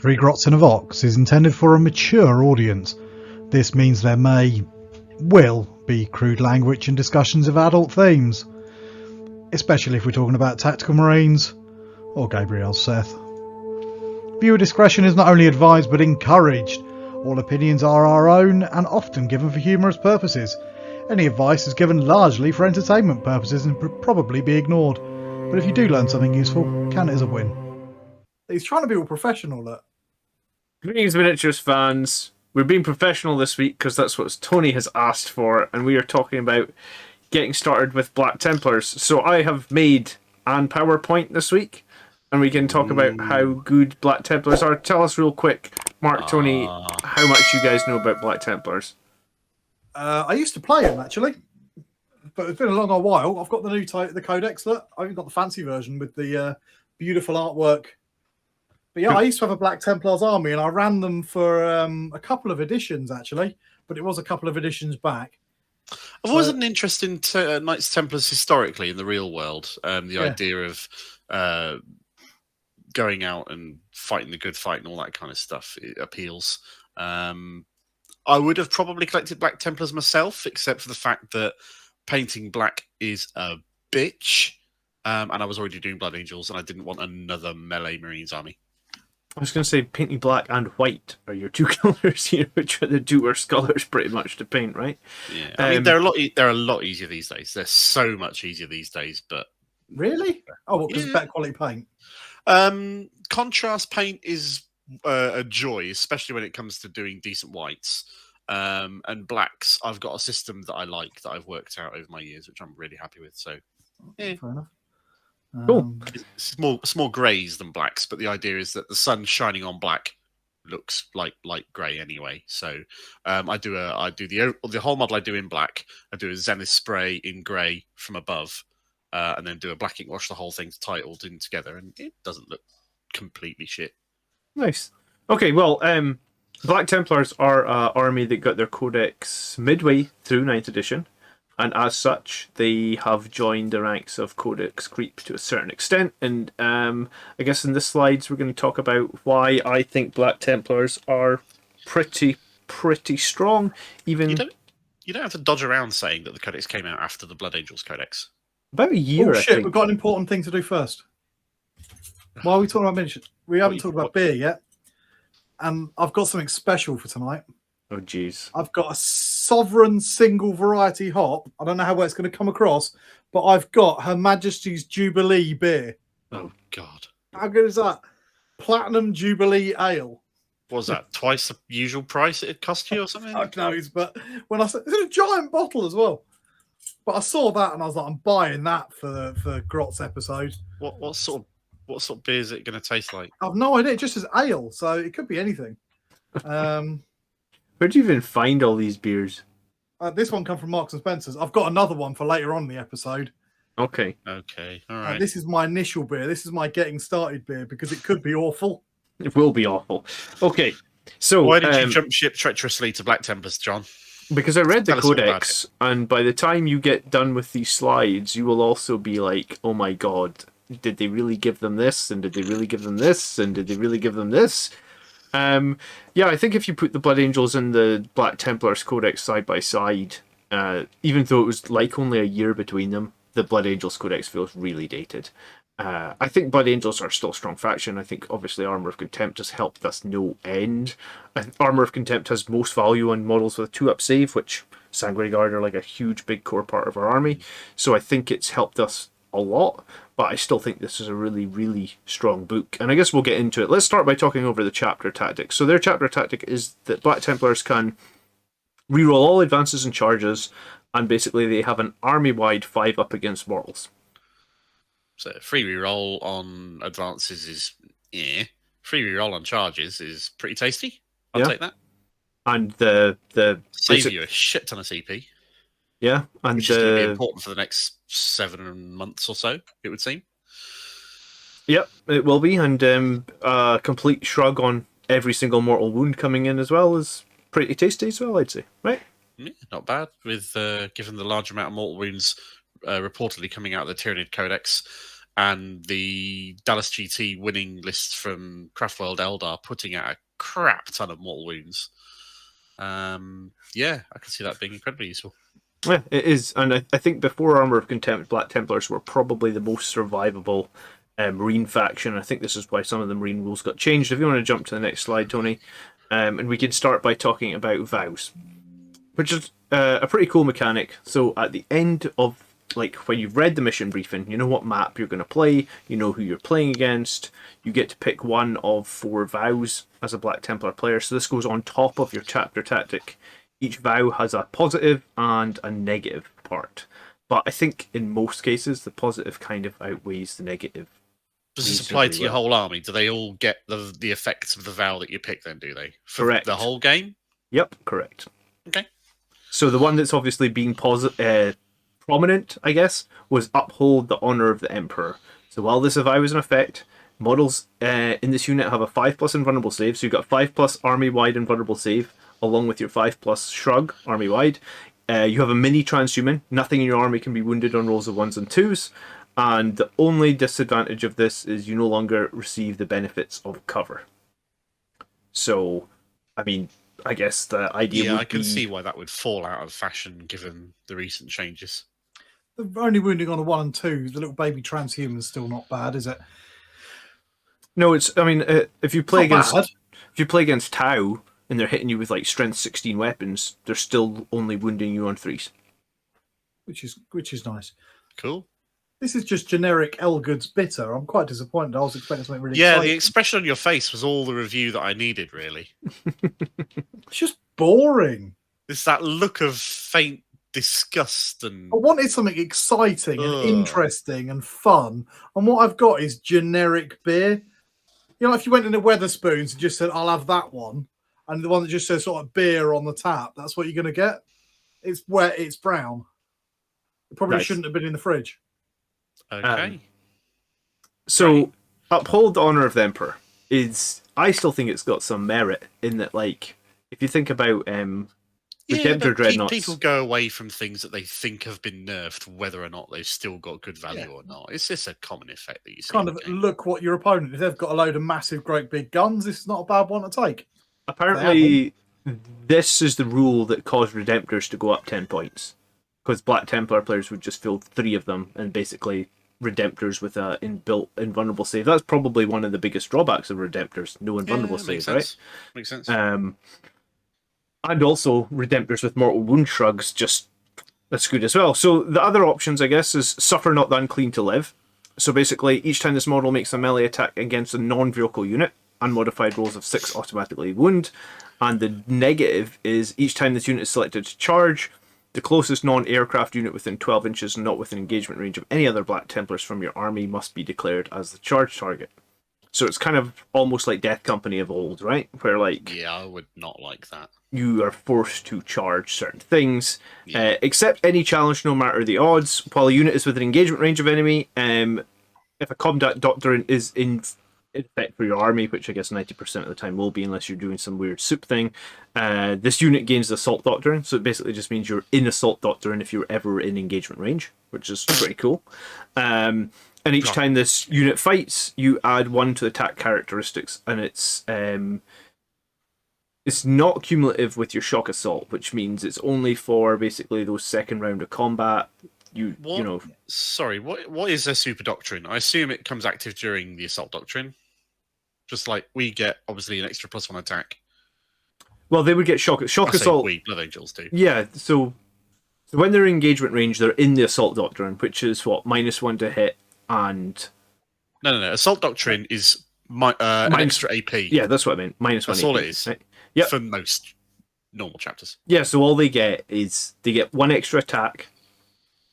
Three Grots in a Vox is intended for a mature audience. This means there will be crude language and discussions of adult themes, especially if we're talking about tactical marines or Gabriel's Seth. Viewer discretion is not only advised but encouraged. All opinions are our own and often given for humorous purposes. Any advice is given largely for entertainment purposes and would probably be ignored. But if you do learn something useful, count it as a win. He's trying to be all professional, look. Greetings, miniatures fans. We're being professional this week because that's what Tony has asked for, and we are talking about getting started with Black Templars. So I have made an PowerPoint this week, and we can talk about how good Black Templars are. Tell us real quick, Mark, Tony, how much you guys know about Black Templars. I used to play them, actually, but it's been a long old while. I've got the new the Codex. Look, I've even got the fancy version with the beautiful artwork. But yeah, I used to have a Black Templars army, and I ran them for a couple of editions, actually. But it was a couple of editions back. I've always had an interest in Knights Templars historically in the real world. The idea of going out and fighting the good fight and all that kind of stuff, it appeals. I would have probably collected Black Templars myself, except for the fact that painting black is a bitch. And I was already doing Blood Angels, and I didn't want another melee Marines army. I was going to say painting black and white are your two colours here, which are the two worst colours pretty much to paint, right? Yeah, I mean they're a lot easier these days. They're so much easier these days, but really, because it's better quality paint. Contrast paint is a joy, especially when it comes to doing decent whites. And blacks, I've got a system that I like that I've worked out over my years, which I'm really happy with. So, Fair enough. Cool. It's more greys than blacks, but the idea is that the sun shining on black looks like light grey anyway. So, I do the whole model I do in black. I do a Zenith spray in grey from above, and then do a black ink wash the whole thing titled in together, and it doesn't look completely shit. Nice. Okay, well, Black Templars are an army that got their codex midway through 9th edition, and as such, they have joined the ranks of codex creep to a certain extent. And I guess in this slides, we're going to talk about why I think Black Templars are pretty strong. Even you don't have to dodge around saying that the codex came out after the Blood Angels codex. About a year. Oh shit! We've got an important thing to do first. Why are we talking about miniatures? We haven't talked about beer yet. And I've got something special for tonight. Oh, jeez. I've got a Sovereign single variety hop. I don't know how it's going to come across, but I've got Her Majesty's Jubilee beer. Oh, God. How good is that? Platinum Jubilee Ale. What was that? Twice the usual price it'd cost you or something? I knows, but when I said it's in a giant bottle as well. But I saw that and I was like, I'm buying that for Grots episode. What sort of beer is it going to taste like? I've no idea. It just says ale, so it could be anything. Where do you even find all these beers? This one come from Marks and Spencer's. I've got another one for later on in the episode. Okay. All right. This is my initial beer. This is my getting started beer because it could be awful. It will be awful. Okay. So why did you jump ship treacherously to Black Templars, John? Because I read the codex, and by the time you get done with these slides, you will also be like, oh my god, did they really give them this? And did they really give them this? And did they really give them this? Yeah, I think if you put the Blood Angels and the Black Templars Codex side by side, even though it was like only a year between them, the Blood Angels Codex feels really dated. I think Blood Angels are still a strong faction. I think obviously Armour of Contempt has helped us no end. Armour of Contempt has most value on models with a 2-up save, which Sanguinius are like a huge big core part of our army. So I think it's helped us a lot, but I still think this is a really, really strong book. And I guess we'll get into it. Let's start by talking over the chapter tactics. So their chapter tactic is that Black Templars can reroll all advances and charges, and basically they have an army-wide 5-up against mortals. So free reroll on advances is free reroll on charges is pretty tasty. I'll take that. And the save you a shit ton of CP. Yeah, and which is going to be important for the next 7 months or so, it would seem. Yep, it will be, and a complete shrug on every single mortal wound coming in as well is pretty tasty as well, I'd say, right? Yeah, not bad. With given the large amount of mortal wounds reportedly coming out of the Tyranid Codex, and the Dallas GT winning lists from Craftworld Eldar putting out a crap ton of mortal wounds. Yeah, I can see that being incredibly useful. Yeah, it is, and I think before Armor of Contempt, Black Templars were probably the most survivable Marine faction. I think this is why some of the Marine rules got changed. If you want to jump to the next slide, Tony, and we can start by talking about Vows, which is a pretty cool mechanic. So at the end of, like, when you've read the mission briefing, you know what map you're going to play, you know who you're playing against, you get to pick one of 4 vows as a Black Templar player. So this goes on top of your chapter tactic. Each vow has a positive and a negative part. But I think in most cases, the positive kind of outweighs the negative. Does this apply to your whole army? Do they all get the effects of the vow that you pick then, do they? For correct. The whole game? Yep, correct. Okay. So the one that's obviously being prominent, I guess, was Uphold the Honor of the Emperor. So while this vow is in effect, models in this unit have a 5+ invulnerable save. So you've got 5+ army-wide invulnerable save, along with your 5+ shrug army-wide. You have a mini transhuman. Nothing in your army can be wounded on rolls of 1s and 2s. And the only disadvantage of this is you no longer receive the benefits of cover. So, I mean, I guess the idea would I can be... see why that would fall out of fashion given the recent changes. The only wounding on a 1 and 2, the little baby transhuman's still not bad, is it? No, it's. I mean, if you play Not bad. if you play against Tau and they're hitting you with like strength 16 weapons, they're still only wounding you on 3s, which is nice. Cool. This is just generic Elgood's bitter. I'm quite disappointed. I was expecting something really Yeah, exciting. the expression on your face was all the review that I needed, really. It's just boring. It's that look of faint disgust and... I wanted something exciting and interesting and fun, and what I've got is generic beer. You know, if you went into Weatherspoons and just said, I'll have that one, and the one that just says sort of beer on the tap, that's what you're going to get. It's wet, it's brown. It probably shouldn't have been in the fridge. Okay. So, Uphold the Honor of the Emperor is... I still think it's got some merit in that, like, if you think about Redemptor Dreadnoughts... People go away from things that they think have been nerfed, whether or not they've still got good value or not. It's just a common effect that you see. Kind of look what your opponent... If they've got a load of massive, great big guns, this is not a bad one to take. Apparently, this is the rule that caused Redemptors to go up 10 points. Because Black Templar players would just field 3 of them, and basically Redemptors with a inbuilt invulnerable save. That's probably one of the biggest drawbacks of Redemptors. No invulnerable save, right? Makes sense. And also Redemptors with mortal wound shrugs, just that's good as well. So the other options, I guess, is Suffer Not the Unclean to Live. So basically, each time this model makes a melee attack against a non-vehicle unit, unmodified rolls of 6 automatically wound. And the negative is each time this unit is selected to charge, the closest non-aircraft unit within 12 inches and not within engagement range of any other Black Templars from your army must be declared as the charge target. So it's kind of almost like Death Company of old, right? Where, like... Yeah, I would not like that. You are forced to charge certain things. Accept any challenge no matter the odds. While a unit is within engagement range of enemy, if a combat doctrine is in effect for your army, which I guess 90% of the time will be unless you're doing some weird soup thing, this unit gains the Assault Doctrine, so it basically just means you're in Assault Doctrine if you're ever in engagement range, which is pretty cool. And each time this unit fights, you add 1 to attack characteristics, and it's not cumulative with your Shock Assault, which means it's only for basically those second round of combat. You know. Sorry, what is a Super Doctrine? I assume it comes active during the Assault Doctrine. Just like we get, obviously, an extra +1 attack. Well, they would get Shock Assault. We, Blood Angels do. Yeah, so when they're in engagement range, they're in the Assault Doctrine, which is what, -1 to hit and... No. Assault Doctrine is an extra AP. Yeah, that's what I meant. -1 That's AP, all it is. right? Yep. For most normal chapters. Yeah, so all they get is they get 1 extra attack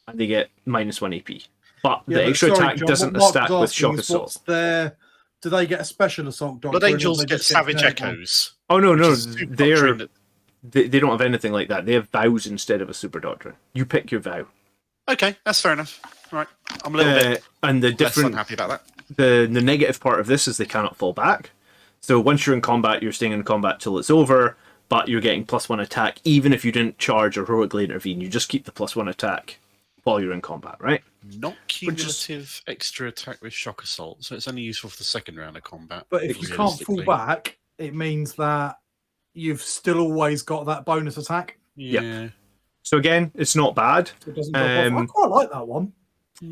and they get -1 AP. But the extra attack doesn't stack with Shock Assault. Do they get a special Assault Doctrine? Blood Angels get Savage Echoes. Oh, no. They don't have anything like that. They have Vows instead of a Super Doctrine. You pick your vow. Okay, that's fair enough. Right. I'm a little bit and the different, less unhappy about that. The negative part of this is they cannot fall back. So once you're in combat, you're staying in combat till it's over, but you're getting +1 attack, even if you didn't charge or heroically intervene. You just keep the +1 attack while you're in combat, right? Not cumulative extra attack with shock assault, so it's only useful for the second round of combat. But if you can't fall back, it means that you've still always got that bonus attack. Yeah. Yep. So again, it's not bad. It doesn't drop off. I quite like that one.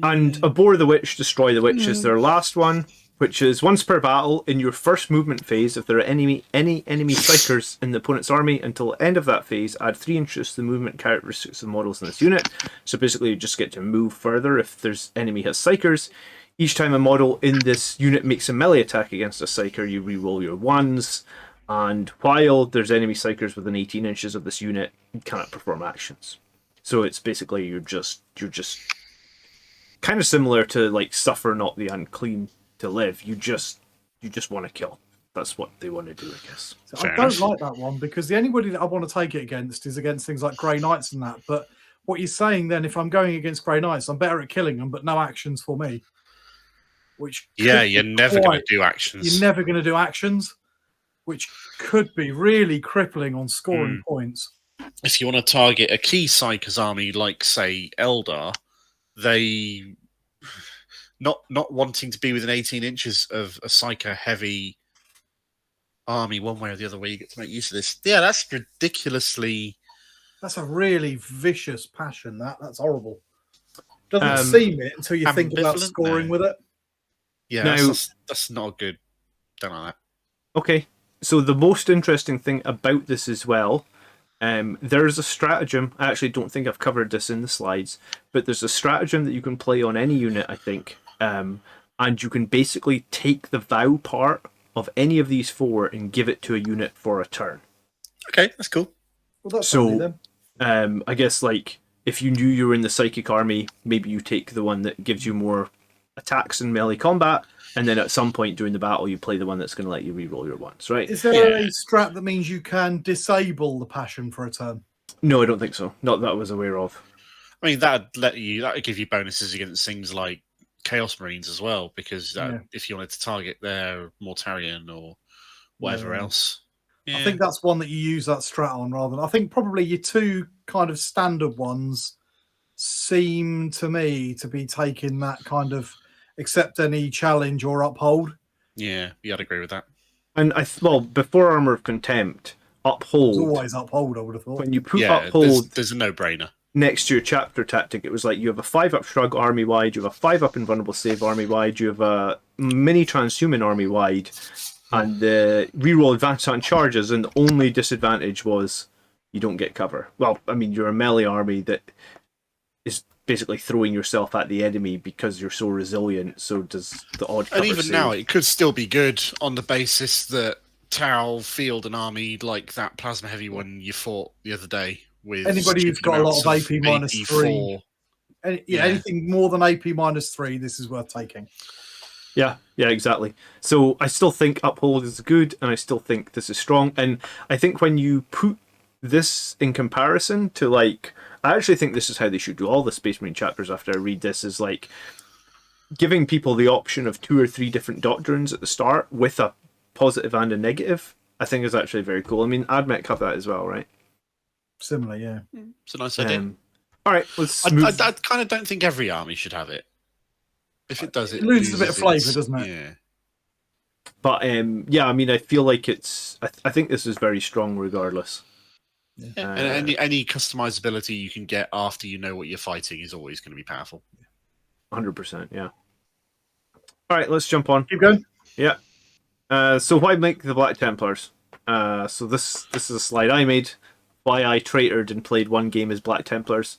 And Abhor the Witch, Destroy the Witch is their last one, which is once per battle in your first movement phase. If there are any enemy psychers in the opponent's army until the end of that phase, add 3 inches to the movement characteristics of the models in this unit. So basically, you just get to move further if there's enemy has psychers. Each time a model in this unit makes a melee attack against a psyker, you reroll your 1s. And while there's enemy psychers within 18 inches of this unit, you cannot perform actions. So it's basically you're just kind of similar to like suffer not the unclean to live. You just want to kill. That's what they want to do, I guess. So I don't like that one because the anybody that I want to take it against is against things like Grey Knights and that. But what you're saying then, if I'm going against Grey Knights, I'm better at killing them, but no actions for me. Which you're never going to do actions. You're never going to do actions, which could be really crippling on scoring points. If you want to target a key Psyker's army, like say Eldar, they not wanting to be within 18 inches of a Psyker heavy army one way or the other way, you get to make use of this. Yeah, that's ridiculously. That's a really vicious passion. That's horrible. Doesn't seem it until you think about scoring with it. Yeah, that's not good. Don't like that. Okay, so the most interesting thing about this as well, there's a stratagem. I actually don't think I've covered this in the slides, but there's a stratagem that you can play on any unit, I think, and you can basically take the vow part of any of these 4 and give it to a unit for a turn. Okay, that's cool. Well, that's handy then. I guess like if you knew you were in the psychic army, maybe you take the one that gives you more attacks in melee combat, and then at some point during the battle you play the one that's going to let you reroll your 1s, right? Is there a strat that means you can disable the passion for a turn? No, I don't think so. Not that I was aware of. I mean, that would give you bonuses against things like Chaos Marines as well, because if you wanted to target their Mortarion or whatever else. Yeah. I think that's one that you use that strat on rather than. I think probably your 2 kind of standard ones seem to me to be taking that kind of accept any challenge or uphold. Yeah, I'd agree with that. And before Armor of Contempt, uphold. It's always uphold, I would have thought. When you put uphold, there's a no-brainer. Next to your chapter tactic, it was like you have a 5-up shrug army wide, you have a 5-up invulnerable save army wide, you have a mini transhuman army wide, and the reroll advantage on charges, and the only disadvantage was you don't get cover. Well, I mean, you're a melee army that is basically throwing yourself at the enemy because you're so resilient, so does the odd cover And even save. now, it could still be good on the basis that Tau field an army like that plasma heavy one you fought the other day with anybody who's got a lot of AP minus 3. Anything more than AP minus 3, this is worth taking. Yeah, exactly. So I still think uphold is good, and I still think this is strong. And I think when you put this in comparison to like, I actually think this is how they should do all the Space Marine chapters after I read this, is like giving people the option of 2 or 3 different doctrines at the start with a positive and a negative. I think is actually very cool. I mean, AdMech have that as well, right? Similar, yeah. It's a nice idea. All right, let's I kind of don't think every army should have it. If it does, it loses a bit of flavour, doesn't it? Yeah. But I mean, I feel like it's. I think this is very strong, regardless. Yeah. And any customizability you can get after you know what you're fighting is always going to be powerful. 100%, yeah. All right, let's jump on. Keep going. Yeah. So why make the Black Templars? So this is a slide I made. Why I traitored and played one game as Black Templars.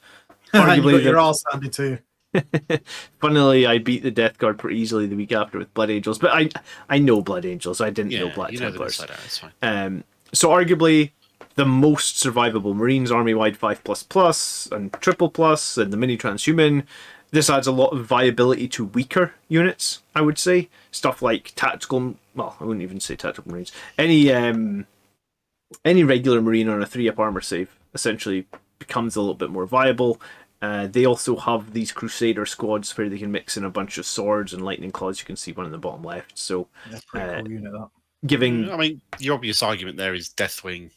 Arguably, you got your arse handed to you. Funnily, I beat the Death Guard pretty easily the week after with Blood Angels, but I know Blood Angels. I didn't know Black Templars. It's fine. So arguably the most survivable Marines, army-wide 5++, and triple+, and the mini transhuman. This adds a lot of viability to weaker units, I would say. Stuff like tactical. Well, I wouldn't even say tactical Marines. Any regular Marine on a 3-up armor save essentially becomes a little bit more viable. They also have these Crusader squads where they can mix in a bunch of swords and lightning claws. You can see one in the bottom left. So that's pretty cool unit, that. Giving, I mean, the obvious argument there is Deathwing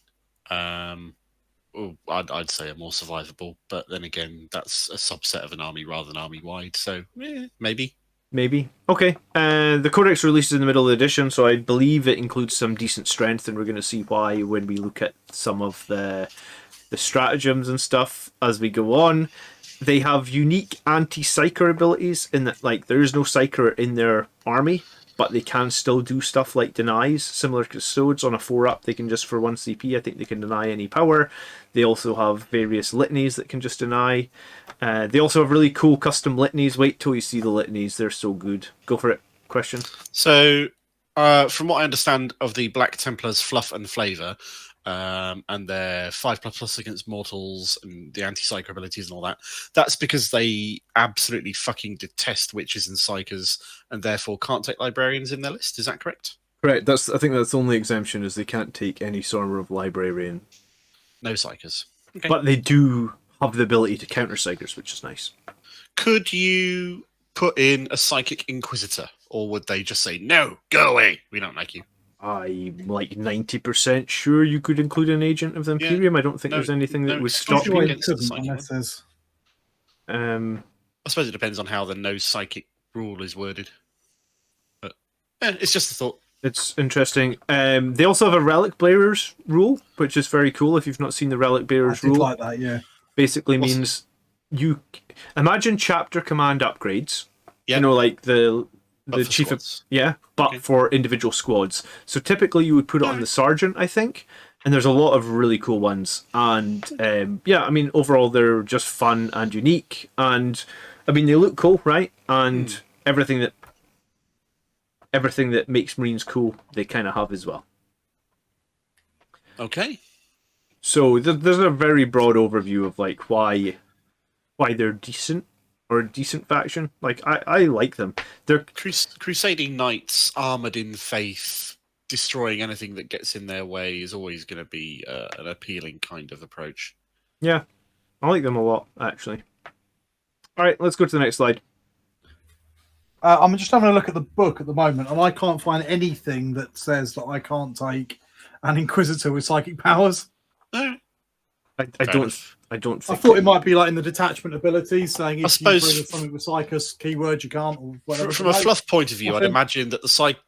I'd say are more survivable, but then again, that's a subset of an army rather than army-wide, so maybe. Maybe. Okay. The Codex releases in the middle of the edition, so I believe it includes some decent strength, and we're going to see why when we look at some of the stratagems and stuff as we go on. They have unique anti-psyker abilities in that, like, there is no psyker in their army, but they can still do stuff like denies, similar to Custodes. On a 4-up, they can just, for 1 CP, I think they can deny any power. They also have various litanies that can just deny. They also have really cool custom litanies. Wait till you see the litanies, they're so good. Go for it. Question? So, from what I understand of the Black Templars fluff and flavour, and their 5++ against mortals and the anti-psyker abilities and all that, that's because they absolutely fucking detest witches and psykers and therefore can't take librarians in their list. Is that correct? Correct. I think that's the only exemption, is they can't take any sort of librarian. No psykers. Okay. But they do have the ability to counter psykers, which is nice. Could you put in a psychic inquisitor, or would they just say, no, go away, we don't like you? I'm like 90% sure you could include an agent of the Imperium. I don't think there's anything that would stop you. Unless I suppose it depends on how the no psychic rule is worded. But it's just a thought. It's interesting. They also have a Relic Bearers rule, which is very cool. If you've not seen the Relic Bearers rule, like that, yeah. Basically means you imagine chapter command upgrades. Yeah. You know, like the chief squads. but for individual squads. So typically you would put it on the sergeant, I think. And there's a lot of really cool ones. And I mean, overall they're just fun and unique. And I mean, they look cool, right? And everything that makes Marines cool, they kind of have as well. Okay. So there's a very broad overview of like why they're decent. Or a decent faction. Like, I like them. They're Crusading Knights, armoured in faith, destroying anything that gets in their way is always going to be an appealing kind of approach. Yeah, I like them a lot, actually. All right, let's go to the next slide. I'm just having a look at the book at the moment, and I can't find anything that says that I can't take an Inquisitor with psychic powers. No. I don't think I thought it might be like in the detachment abilities, saying if suppose you bring something with Psychus keyword, you can't. Or whatever. From a fluff point of view, I'd imagine that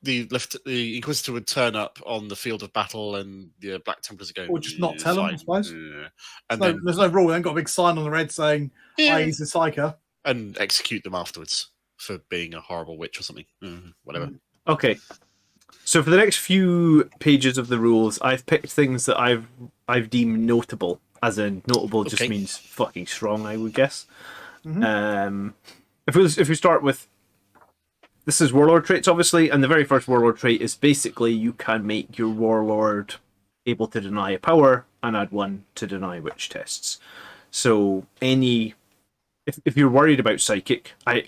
the Inquisitor would turn up on the field of battle, and the Black Templars are going. Or just not tell them, I suppose. And then there's no rule. They haven't got a big sign on the red saying, he's a Psyker. And execute them afterwards for being a horrible witch or something. Whatever. Okay. So for the next few pages of the rules, I've picked things that I've deemed notable. As in, notable just means fucking strong, I would guess. Mm-hmm. If we start with, this is Warlord Traits, obviously, and the very first Warlord Trait is basically you can make your Warlord able to deny a power and add 1 to deny witch tests. So if you're worried about Psychic, I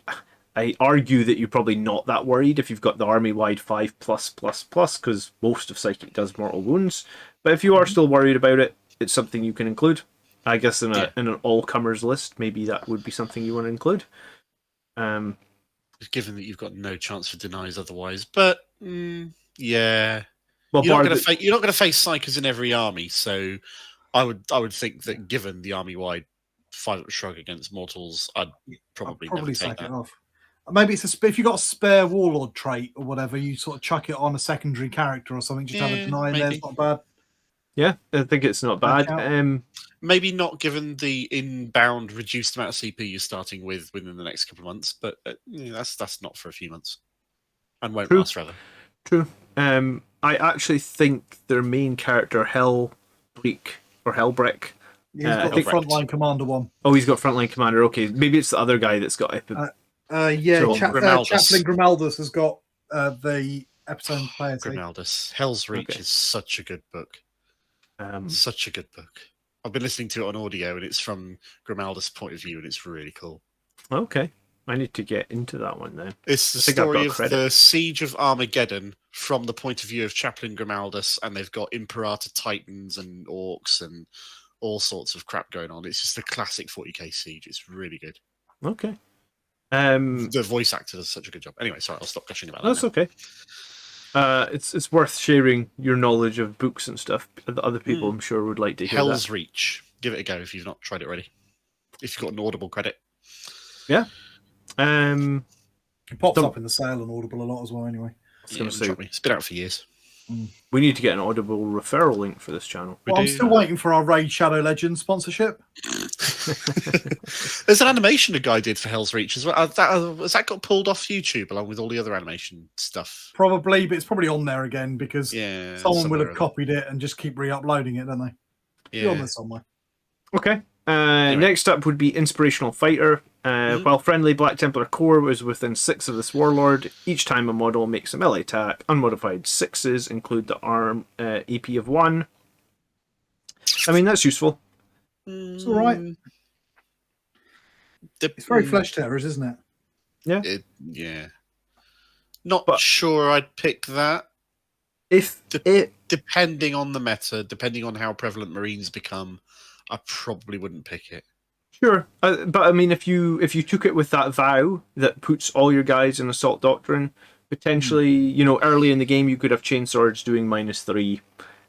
argue that you're probably not that worried if you've got the army-wide 5+++, because most of Psychic does mortal wounds. But if you are still worried about it, it's something you can include. I guess in an all-comers list, maybe that would be something you want to include. Given that you've got no chance for denies otherwise, but yeah, well, you're not going to face psychers in every army, so I would think that given the army-wide 5-up shrug against mortals, I'd probably never take that. Off. Maybe if you've got a spare Warlord trait or whatever, you sort of chuck it on a secondary character or something, just have a deny in there. It's not bad. Yeah, I think it's not bad. Maybe not given the inbound reduced amount of CP you're starting with within the next couple of months, but that's not for a few months and won't last forever. True. I actually think their main character, Helbrecht, He's got the frontline commander one. Oh, he's got frontline commander. Okay, maybe it's the other guy that's got Chaplain Grimaldus has got the episode player. Grimaldus. Hell's Reach is such a good book. Such a good book. I've been listening to it on audio, and it's from Grimaldus' point of view, and it's really cool. Okay, I need to get into that one then. It's the story of the Siege of Armageddon from the point of view of Chaplain Grimaldus, and they've got Imperator Titans and Orcs and all sorts of crap going on. It's just a classic 40k siege. It's really good. Okay. The voice actor does such a good job. Anyway, sorry, I'll stop gushing about that. That's okay. It's worth sharing your knowledge of books and stuff that other people, I'm sure, would like to hear. Hell's Reach. Give it a go if you've not tried it already. If you've got an Audible credit. Yeah. It pops up in the sale on Audible a lot as well. Anyway, it's been out for years. We need to get an Audible referral link for this channel. I'm still waiting for our Raid Shadow Legends sponsorship. There's an animation a guy did for Hell's Reach as well. Has that got pulled off YouTube along with all the other animation stuff? Probably, but it's probably on there again because someone will have somewhere copied it and just keep re-uploading it, don't they? Yeah. It's on there somewhere. Okay. Next up would be Inspirational Fighter. While friendly Black Templar core was within 6 of this Warlord, each time a model makes a melee attack, unmodified 6s include the arm AP of 1. I mean, that's useful. It's all right. It's very flesh terrors, isn't it? Yeah. Not sure I'd pick that. Depending on the meta, depending on how prevalent Marines become, I probably wouldn't pick it. Sure, but I mean, if you took it with that vow that puts all your guys in Assault Doctrine, potentially, early in the game you could have Chainswords doing -3.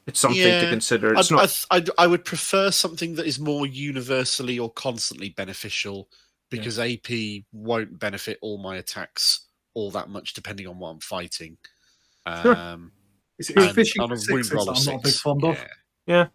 It's something to consider. It's I would prefer something that is more universally or constantly beneficial, because AP won't benefit all my attacks all that much depending on what I'm fighting. Sure. It's fishing for 6s that I'm not a big fond of. Yeah.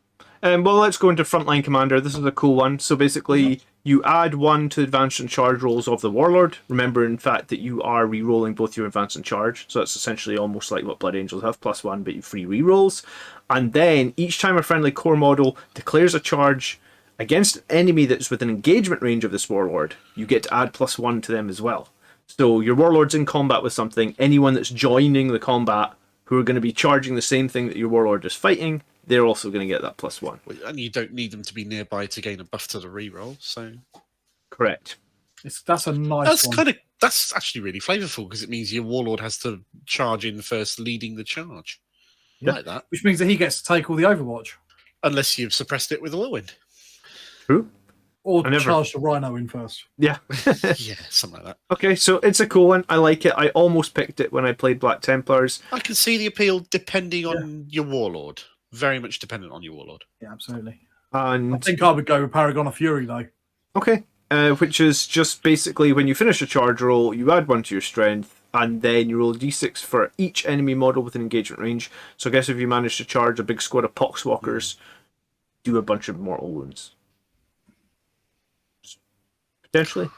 Well, let's go into Frontline Commander. This is a cool one. So basically, you add 1 to advance and charge rolls of the Warlord. Remember, in fact, that you are re-rolling both your advance and charge. So that's essentially almost like what Blood Angels have, +1, but you free re-rolls. And then, each time a friendly core model declares a charge against an enemy that's within engagement range of this Warlord, you get to add +1 to them as well. So your Warlord's in combat with something, anyone that's joining the combat who are going to be charging the same thing that your Warlord is fighting, they're also going to get that +1. And you don't need them to be nearby to gain a buff to the reroll, so... Correct. That's a nice one. That's actually really flavourful, because it means your Warlord has to charge in first, leading the charge. Like that. Which means that he gets to take all the Overwatch. Unless you've suppressed it with a Whirlwind. True. Or charge the Rhino in first. Yeah. Yeah, something like that. Okay, so it's a cool one. I like it. I almost picked it when I played Black Templars. I can see the appeal depending on your Warlord. Very much dependent on your Warlord. Yeah, absolutely. And I think I would go with Paragon of Fury, though. Okay. Which is just basically when you finish a charge roll, you add 1 to your strength, and then you roll a d6 for each enemy model within engagement range. So I guess if you manage to charge a big squad of Poxwalkers, do a bunch of mortal wounds. Potentially.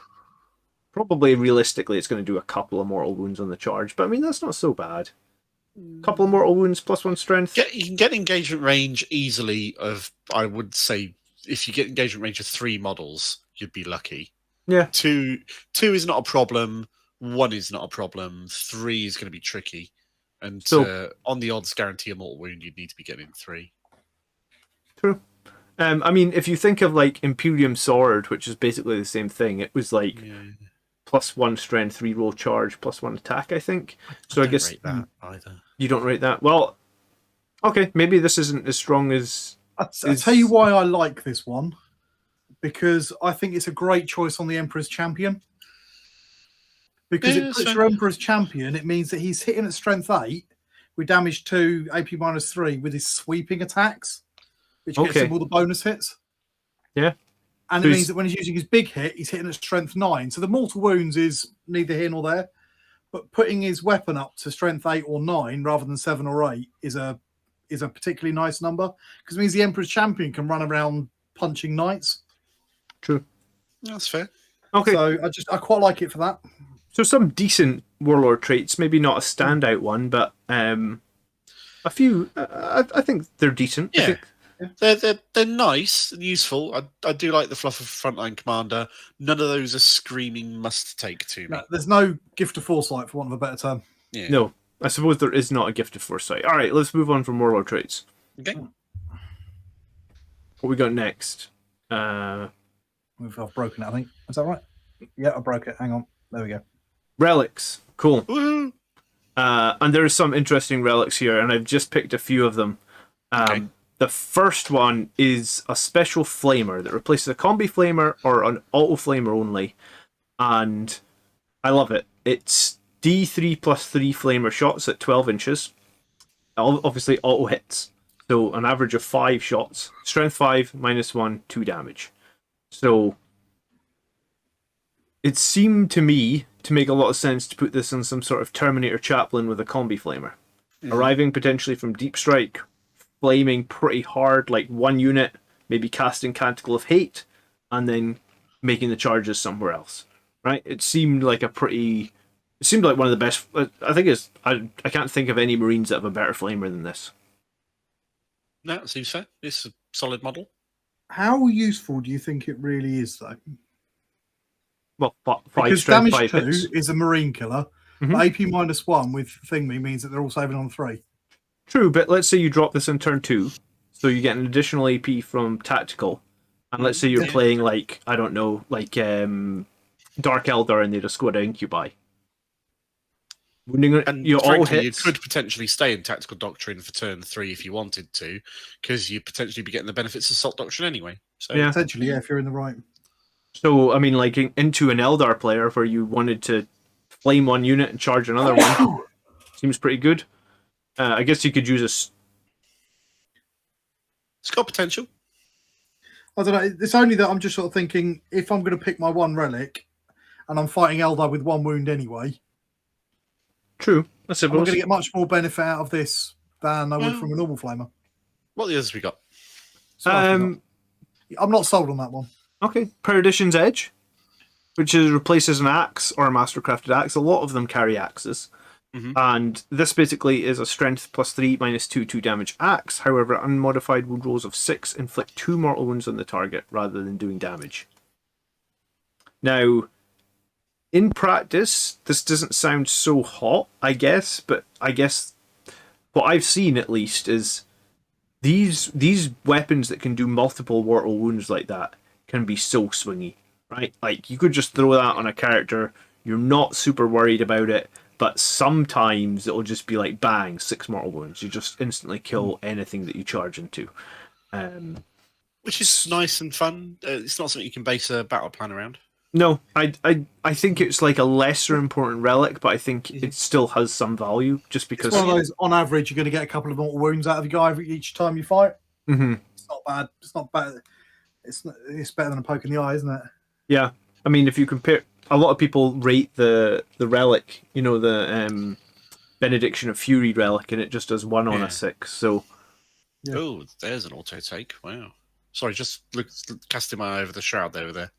Probably realistically, it's going to do a couple of mortal wounds on the charge, but I mean, that's not so bad. Couple of mortal wounds +1 strength. You can get engagement range easily of, I would say, if you get engagement range of 3 models, you'd be lucky. Yeah. 2 is not a problem. 1 is not a problem. 3 is going to be tricky. And on the odds guarantee a mortal wound, you'd need to be getting 3. True. I mean, if you think of like Imperium Sword, which is basically the same thing, it was like +1 strength, reroll charge, +1 attack, I think. So I guess rate that either. You don't rate that. Well, okay, maybe this isn't as strong as. I'll tell you why I like this one, because I think it's a great choice on the Emperor's Champion. Because it puts your Emperor's Champion, it means that he's hitting at strength 8 with damage 2, AP -3 with his sweeping attacks, which gets him all the bonus hits. Yeah. And it means that when he's using his big hit, he's hitting at strength 9. So the mortal wounds is neither here nor there. But putting his weapon up to strength 8 or 9 rather than 7 or 8 is a particularly nice number, because it means the Emperor's Champion can run around punching knights. True. That's fair. Okay. So I quite like it for that. So some decent Warlord traits, maybe not a standout one, but a few. I think they're decent. Yeah. They're nice and useful. I do like the fluff of Frontline Commander. None of those are screaming must-take to me. No, there's no gift of foresight, for want of a better term. Yeah. No, I suppose there is not a gift of foresight. All right, let's move on from Warlord traits. Okay. What we got next? I've broken it, I think. Is that right? Yeah, I broke it. Hang on. There we go. Relics. Cool. Woohoo! And there are some interesting relics here, and I've just picked a few of them. Okay. The first one is a special flamer that replaces a combi flamer or an auto flamer only. And I love it. It's D3 +3 flamer shots at 12 inches. Obviously auto hits. So an average of 5 shots. Strength 5, -1, 2 damage. So it seemed to me to make a lot of sense to put this in some sort of Terminator Chaplain with a combi flamer. Arriving potentially from deep strike, flaming pretty hard, like one unit, maybe casting Canticle of Hate, and then making the charges somewhere else. Right? It seemed like one of the best. I think I can't think of any Marines that have a better flamer than this. No, it seems fair. It's a solid model. How useful do you think it really is, though? Well, 5 Because strength, damage 5 2 hits. is a Marine killer. Mhm. But AP -1 with Thingy means that they're all saving on 3. True, but let's say you drop this in turn 2, so you get an additional AP from tactical, and let's say you're playing like I don't know, like Dark Eldar, and they just squad Incubi. And you all frankly, you hits. could potentially stay in Tactical Doctrine for turn 3 if you wanted to, because you'd potentially be getting the benefits of Assault Doctrine anyway. So Yeah. Potentially, yeah, if you're in the right. So I mean, like into an Eldar player where you wanted to flame one unit and charge another one, seems pretty good. I guess you could use it's got potential. I don't know. It's only that I'm just sort of thinking if I'm going to pick my one relic and I'm fighting Eldar with 1 wound anyway, True. I I'm suppose. going to get much more benefit out of this than I would from a normal flamer. What the others we got? So I'm not sold on that one. Okay, Perdition's Edge, which replaces an axe or a mastercrafted axe. A lot of them carry axes. And this basically is a strength +3, -2, 2 damage axe. However, unmodified wound rolls of 6 inflict 2 mortal wounds on the target rather than doing damage. Now, in practice, this doesn't sound so hot, I guess, but I guess what I've seen at least is these weapons that can do multiple mortal wounds like that can be so swingy, right? Like, you could just throw that on a character, you're not super worried about it, but sometimes it'll just be like, bang, 6 mortal wounds. You just instantly kill anything that you charge into. Which is nice and fun. It's not something you can base a battle plan around. No, I think it's like a lesser important relic, but I think it still has some value just because. It's one of those, on average, you're going to get a couple of mortal wounds out of your guy each time you fight. It's not bad. It's not bad. It's better than a poke in the eye, isn't it? Yeah. I mean, if you compare, a lot of people rate the relic, the Benediction of Fury relic, and it just does 1 on a 6. So. Yeah. Oh, there's an auto take. Wow. Sorry, just casting my eye over the shroud over there.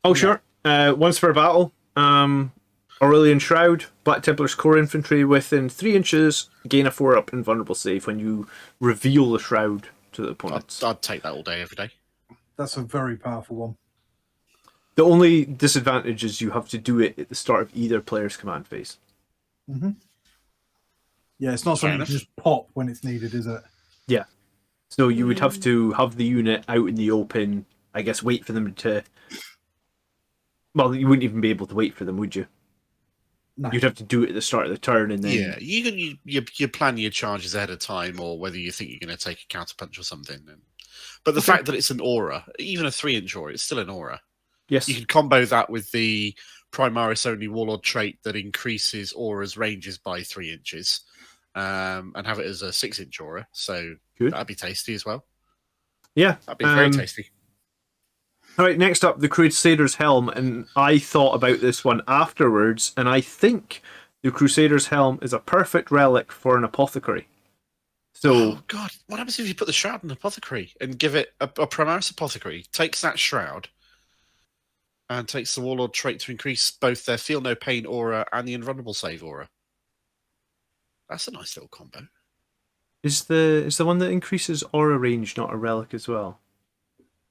Oh, sure. Once per battle, Aurelian Shroud, Black Templars core infantry within 3 inches, gain a 4-up invulnerable save when you reveal the shroud to the opponents. I'd take that all day, every day. That's a very powerful one. The only disadvantage is you have to do it at the start of either player's command phase. Yeah, it's not something you can just pop when it's needed, is it? Yeah. So you would have to have the unit out in the open, I guess, wait for them to... Well, you wouldn't even be able to wait for them, would you? No. You'd have to do it at the start of the turn, and then... Yeah, you plan your charges ahead of time, or whether you think you're going to take a counterpunch or something. But the fact that it's an aura, even a 3-inch aura, it's still an aura. Yes. You can combo that with the Primaris only Warlord trait that increases aura's ranges by 3 inches, and have it as a 6-inch aura. So Good. That'd be tasty as well. Yeah. That'd be very tasty. All right, next up, the Crusader's Helm, and I thought about this one afterwards, and I think the Crusader's Helm is a perfect relic for an apothecary. So, oh god, what happens if you put the shroud in an apothecary and give it a Primaris apothecary, takes that shroud, and takes the Warlord trait to increase both their Feel No Pain aura and the Invulnerable Save aura? That's a nice little combo. is the one that increases aura range not a relic as well?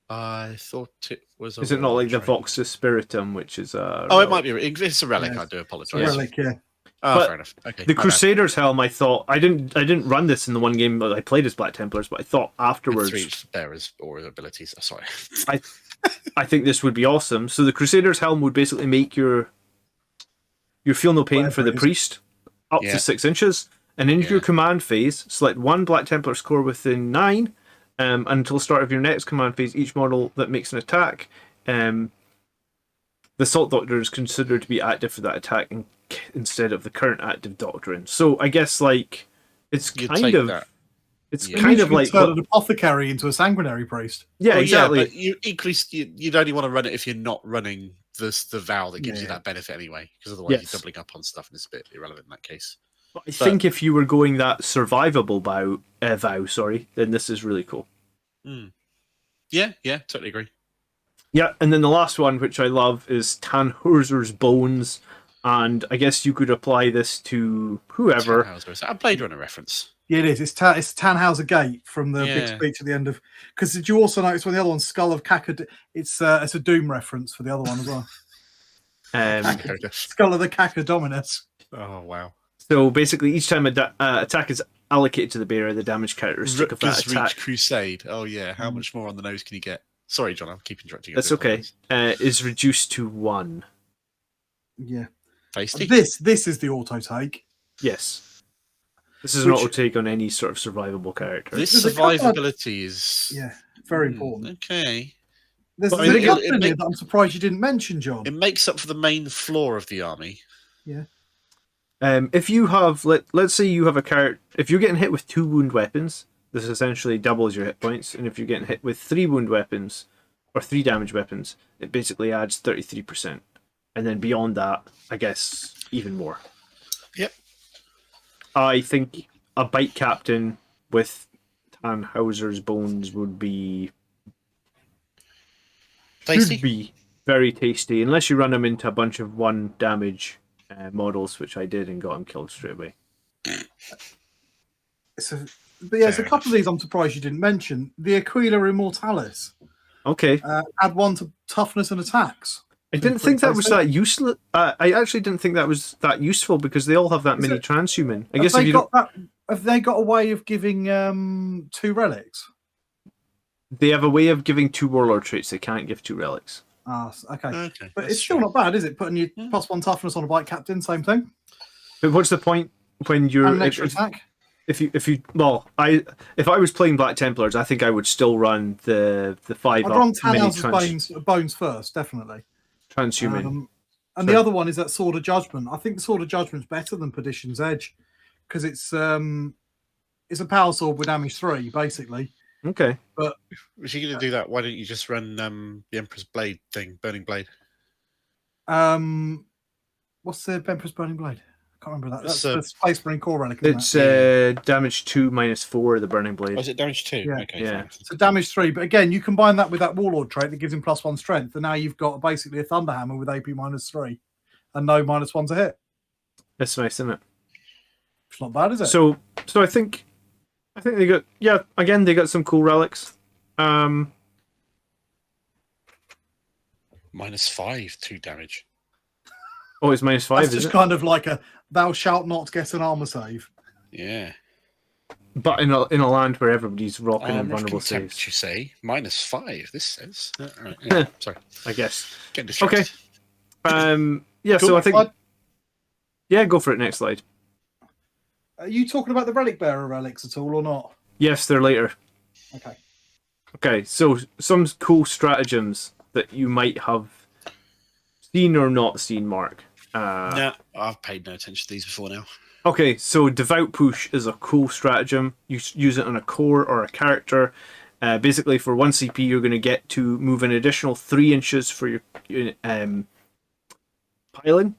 I thought it was. Is it not like the Vox Spiritum, which is a... Oh, it might be. If it's a relic, Yes. I do apologise. Relic, yeah. Oh, But fair enough. Okay. The my bad. Crusader's Helm, I thought... I didn't run this in the one game that I played as Black Templars, but I thought afterwards... 3-inch bearers or abilities. Oh, sorry. I think this would be awesome. So the Crusader's Helm would basically make your Feel No Pain for the Whatever it is. priest up to 6 inches. And in your command phase, select 1 Black Templar score within 9. Until start of your next command phase, each model that makes an attack, the Assault Doctor is considered to be active for that attack instead of the current active Doctrine. So I guess like it's You kind take of that. It's Yeah. kind You of could like turn an apothecary into a sanguinary priest. yeah, exactly. But you'd only want to run it if you're not running the vow that gives you Yeah. that benefit anyway, because otherwise Yes. you're doubling up on stuff and it's a bit irrelevant in that case. But I think if you were going that survivable vow, then this is really cool. Yeah, totally agree. Yeah, and then the last one, which I love, is Tannhauser's Bones, and I guess you could apply this to whoever. Is that a Blade Runner reference? Yeah, it is. It's Tannhauser Gate from the big speech at the end of. Because did you also notice when the other one, Skull of Kakad? It's a Doom reference for the other one as well. Skull of the Kakadominus. Oh wow! So basically, each time attack is allocated to the bearer, the damage characteristic of that Rutgers attack. Reach Crusade. Oh yeah, how much more on the nose can you get? Sorry, John, I'll keep interrupting you. That's okay. Is reduced to 1. Yeah. Tasty. This is the auto take. Yes. This is an auto take on any sort of survivable character. This There's a couple of- survivability is very important. Okay. There's But I a think couple in here that I'm surprised you didn't mention, John. It makes up for the main floor of the army. Yeah. If you have, let's say you have a character, if you're getting hit with 2 wound weapons, this essentially doubles your hit points, and if you're getting hit with 3 wound weapons or 3 damage weapons, it basically adds 33%, and then beyond that, I guess even more. Yep. I think a bite captain with Tannhauser's Bones would be Tasty. should be very tasty, unless you run them into a bunch of 1 damage models, which I did and got them killed straight away. There's a couple of these I'm surprised you didn't mention. The Aquila Immortalis Okay. add 1 to toughness and attacks. I didn't think that was that useless. I actually didn't think that was that useful because they all have that many transhuman. I guess if you don't, have they got a way of giving 2 relics? they have a way of giving 2 warlord traits. They can't give 2 relics. Ah, okay. Okay, But that's it's still true. not bad, is it? Putting your +1 toughness on a bite captain, same thing. But what's the point when you're And an extra attack. if I was playing Black Templars, I think I would still run the 5 I'd up run mini Tannhauser's bones first, definitely. transhuman. And the other one is that Sword of Judgment. I think the Sword of Judgment's better than Perdition's Edge because it's a power sword with damage 3, basically. Okay. But If you're going to do that, why don't you just run the Emperor's Blade thing, Burning Blade? what's the Emperor's Burning Blade? I can't remember that. That's It's, the Space Marine Core relic. Isn't It's it? damage 2 -4 the burning blade. Oh, is it damage 2? Yeah. Okay, Yeah. fine. So damage 3, but again, you combine that with that Warlord trait that gives him +1 strength, and now you've got basically a Thunderhammer with AP -3 and no -1 to hit. That's nice, isn't it? It's not bad, is it? So I think they got they got some cool relics. -5, 2 damage. Oh, it's -5, that's is just it? kind of like a thou shalt not get an armor save. Yeah. But in a land where everybody's rocking Armor of invulnerable Contempt, saves, you say? -5, this says. Right, yeah. Sorry. I guess. Getting distracted. Okay. Yeah. Cool, So I next think. slide. Yeah, go for it. Next slide. Are you talking about the Relic Bearer relics at all or not? Yes, they're later. Okay. Okay, so some cool stratagems that you might have seen or not seen, Mark. No, I've paid no attention to these before now. Okay, so Devout Push is a cool stratagem. You use it on a core or a character. Basically, for 1 CP, you're going to get to move an additional 3 inches for your piling.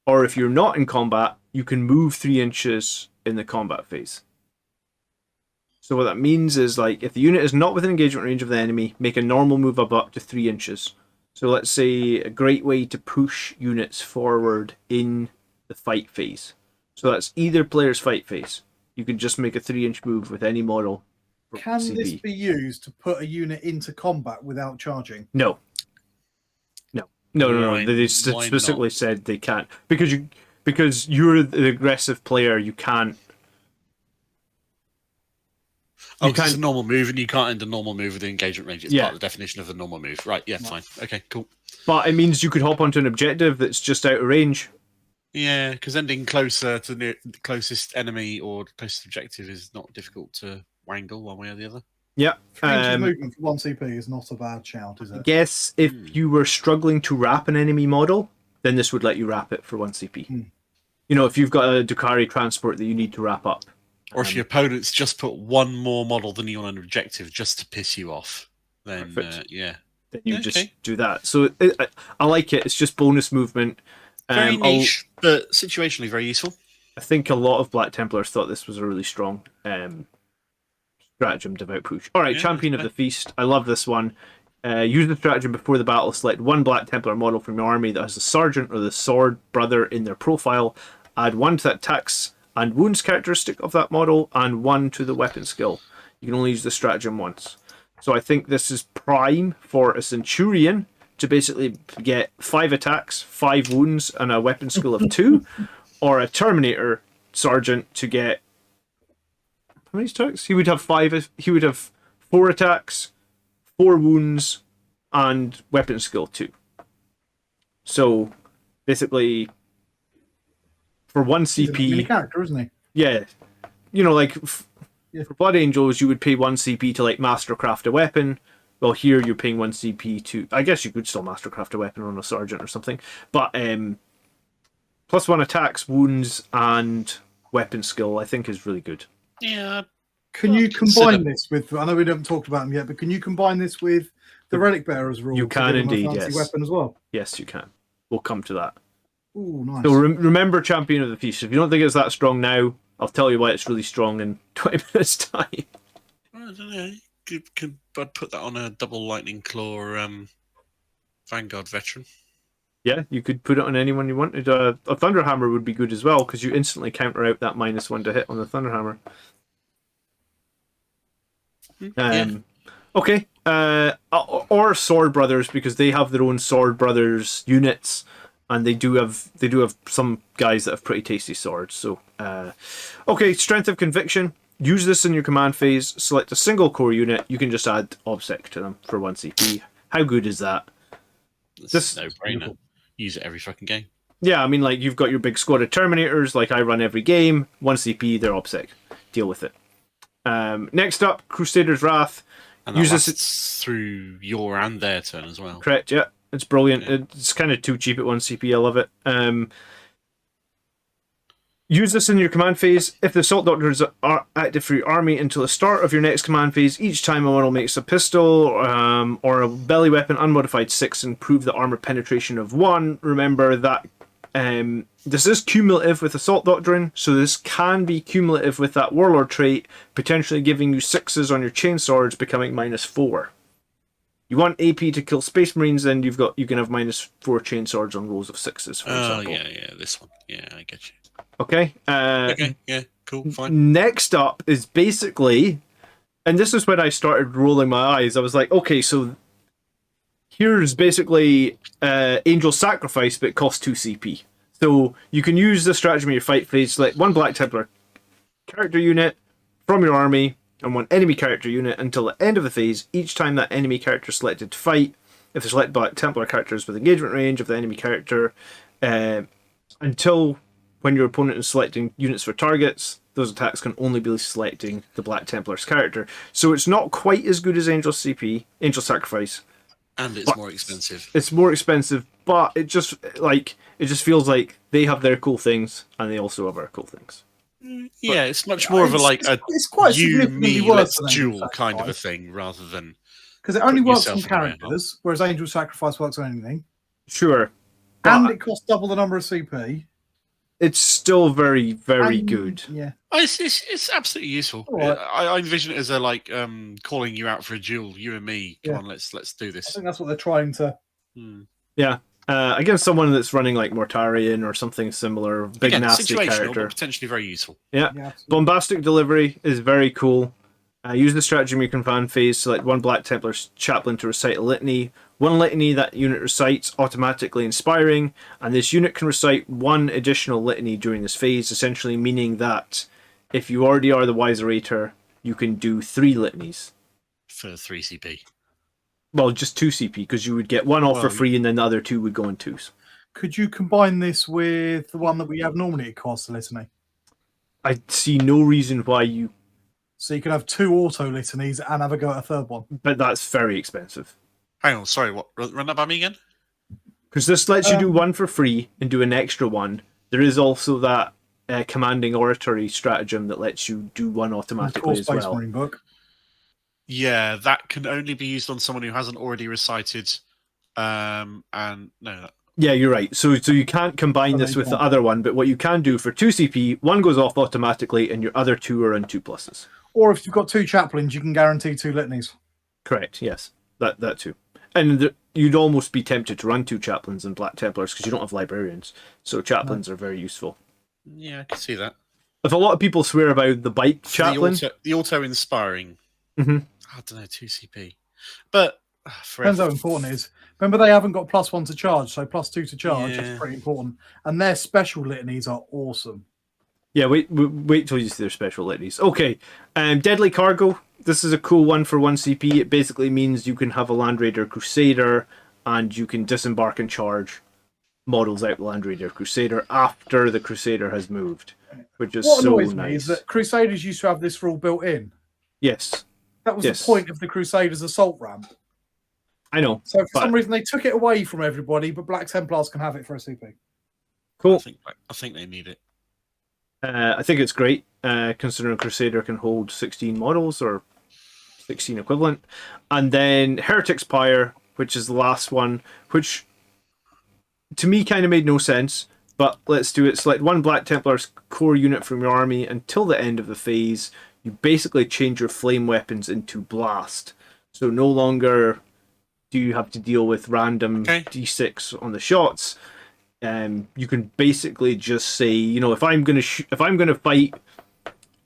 Or if you're not in combat, you can move 3 inches in the combat phase. So what that means is, like, if the unit is not within engagement range of the enemy, make a normal move up to 3 inches. So let's say a great way to push units forward in the fight phase. So that's either player's fight phase. You can just make a 3-inch move with any model. for Can CP. this be used to put a unit into combat without charging? No. Why- They why specifically said they can't because you're the aggressive player. You can't. Oh, You 'cause it's a can't- normal move, and you can't end a normal move with the engagement range. It's Yeah. part of the definition of the normal move. Right, yeah, fine. Okay, cool. But it means you could hop onto an objective that's just out of range. Yeah, because ending closer to the closest enemy or the closest objective is not difficult to wangle one way or the other. Yeah. 3 inches of movement for 1 CP is not a bad shout, is I it? guess if you were struggling to wrap an enemy model, then this would let you wrap it for 1 CP. Hmm. You know, if you've got a Dukari transport that you need to wrap up, Or if your opponent's just put one more model than you on an objective just to piss you off, then yeah. Then you just do that. So I like it. It's just bonus movement. Very niche, but situationally very useful. I think a lot of Black Templars thought this was a really strong stratagem, Devout Push. All right, Champion of the Feast. I love this one. Use the stratagem before the battle. Select one Black Templar model from your army that has the Sergeant or the Sword Brother in their profile. Add 1 to the attacks and wounds characteristic of that model, and 1 to the weapon skill. You can only use the stratagem once. So I think this is prime for a Centurion to basically get 5 attacks, 5 wounds, and a weapon skill of 2, or a Terminator Sergeant to get how many attacks? He would have 5. He would have 4 attacks, 4 wounds, and weapon skill 2. So basically, for 1 CP, he's a character, isn't he? Yeah, like for Blood Angels, you would pay 1 CP to like mastercraft a weapon. Well, here you're paying 1 CP to. I guess you could still mastercraft a weapon on a sergeant or something, but plus 1 attacks, wounds, and weapon skill, I think is really good. Yeah. Can you combine this with? I know we haven't talked about them yet, but can you combine this with the Relic Bearers rule? You can indeed. Yes. Weapon as well. Yes, you can. We'll come to that. Ooh, nice. So remember Champion of the Feast. If you don't think it's that strong now, I'll tell you why it's really strong in 20 minutes' time. I don't know. I'd put that on a double Lightning Claw Vanguard veteran. Yeah, you could put it on anyone you wanted. A Thunderhammer would be good as well, because you instantly counter out that -1 to hit on the Thunderhammer. Okay. Or Sword Brothers, because they have their own Sword Brothers units. And they do have some guys that have pretty tasty swords. So, okay, Strength of Conviction. Use this in your command phase. Select a single core unit. You can just add Obsec to them for 1 CP. How good is that? This no-brainer. Use it every fucking game. Yeah, I mean, like, you've got your big squad of Terminators, like I run every game. 1 CP, they're Obsec. Deal with it. Next up, Crusader's Wrath. And that lasts through your and their turn as well. Correct, yeah. It's brilliant. It's kind of too cheap at 1 CP. I love it. Use this in your command phase. If the Assault Doctors are active for your army until the start of your next command phase, each time a model makes a pistol or a belly weapon unmodified 6, improve the armor penetration of 1. Remember that this is cumulative with Assault Doctrine, so this can be cumulative with that Warlord trait, potentially giving you 6s on your chainswords, becoming -4. You want AP to kill Space Marines, then you can have -4 chainswords on rolls of 6s, for example. Yeah, this one. Yeah, I get you. Okay. Okay, yeah, cool, fine. Next up is basically, and this is when I started rolling my eyes. I was like, okay, so here's basically Angel Sacrifice, but it costs 2 CP. So you can use this stratagem in your fight phase, select 1 Black Templar character unit from your army, and 1 enemy character unit until the end of the phase. Each time that enemy character is selected to fight, if the select Black Templar characters with engagement range of the enemy character, until when your opponent is selecting units for targets, those attacks can only be selecting the Black Templar's character. So it's not quite as good as Angel Sacrifice. And it's more expensive. It's more expensive, but it just feels like they have their cool things, and they also have our cool things. Yeah, it's much more of it's quite you, me, let's than duel kind of a thing, rather than because it only works on characters, whereas Angel Sacrifice works on anything. Sure, and it costs double the number of CP. It's still very, very good. Yeah, it's absolutely useful. Right. I envision it as calling you out for a duel, you and me. Come on, let's do this. I think that's what they're trying to. Yeah. Against someone that's running like Mortarion or something similar, big nasty character. But potentially very useful. Yeah. Bombastic Delivery is very cool. Use the stratagem you can fan phase, select 1 Black Templar's chaplain to recite a litany. 1 litany that unit recites, automatically inspiring, and this unit can recite 1 additional litany during this phase, essentially meaning that if you already are the Wiserator, you can do 3 litanies. For 3 CP. Well, just 2 CP, because you would get 1 off for free, and then the other 2 would go in 2s. Could you combine this with the one that we have normally at cost, the litany? I see no reason why you... So you could have 2 auto litanies and have a go at a 3rd one. But that's very expensive. Hang on, sorry, what? Run that by me again? Because this lets you do 1 for free and do an extra 1. There is also that commanding oratory stratagem that lets you do one automatically as Space well. Marine book. Yeah, that can only be used on someone who hasn't already recited. Yeah, you're right. So you can't combine this with the other one, but what you can do for 2 CP, one goes off automatically, and your other 2 are on 2+. Or if you've got 2 chaplains, you can guarantee 2 litanies. Correct. Yes, that too. And you'd almost be tempted to run 2 chaplains and Black Templars because you don't have librarians. So chaplains are very useful. Yeah, I can see that. If a lot of people swear about the bike chaplain, the auto inspiring. Mm-hmm. I don't know, 2 CP, but depends how important it is. Remember, they haven't got +1 to charge, so +2 to charge. Yeah. That's pretty important. And their special litanies are awesome. Yeah, wait till you see their special litanies. Okay, Deadly Cargo. This is a cool one for 1 CP. It basically means you can have a Land Raider Crusader, and you can disembark and charge models out the Land Raider Crusader after the Crusader has moved, which is what so annoys nice. Me is that Crusaders used to have this rule built in. Yes. That was the point of the Crusaders assault ramp. I know. So for some reason they took it away from everybody, but Black Templars can have it for a CP. Cool. I think they need it. I think it's great, considering Crusader can hold 16 models or 16 equivalent. And then Heretic's Pyre, which is the last one, which to me kind of made no sense, but let's do it. Select 1 Black Templar's core unit from your army until the end of the phase. You basically change your flame weapons into blast. So no longer do you have to deal with random D6 on the shots. You can basically just say, if I'm gonna fight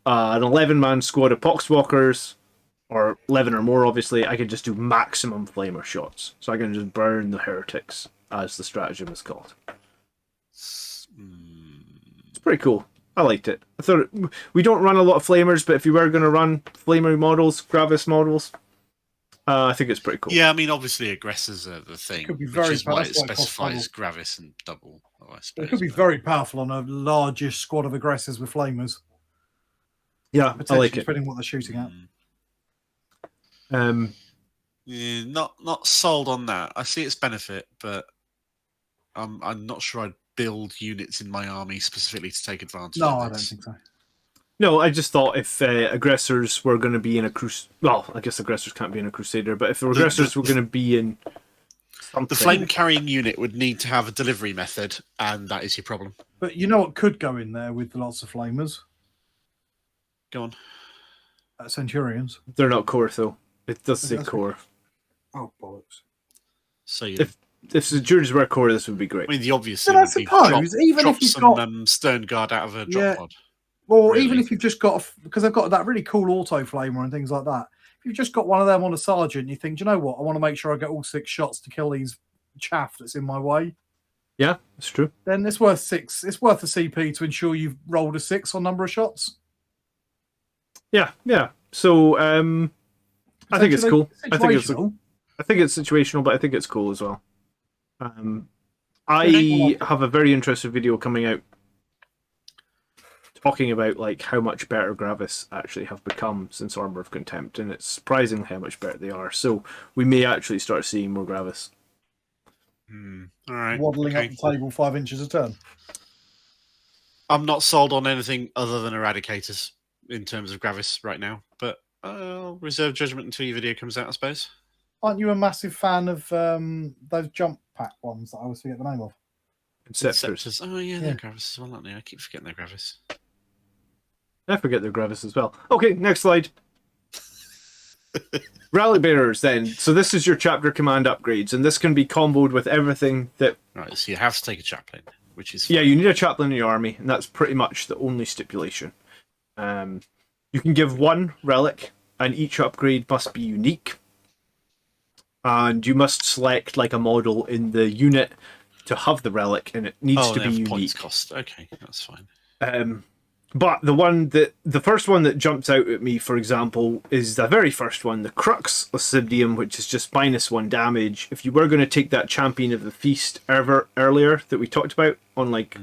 an 11-man squad of Poxwalkers, or 11 or more, obviously, I can just do maximum flamer shots. So I can just burn the heretics, as the stratagem is called. It's pretty cool. I liked it. I thought we don't run a lot of flamers, but if you were going to run flamer models, Gravis models, I think it's pretty cool. Yeah, I mean, obviously aggressors are the thing, which is why it specifies Gravis and double. It could be very powerful on a largish squad of aggressors with flamers. Yeah, I like it. Depending what they're shooting at. Yeah, not sold on that. I see its benefit, but I'm not sure I'd build units in my army specifically to take advantage of this. No, I don't think so. No, I just thought if aggressors were going to be in a well, I guess aggressors can't be in a Crusader, but if the aggressors were going to be in something... The flame-carrying unit would need to have a delivery method, and that is your problem. But you know what could go in there with lots of flamers? Go on. Centurions. They're not core, though. It does say core. Oh, bollocks. So if Centurions were core, this would be great. I mean, the obvious thing would be drop some Stern Guard out of a drop pod. Or really. Even if you've just got, because they've got that really cool auto flamer and things like that. If you've just got one of them on a sergeant, you think, do you know what? I want to make sure I get all 6 shots to kill these chaff that's in my way. Yeah, that's true. Then it's worth 6. It's worth a CP to ensure you've rolled a 6 on number of shots. Yeah. So I think it's cool. I think it's situational, but I think it's cool as well. I have a very interesting video coming out talking about like how much better Gravis actually have become since Armor of Contempt, and it's surprising how much better they are. So we may actually start seeing more Gravis. All right. Waddling up the table 5 inches a turn. I'm not sold on anything other than Eradicators in terms of Gravis right now, but I'll reserve judgment until your video comes out, I suppose. Aren't you a massive fan of those jump pack ones that I always forget the name of? Inceptors. Oh, yeah, they're Gravis as well, aren't they? I keep forgetting they're Gravis. I forget they're Gravis as well. Okay, next slide. Relic Bearers, then. So this is your chapter command upgrades, and this can be comboed with everything that... Right, so you have to take a chaplain, which is... Yeah, you need a chaplain in your army, and that's pretty much the only stipulation. You can give 1 relic, and each upgrade must be unique. And you must select like a model in the unit to have the relic, and it needs to be unique. Points cost. Okay, that's fine. But the first one that jumps out at me, for example, is the very first one, the Crux Lascivium, which is just -1 damage. If you were going to take that Champion of the Feast earlier that we talked about on like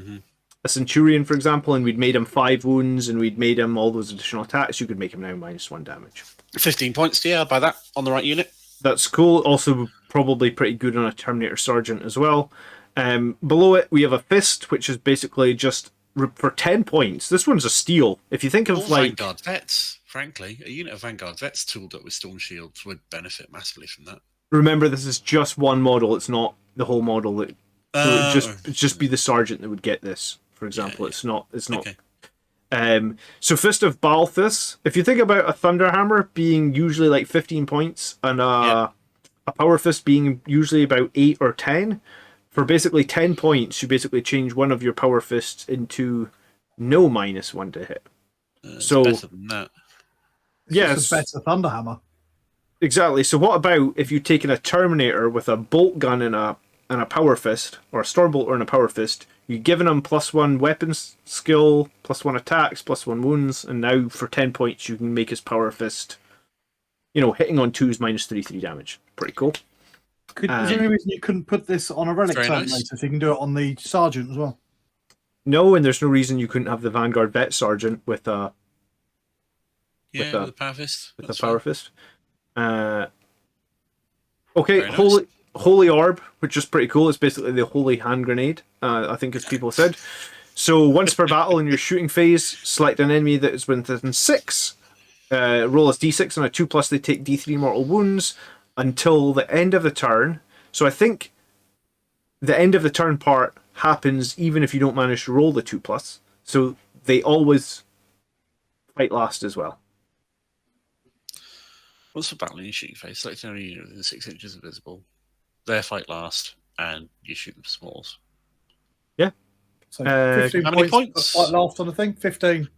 a Centurion, for example, and we'd made him 5 wounds and we'd made him all those additional attacks, you could make him now -1 damage. 15 points, yeah, I'll buy that on the right unit. That's cool. Also probably pretty good on a Terminator Sergeant as well. Below it, we have a Fist, which is basically just for 10 points. This one's a steal. If you think of Or like Vanguard Vets, frankly, a unit of Vanguard Vets tooled up with Storm Shields would benefit massively from that. remember, this is just one model. It's not the whole model. So it'd just be the sergeant that would get this. For example, it's not. Okay. So Fist of Balthus. If you think about a Thunderhammer being usually like 15 points and a Power Fist being usually about 8 or 10, for basically 10 points, you basically change one of your Power Fists into no -1 to hit. So better than that. Yes, It's a better Thunderhammer. exactly. So what about if you've taken a Terminator with a bolt gun and a Power Fist, or a Stormbolter and a Power Fist? You've given him +1 weapons skill, +1 attacks, +1 wounds, and now for 10 points you can make his Power Fist, hitting on 2s -3/3 damage. Pretty cool. Is there any reason you couldn't put this on a Relic Terminator so you can do it on the Sergeant as well? No, and there's no reason you couldn't have the Vanguard Vet Sergeant with a with the Power Fist. with a Power Fist. Okay, Very nice. Holy Orb, which is pretty cool. It's basically the Holy Hand Grenade, I think as people said. So once per battle in your shooting phase, select an enemy that is within 6. Roll as D6 on a 2+, they take D3 mortal wounds until the end of the turn. So I think the end of the turn part happens even if you don't manage to roll the 2+. So they always fight last as well. What's the battle in your shooting phase? Select an enemy within 6 inches of visible. Their fight last, and you shoot them smalls. Yeah. So 15 how many points? Fight last on the thing. 15.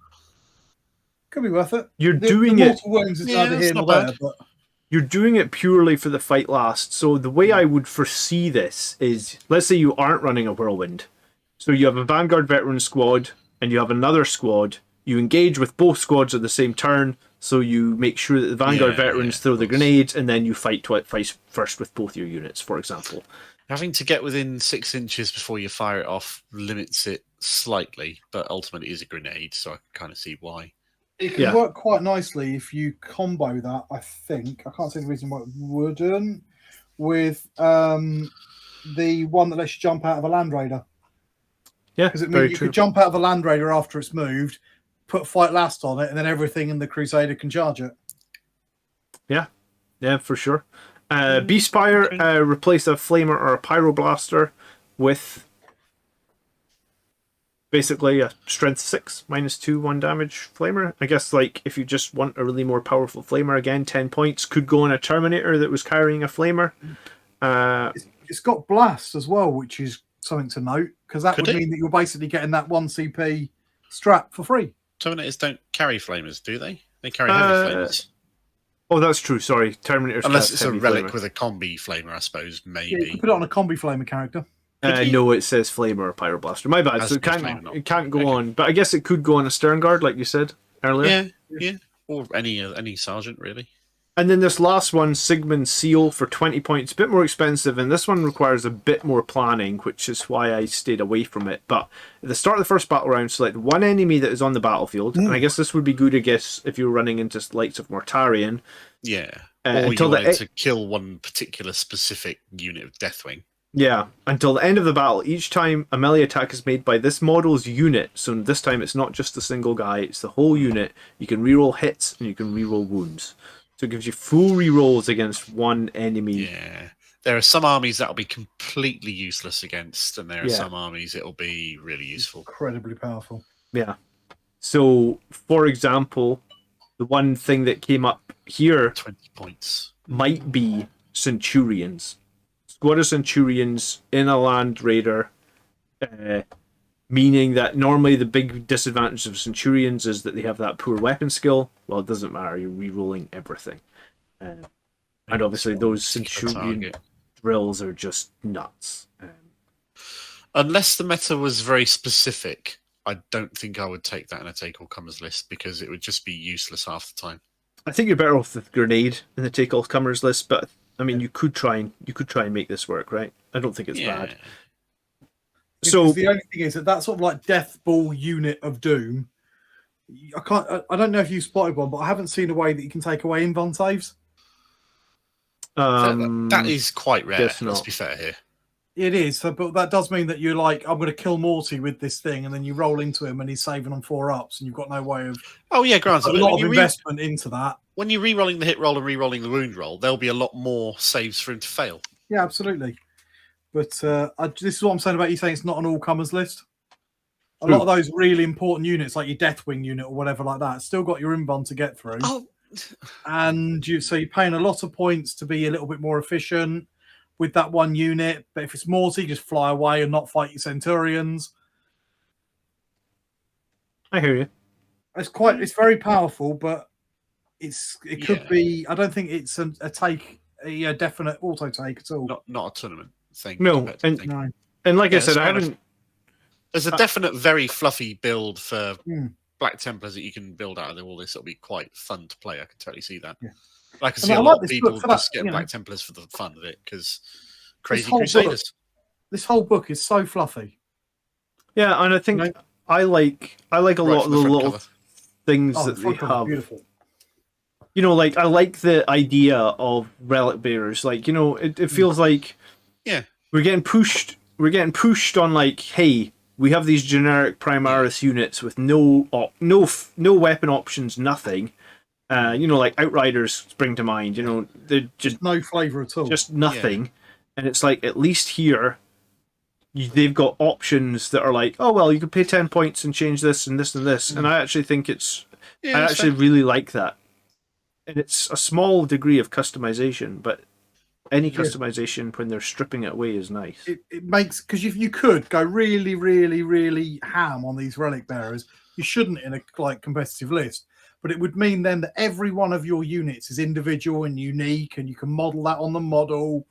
Could be worth it. You're The doing it. mortal wounds is neither here nor there, but You're doing it purely for the fight last. So the way I would foresee this is, let's say you aren't running a whirlwind. So you have a Vanguard Veteran squad, and you have another squad. You engage with both squads at the same turn, so you make sure that the Vanguard Veterans throw the grenades, and then you fight first with both your units, for example. Having to get within 6 inches before you fire it off limits it slightly, but ultimately it is a grenade, so I can kind of see why. it can work quite nicely if you combo that, I think. I can't see the reason why it wouldn't. With the one that lets you jump out of a Land Raider. Yeah, because it means you could jump out of a Land Raider after it's moved, put fight last on it, and then everything in the Crusader can charge it. Yeah, for sure. Beastfire, replace a Flamer or a Pyroblaster with basically a Strength 6, -2, 1 damage Flamer. I guess like if you just want a really more powerful Flamer, again, 10 points. Could go on a Terminator that was carrying a Flamer. It's got Blast as well, which is something to note, because that would mean that you're basically getting that 1 CP strap for free. Terminators don't carry flamers, do they? They carry heavy flamers. Oh, that's true. Sorry, Terminators. Unless it's a relic flamer with a combi flamer, I suppose, maybe. Yeah, you can put it on a combi flamer character. No, it says Flamer or Pyroblaster. My bad. So it can't go on, but I guess it could go on a Stern Guard, like you said earlier. Yeah. Or any sergeant, really. And then this last one, Sigmund Seal, for 20 points, a bit more expensive, and this one requires a bit more planning, which is why I stayed away from it. But at the start of the first battle round, select one enemy that is on the battlefield, and I guess this would be good, I guess, if you're running into likes of Mortarion. Yeah. Or you wanted to kill one particular specific unit of Deathwing. Yeah, until the end of the battle, each time a melee attack is made by this model's unit, so this time it's not just a single guy, it's the whole unit, you can reroll hits and you can reroll wounds. So it gives you full rerolls against one enemy. Yeah. There are some armies that'll be completely useless against, and there are some armies it'll be really useful. Incredibly powerful. Yeah. So, for example, the one thing that came up here 20 points might be Centurions. Squad of Centurions in a Land Raider, meaning that normally the big disadvantage of Centurions is that they have that poor weapon skill. Well, it doesn't matter, you're re-rolling everything. And obviously those Centurion drills are just nuts. Unless the meta was very specific, I don't think I would take that in a take-all-comers list, because it would just be useless half the time. I think you're better off with Grenade in the take-all-comers list, but I mean, you could try and make this work, right? I don't think it's bad. So the only thing is that sort of like Death Ball unit of Doom. I don't know if you spotted one, but I haven't seen a way that you can take away invuln saves. That is quite rare. Let's be fair here. It is, but that does mean that you're like, I'm going to kill Morty with this thing, and then you roll into him and he's saving on 4-ups, and you've got no way of. Oh yeah, granted, A lot of investment into that. When you're re-rolling the hit roll and re-rolling the wound roll, there'll be a lot more saves for him to fail. Yeah, absolutely. But this is what I'm saying about you saying it's not an all-comers list. A lot of those really important units, like your Deathwing unit or whatever like that, still got your inbond to get through. Oh. And you're paying a lot of points to be a little bit more efficient with that one unit. But if it's Morty, just fly away and not fight your Centurions. I hear you. It's very powerful, but it could be. I don't think it's a definite auto take at all. Not a tournament thing. No, and like I said, I haven't. There's a definite, very fluffy build for Black Templars that you can build out of all this. It'll be quite fun to play. I can totally see that. Yeah. I can see a lot of people just getting Black Templars for the fun of it because crazy Crusaders. This whole book is so fluffy. Yeah, and I think I like a lot of the little things that they have. Beautiful. You know, like I like the idea of Relic Bearers. Like, you know, it feels like we're getting pushed on like, hey, we have these generic Primaris units with no weapon options, nothing. You know, like Outriders spring to mind. You know, they're just no flavor at all, just nothing. Yeah. And it's like, at least here, they've got options that are like, oh well, you could pay 10 points and change this and this and this. And I actually think I actually really like that. And it's a small degree of customization, but any customization when they're stripping it away is nice. It makes, because if you could go really, really, really ham on these Relic Bearers, you shouldn't in a competitive list. But it would mean then that every one of your units is individual and unique, and you can model that on the model,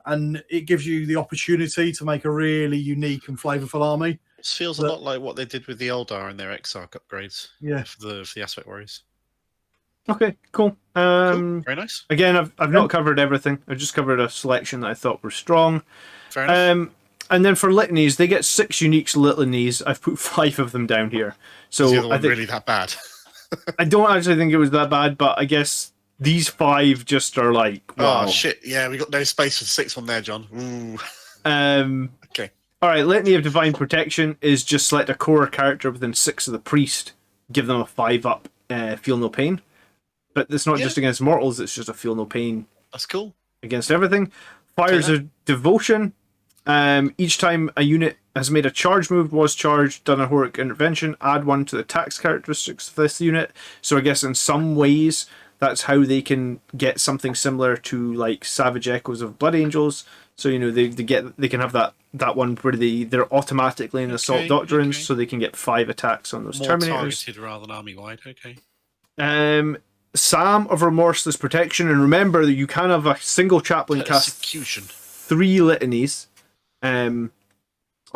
and it gives you the opportunity to make a really unique and flavorful army. This feels a lot like what they did with the Eldar and their Exarch upgrades. Yeah, for the Aspect Warriors. Okay, cool. Cool. Very nice. Again, I've not covered everything. I've just covered a selection that I thought were strong. Fair enough. And then for Litanies, they get 6 unique Litanies. I've put 5 of them down here. So is the other one really that bad? I don't actually think it was that bad, but I guess these 5 just are like, wow. Oh shit! Yeah, we got no space for the 6th one there, John. Ooh. Okay. All right. Litany of Divine Protection is just select a core character within 6 of the priest, give them a 5-up, feel no pain. But it's not just against mortals; it's just a feel no pain. That's cool. Against everything. Fires of Devotion. Each time a unit has made a charge move, was charged, done a heroic intervention, add 1 to the tax characteristics of this unit. So I guess in some ways that's how they can get something similar to like Savage Echoes of Blood Angels. So you know they can have that one where they're automatically in Assault Doctrines, so they can get 5 attacks on those Terminators. More targeted rather than army wide. Okay. Psalm of Remorseless Protection, and remember that you can have a single chaplain cast 3 litanies.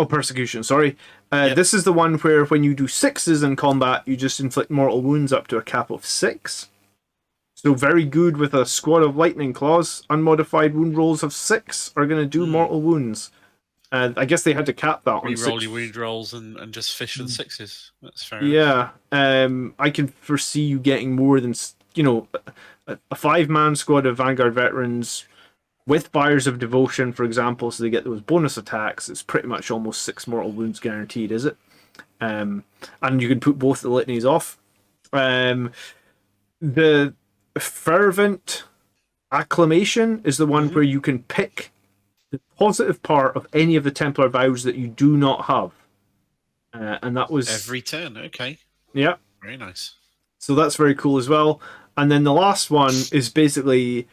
Persecution, sorry. This is the one where when you do 6s in combat, you just inflict mortal wounds up to a cap of 6. So very good with a squad of lightning claws. Unmodified wound rolls of 6 are going to do mortal wounds. I guess they had to cap that on 6. Reroll your wound rolls and just fish with 6s. That's fair enough. Yeah. I can foresee you getting more than, you know, a 5-man squad of Vanguard veterans with Fires of Devotion, for example, so they get those bonus attacks. It's pretty much almost 6 mortal wounds guaranteed, is it? And you can put both the litanies off. The Fervent Acclamation is the one where you can pick the positive part of any of the Templar vows that you do not have. And that was... every turn, okay. Yeah. Very nice. So that's very cool as well. And then the last one is basically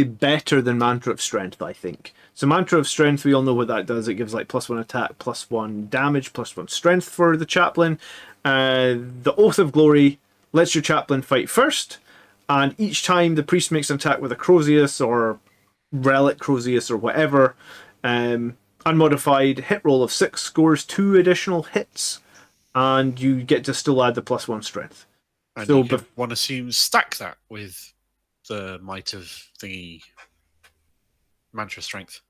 better than Mantra of Strength, I think. So Mantra of Strength, we all know what that does. It gives like +1 attack, +1 damage, +1 strength for the chaplain. The Oath of Glory lets your chaplain fight first, and each time the priest makes an attack with a Crozius or Relic Crozius or whatever, unmodified hit roll of 6 scores 2 additional hits, and you get to still add the +1 strength. And so, one assumes stack that with the Might of Thingy Mantra Strength.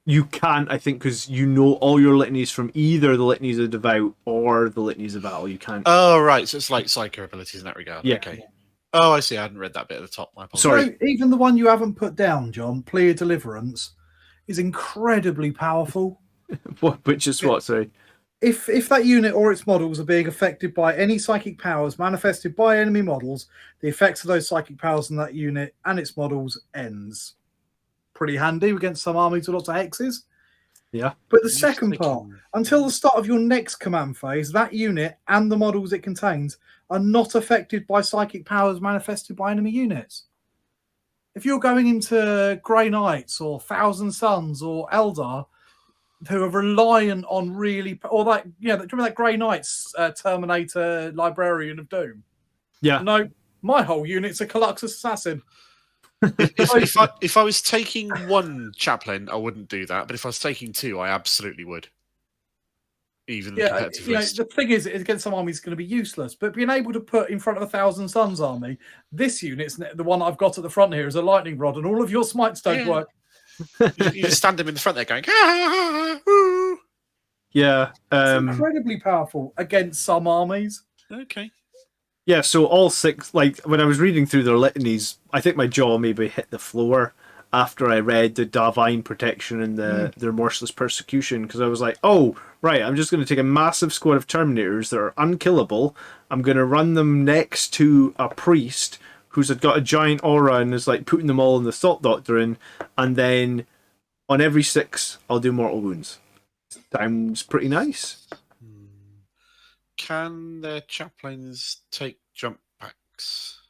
You can, I think, because you know all your litanies from either the Litanies of Devout or the Litanies of Battle. You can't. Oh, right. So it's like psycho abilities in that regard. Yeah. Okay. Oh, I see. I hadn't read that bit at the top. My apologies. Sorry. Even the one you haven't put down, John, Plea of Deliverance, is incredibly powerful. Which is what? Sorry. If that unit or its models are being affected by any psychic powers manifested by enemy models, the effects of those psychic powers on that unit and its models ends. Pretty handy against some armies with lots of hexes. Yeah. But the second part, until the start of your next command phase, that unit and the models it contains are not affected by psychic powers manifested by enemy units. If you're going into Grey Knights or Thousand Suns or Eldar, who are reliant on remember that Grey Knights Terminator Librarian of Doom? Yeah. No, my whole unit's a Caluxus Assassin. If I was taking one chaplain, I wouldn't do that. But if I was taking two, I absolutely would. Even the competitive list. The thing is, against some armies, it's going to be useless. But being able to put in front of a Thousand Suns army, this unit's the one I've got at the front here is a lightning rod, and all of your smites don't work. You just stand them in the front there going, ah, woo. Yeah. It's incredibly powerful against some armies. Okay. Yeah, so all six, like when I was reading through their litanies, I think my jaw maybe hit the floor after I read the Divine Protection and their Remorseless Persecution, because I was like, oh, right, I'm just going to take a massive squad of Terminators that are unkillable. I'm going to run them next to a priest who's got a giant aura and is like putting them all in the Salt Doctrine, and then on every 6, I'll do Mortal Wounds. Sounds pretty nice. Can their chaplains take jump packs?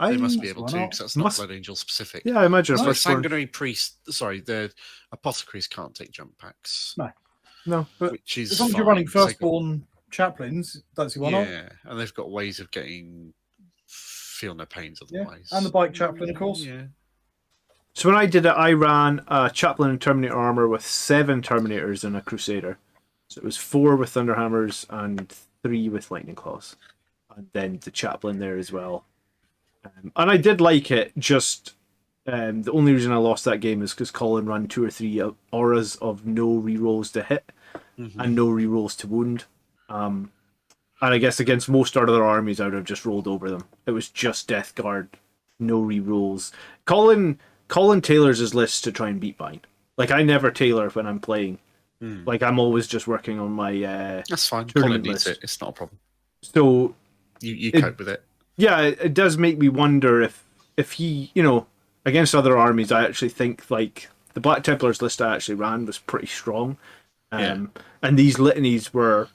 They They must be able to, because that's not Blood Angel specific. Yeah, I imagine. The Sanguinary Priest, the Apothecaries can't take jump packs. No, but which is as long as you're running Firstborn chaplains, don't see why not. Yeah, and they've got ways of feel no pains otherwise. And the bike chaplain, of course. Yeah. So when I did it, I ran a chaplain and Terminator armor with 7 Terminators and a Crusader. So it was 4 with Thunderhammers and 3 with Lightning Claws. And then the chaplain there as well. And I did like it, just the only reason I lost that game is because Colin ran 2 or 3 auras of no rerolls to hit and no rerolls to wound. And I guess against most other armies, I would have just rolled over them. It was just Death Guard, no rerolls. Colin tailors his lists to try and beat mine. Like, I never tailor when I'm playing. Like, I'm always just working on my that's fine. Colin needs list. it. It's not a problem. So you cope with it. Yeah, it does make me wonder if he, against other armies, I actually think, like, the Black Templars list I actually ran was pretty strong. And these litanies were,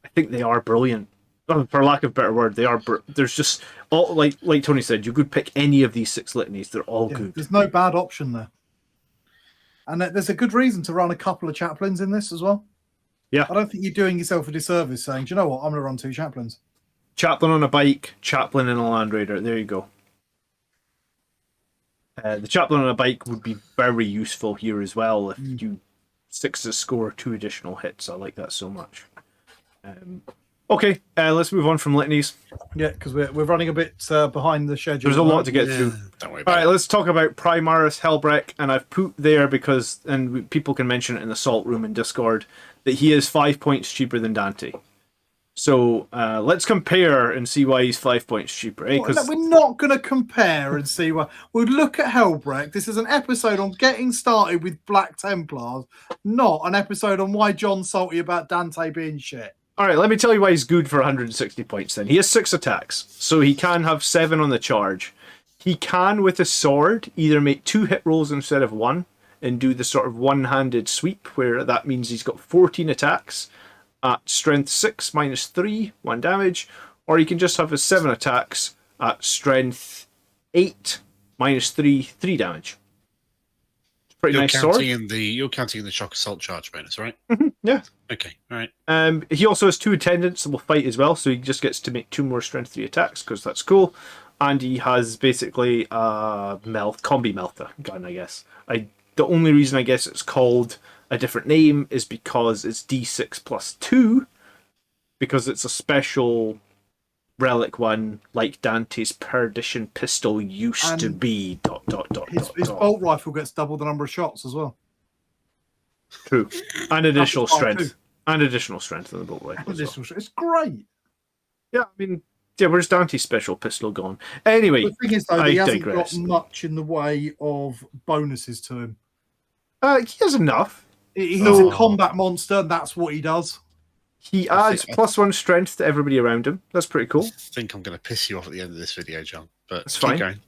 I think they are brilliant. For lack of a better word, they are. There's just, all like Tony said, you could pick any of these 6 litanies. They're all good. There's no bad option there. And there's a good reason to run a couple of chaplains in this as well. Yeah. I don't think you're doing yourself a disservice saying, do you know what, I'm going to run 2 chaplains. Chaplain on a bike, chaplain in a Land Raider. There you go. The chaplain on a bike would be very useful here as well if you 6s score 2 additional hits. I like that so much. Okay, let's move on from litanies. Yeah, because we're running a bit behind the schedule. There's a lot to get through. Don't worry about it. All right, let's talk about Primaris Helbrecht, and I've put there because, and people can mention it in the Salt Room in Discord, that he is 5 points cheaper than Dante. So let's compare and see why he's 5 points cheaper. Eh? Well, we're not going to compare and see why. We'll look at Helbrecht. This is an episode on getting started with Black Templars, not an episode on why John's salty about Dante being shit. All right, let me tell you why he's good for 160 points then. He has 6 attacks, so he can have 7 on the charge. He can, with a sword, either make 2 hit rolls instead of 1 and do the sort of one-handed sweep, where that means he's got 14 attacks at strength 6 minus 3, 1 damage, or he can just have his 7 attacks at strength 8 minus 3, 3 damage. Pretty nice sword. You're counting in the shock assault charge bonus, right? Yeah. Okay, all right. He also has 2 attendants that will fight as well, so he just gets to make 2 more strength 3 attacks, because that's cool. And he has basically a combi melta gun, I guess. The only reason I guess it's called a different name is because it's D6 plus 2, because it's a special relic one, like Dante's Perdition pistol used to be. His bolt rifle gets double the number of shots as well. True. And additional strength. And additional strength in the bolt rifle. It's great. Yeah, I mean, yeah, where's Dante's special pistol gone? Anyway, the thing is, though, he hasn't digress. got much in the way of bonuses to him. He has enough. He's a combat monster, and that's what he does. He adds +1 strength to everybody around him. That's pretty cool. I think I'm going to piss you off at the end of this video, John. But That's keep fine. going.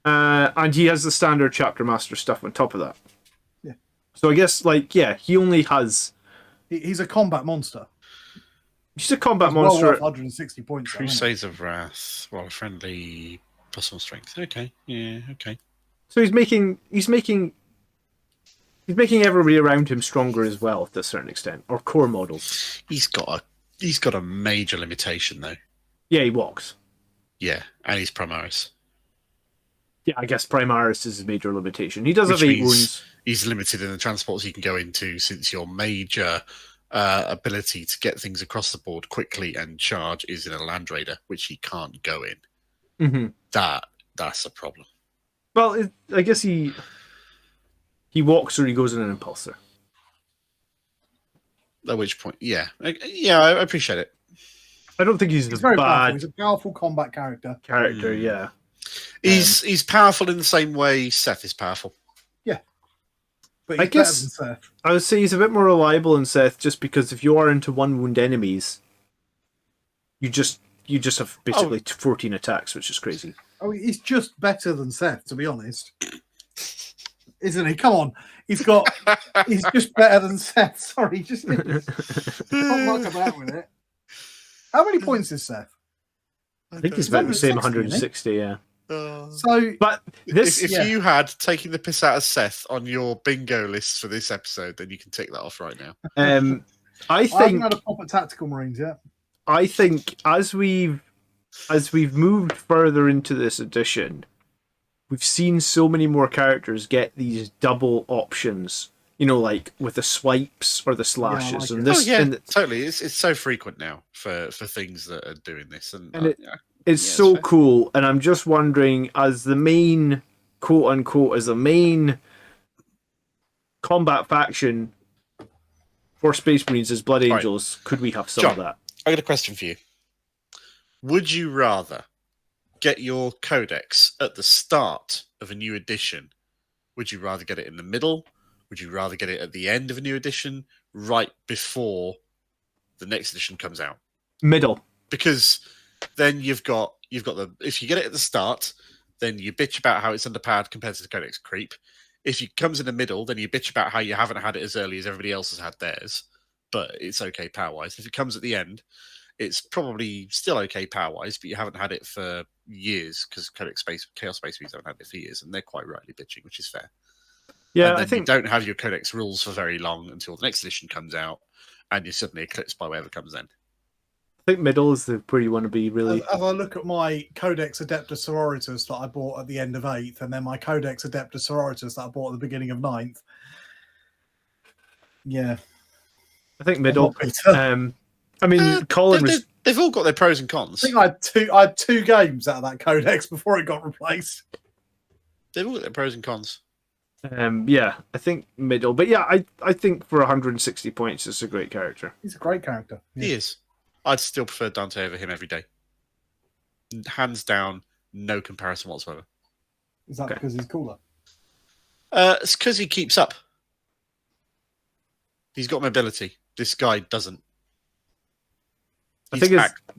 And he has the standard chapter master stuff on top of that. Yeah. So I guess, he only has... He's a combat monster. He's a combat Well monster. worth 160 points. Crusades of Wrath. Well, friendly +1 strength. Okay. Yeah. Okay. So he's making everybody around him stronger as well to a certain extent, or core models. He's got a major limitation though. Yeah, he walks. Yeah, and he's Primaris. Yeah, I guess Primaris is his major limitation. He does Which have 8 means wounds. He's limited in the transports he can go into, since your major ability to get things across the board quickly and charge is in a Land Raider, which he can't go in. Mm-hmm. That's a problem. Well, I guess he walks or he goes in an impulsor. At which point, yeah, I appreciate it. I don't think he's very powerful. bad He's a powerful combat character. yeah. He's powerful in the same way Seth is powerful. Yeah. But I he's guess better than Seth. I would say he's a bit more reliable than Seth, just because if you are into 1 wound enemies, you just have basically 14 attacks, which is crazy. Oh, he's just better than Seth, to be honest. Isn't he? Come on. He's just better than Seth. Sorry, just don't muck about with it. How many points is Seth? I think he's about the same 160, yeah. So, but this, if you had taking the piss out of Seth on your bingo list for this episode, then you can tick that off right now. I I haven't think had a pop at Tactical Marines yet. I think as we've moved further into this edition, we've seen so many more characters get these double options. You know, like with the swipes or the slashes, and this. Totally. It's so frequent now for things that are doing this, it's so cool. And I'm just wondering, as the main quote unquote, as the main combat faction for Space Marines as Blood Angels, could we have some John, of that? I got a question for you. Would you rather get your codex at the start of a new edition? Would you rather get it in the middle? Would you rather get it at the end of a new edition, right before the next edition comes out? Middle. Because then you've got the, if you get it at the start, then you bitch about how it's underpowered compared to the codex creep. If it comes in the middle, then you bitch about how you haven't had it as early as everybody else has had theirs, but it's okay power-wise. If it comes at the end, it's probably still okay power-wise, but you haven't had it for years, because Chaos Space Marines haven't had it for years, and they're quite rightly bitching, which is fair. Yeah, and then I think you don't have your codex rules for very long until the next edition comes out, and you're suddenly eclipsed by whatever comes then. I think middle is where you want to be, really. As I look at my Codex Adeptus Sororitas that I bought at the end of 8th, and then my Codex Adeptus Sororitas that I bought at the beginning of 9th. Yeah. I think middle. I mean, Colin was... They've all got their pros and cons. I think I had two games out of that Codex before it got replaced. They've all got their pros and cons. Yeah, I think middle. But yeah, I think for 160 points, it's a great character. He's a great character. Yeah. He is. I'd still prefer Dante over him every day. Hands down, no comparison whatsoever. Is that because he's cooler? It's because he keeps up. He's got mobility. This guy doesn't.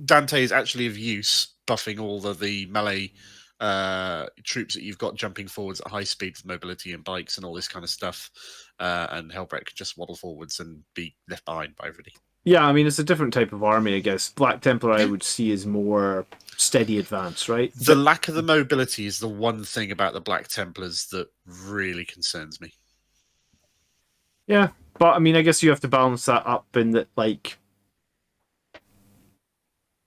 Dante is actually of use, buffing all the melee troops that you've got jumping forwards at high speed with mobility and bikes and all this kind of stuff. And Helbrecht can just waddle forwards and be left behind by everybody. Yeah, I mean, it's a different type of army, I guess. Black Templar, I would see as more steady advance, right? The lack of the mobility is the one thing about the Black Templars that really concerns me. Yeah, but I mean, I guess you have to balance that up in that, like,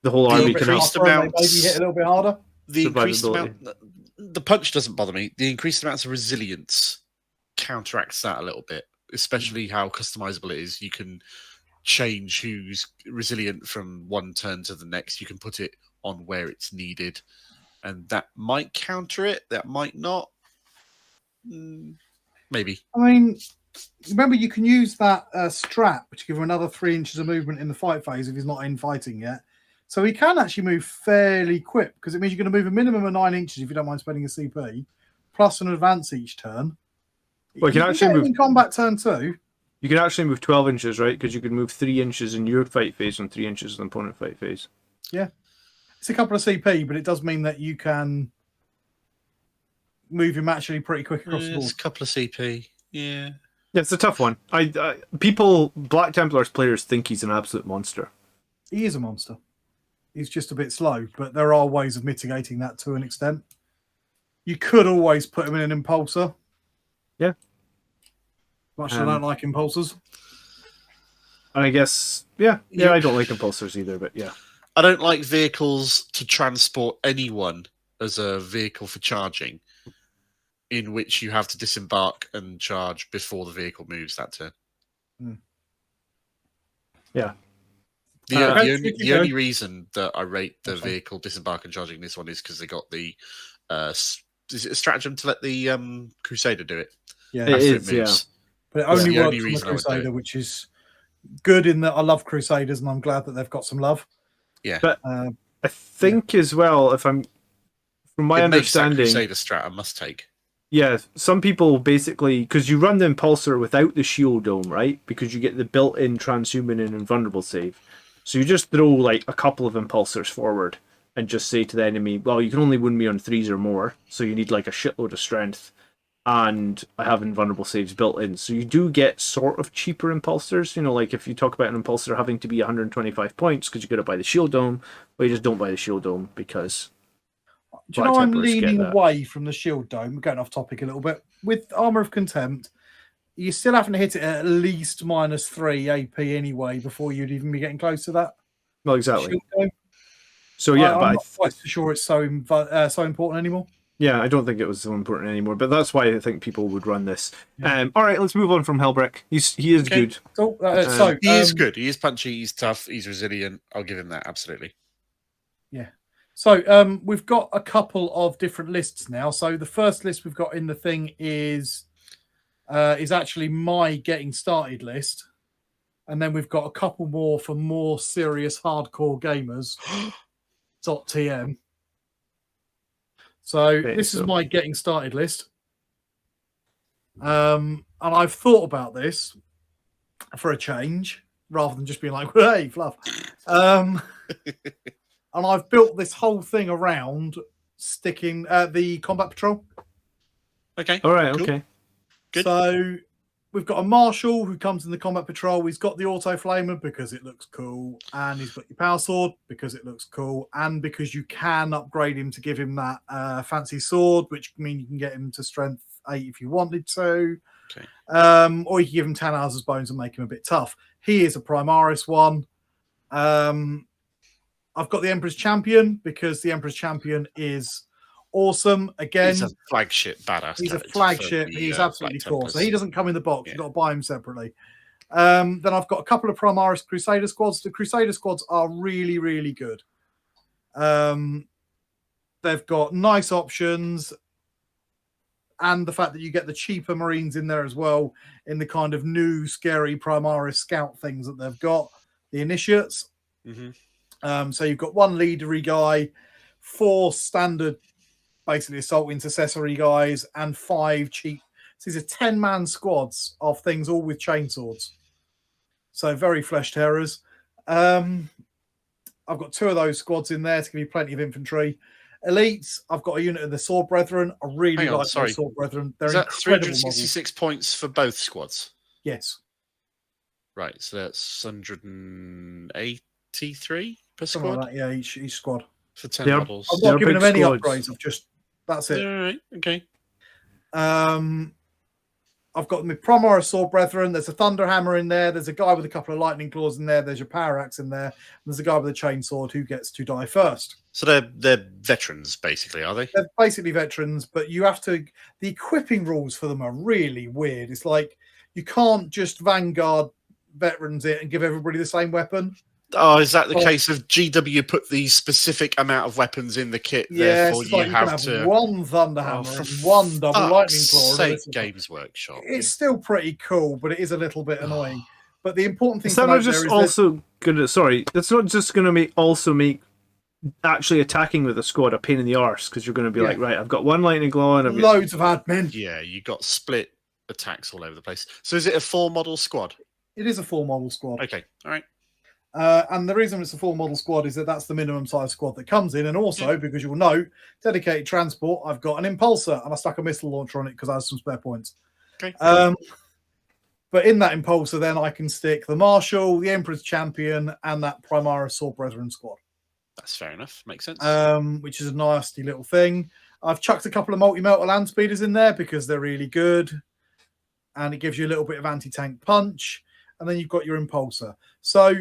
the whole army can have maybe hit a little bit harder. The increased amount, the punch doesn't bother me. The increased amounts of resilience counteracts that a little bit, especially how customizable it is. You can change who's resilient from one turn to the next. You can put it on where it's needed, and that might counter it. That might not. Maybe. I mean, remember, you can use that strap to give him another 3 inches of movement in the fight phase if he's not in fighting yet. So he can actually move fairly quick, because it means you're going to move a minimum of 9 inches if you don't mind spending a CP, plus an advance each turn. Well, you can actually get move in combat turn 2. You can actually move 12 inches, right? Because you can move 3 inches in your fight phase and 3 inches in the opponent fight phase. Yeah. It's a couple of CP, but it does mean that you can move him actually pretty quick across the board. It's a couple of CP. Yeah. Yeah, it's a tough one. People, Black Templars players think he's an absolute monster. He is a monster. He's just a bit slow, but there are ways of mitigating that to an extent. You could always put him in an impulsor. Yeah. Much as I don't like impulsors. And I guess, yeah, I don't like impulsors either, but yeah. I don't like vehicles to transport anyone as a vehicle for charging, in which you have to disembark and charge before the vehicle moves that turn. Yeah. The only reason that I rate the vehicle disembark and charging this one is because they got the is it a stratagem to let the Crusader do it? Yeah, it is. Yeah, but it only works on the Crusader, which is good in that I love Crusaders, and I'm glad that they've got some love. Yeah, but I think as well, if I'm from my understanding, Crusader strat a must take. Yeah, some people basically, because you run the impulsor without the shield dome, right? Because you get the built-in transhuman and invulnerable save. So you just throw like a couple of impulsors forward and just say to the enemy, well, you can only wound me on 3s or more, so you need like a shitload of strength, and I have invulnerable saves built in. So you do get sort of cheaper impulsors, like if you talk about an impulsor having to be 125 points because you got to buy the shield dome, well, you just don't buy the shield dome because... Do you know I'm leaning away from the shield dome? We're going off topic a little bit. With Armour of Contempt, you're still having to hit it at least -3 AP anyway before you'd even be getting close to that. Well, exactly. So yeah, I'm not quite sure it's so important anymore. Yeah, I don't think it was so important anymore, but that's why I think people would run this. Yeah. All right, let's move on from Helbrecht. He is good. Cool. He is good. He is punchy. He's tough. He's resilient. I'll give him that. Absolutely. Yeah. So we've got a couple of different lists now. So the first list we've got in the thing is actually my getting started list, and then we've got a couple more for more serious hardcore gamers. .tm. So this is my getting started list, and I've thought about this for a change rather than just being like, "Hey, fluff." And I've built this whole thing around sticking the combat patrol. Okay. All right. Cool. Okay. Good. So we've got a marshal who comes in the combat patrol. He's got the auto flamer because it looks cool, and he's got your power sword because it looks cool, and because you can upgrade him to give him that fancy sword, which means you can get him to strength 8 if you wanted to. Okay. Or you can give him 10 hours as bones and make him a bit tough. He is a Primaris one. I've got the Emperor's Champion because the Emperor's Champion is awesome. Again, he's a flagship badass. He's a flagship. He's absolutely cool. So he doesn't come in the box. You've got to buy him separately. Then I've got a couple of Primaris Crusader squads. The Crusader squads are really, really good. They've got nice options, and the fact that you get the cheaper Marines in there as well in the kind of new scary Primaris scout things that they've got. The Initiates. Mm-hmm. So you've got one leadery guy, 4 standard, basically assault intercessory guys, and 5 cheap. So these are 10-man squads of things, all with chainswords. So very flesh terrors. I've got 2 of those squads in there to give you plenty of infantry. Elites, I've got a unit of the Sword Brethren. I really like the Sword Brethren. They're is that incredible 366 points for both squads? Yes. Right, so that's 183 per Something squad? like that, yeah, each squad. For 10 models. I'm not giving them any upgrades. That's it. All right, okay. I've got my Primaris Sword Brethren. There's a Thunderhammer in there. There's a guy with a couple of lightning claws in there. There's your power axe in there. And there's a guy with a chainsword who gets to die first. So they're veterans, basically, are they? They're basically veterans, but you have to... The equipping rules for them are really weird. It's like you can't just Vanguard veterans it and give everybody the same weapon. Oh, is that the case of GW put the specific amount of weapons in the kit? Yeah, therefore you have to one Thunderhammer and one double lightning claw. Sake, Games Workshop. It's still pretty cool, but it is a little bit annoying. But the important thing is that not just also gonna? Sorry, that's not just gonna make actually attacking with a squad a pain in the arse because you're going to be like, right, I've got one lightning claw and I've loads of admin. Yeah, you got split attacks all over the place. So is it a 4-model squad? It is a 4-model squad. Okay, all right. And the reason it's a 4-model squad is that that's the minimum size squad that comes in. And also, because you'll note, dedicated transport, I've got an impulsor and I stuck a missile launcher on it because I have some spare points. Okay. But in that impulsor, then I can stick the Marshal, the Emperor's Champion, and that Primaris Sword Brethren squad. That's fair enough. Makes sense. Which is a nasty little thing. I've chucked a couple of multi-melter land speeders in there because they're really good. And it gives you a little bit of anti-tank punch. And then you've got your impulsor. So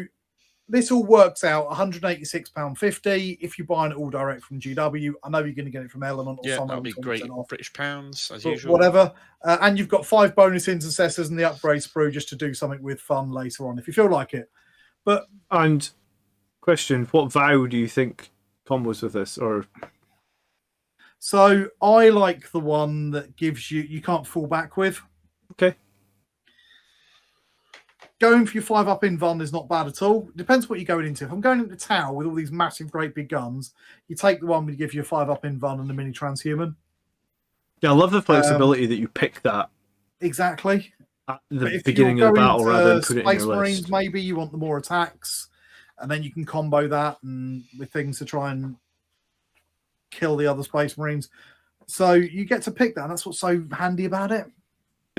this all works out £186.50 if you're buying it all direct from GW. I know you're going to get it from Element or something. That'll be great. Off. British pounds, as usual. Whatever. And you've got 5 bonus intercessors and the upgrade sprue just to do something with fun later on if you feel like it. But and question: what vow do you think combos with this? Or so I like the one that gives you can't fall back with. Okay. Going for your 5-up invuln is not bad at all. Depends what you're going into. If I'm going into tower with all these massive, great big guns, you take the one that gives you a 5-up invuln and a mini transhuman. Yeah, I love the flexibility that you pick that exactly at the beginning of the battle rather than put it in your Marines, list. maybe you want the more attacks, and then you can combo that and with things to try and kill the other Space Marines. So you get to pick that, and that's what's so handy about it.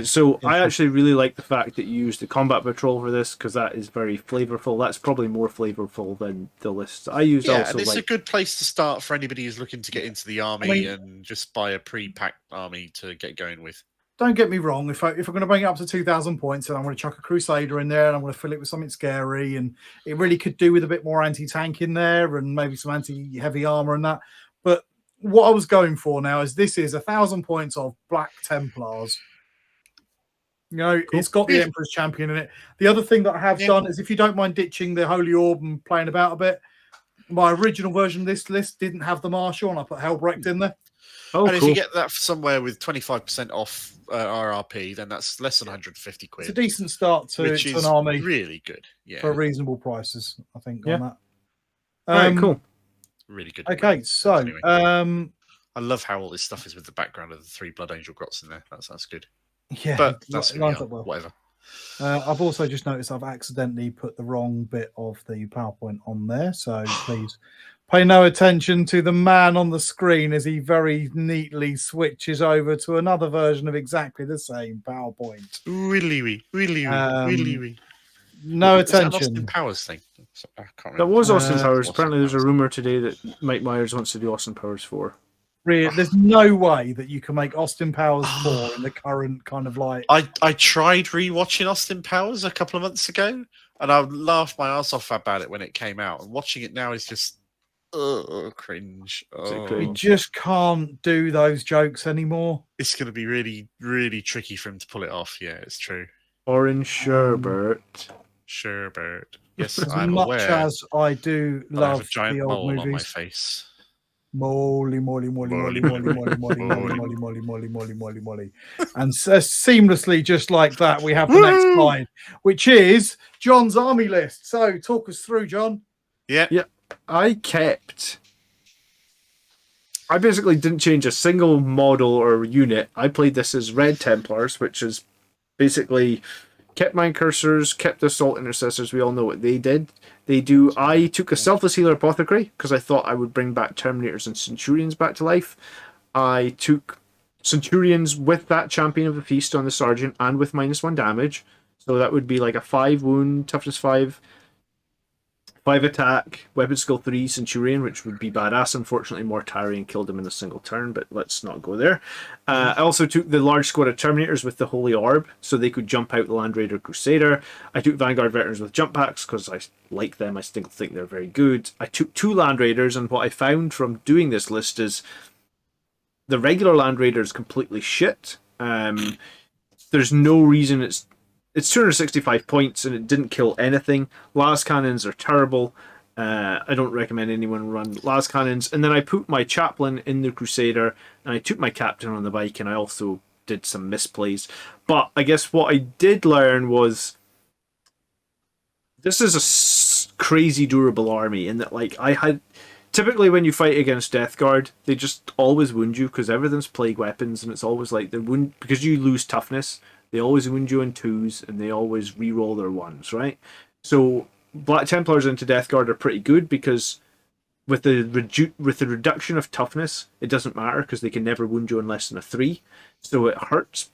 So I actually really like the fact that you used the combat patrol for this because that is very flavorful. That's probably more flavorful than the list I used. Yeah, also and it's a good place to start for anybody who's looking to get into the army and just buy a pre-packed army to get going with. Don't get me wrong. If I'm going to bring it up to 2,000 points, and I'm going to chuck a Crusader in there, and I'm going to fill it with something scary, and it really could do with a bit more anti-tank in there, and maybe some anti-heavy armor and that. But what I was going for now is this is 1,000 points of Black Templars. You know, cool. It's got the Emperor's Champion in it. The other thing that I have done is if you don't mind ditching the Holy Orb and playing about a bit, my original version of this list didn't have the Marshal, and I put Helbrecht in there. Oh, and if you get that somewhere with 25% off RRP, then that's less than 150 quid. It's a decent start to an army. Really good. Yeah. For reasonable prices, I think, on that. All right, cool. Really good. Okay, so anyway. I love how all this stuff is with the background of the 3 Blood Angel Grots in there. That's good. Yeah, but that's lines up well. Whatever. I've also just noticed I've accidentally put the wrong bit of the PowerPoint on there, so please pay no attention to the man on the screen as he very neatly switches over to another version of exactly the same PowerPoint. Really. No attention. That Austin Powers thing. That was Austin Powers. Apparently, there's a rumor today that Mike Myers wants to do Austin Powers 4. There's no way that you can make Austin Powers 4 in the current kind of like. I tried rewatching Austin Powers a couple of months ago, and I laughed my ass off about it when it came out. And watching it now is just cringe. We just can't do those jokes anymore. It's going to be really, really tricky for him to pull it off. Yeah, it's true. Orange Sherbert. Yes, as I'm much aware. As I do love I have a giant the old mole movies. on my face. Molly. And seamlessly, just like that, we have the next slide, which is John's army list. So talk us through, John. Yeah. I basically didn't change a single model or unit. I played this as Red Templars, which is basically kept Mind Cursors, kept the Assault Intercessors. We all know what they did. I took a Selfless Healer Apothecary because I thought I would bring back Terminators and Centurions back to life. I took Centurions with that Champion of the Feast on the Sergeant and with -1 damage. So that would be like a 5 wound, toughness 5, 5 attack, weapon skill 3 Centurion, which would be badass. Unfortunately, Mortarion killed him in a single turn, but let's not go there. I also took the large squad of Terminators with the Holy Orb, so they could jump out the Land Raider Crusader. I took Vanguard Veterans with jump packs, because I like them. I still think they're very good. I took 2 Land Raiders, and what I found from doing this list is the regular Land Raider is completely shit. There's no reason It's 265 points and it didn't kill anything. Las Cannons are terrible. I don't recommend anyone run Las Cannons. And then I put my Chaplain in the Crusader and I took my Captain on the bike and I also did some misplays. But I guess what I did learn was this is a crazy durable army in that typically when you fight against Death Guard, they just always wound you because everything's plague weapons and it's always like they wound because you lose toughness they always wound you in 2s, and they always re-roll their 1s, right? So Black Templars into Death Guard are pretty good because with the reduction of toughness, it doesn't matter because they can never wound you on less than a 3. So it hurts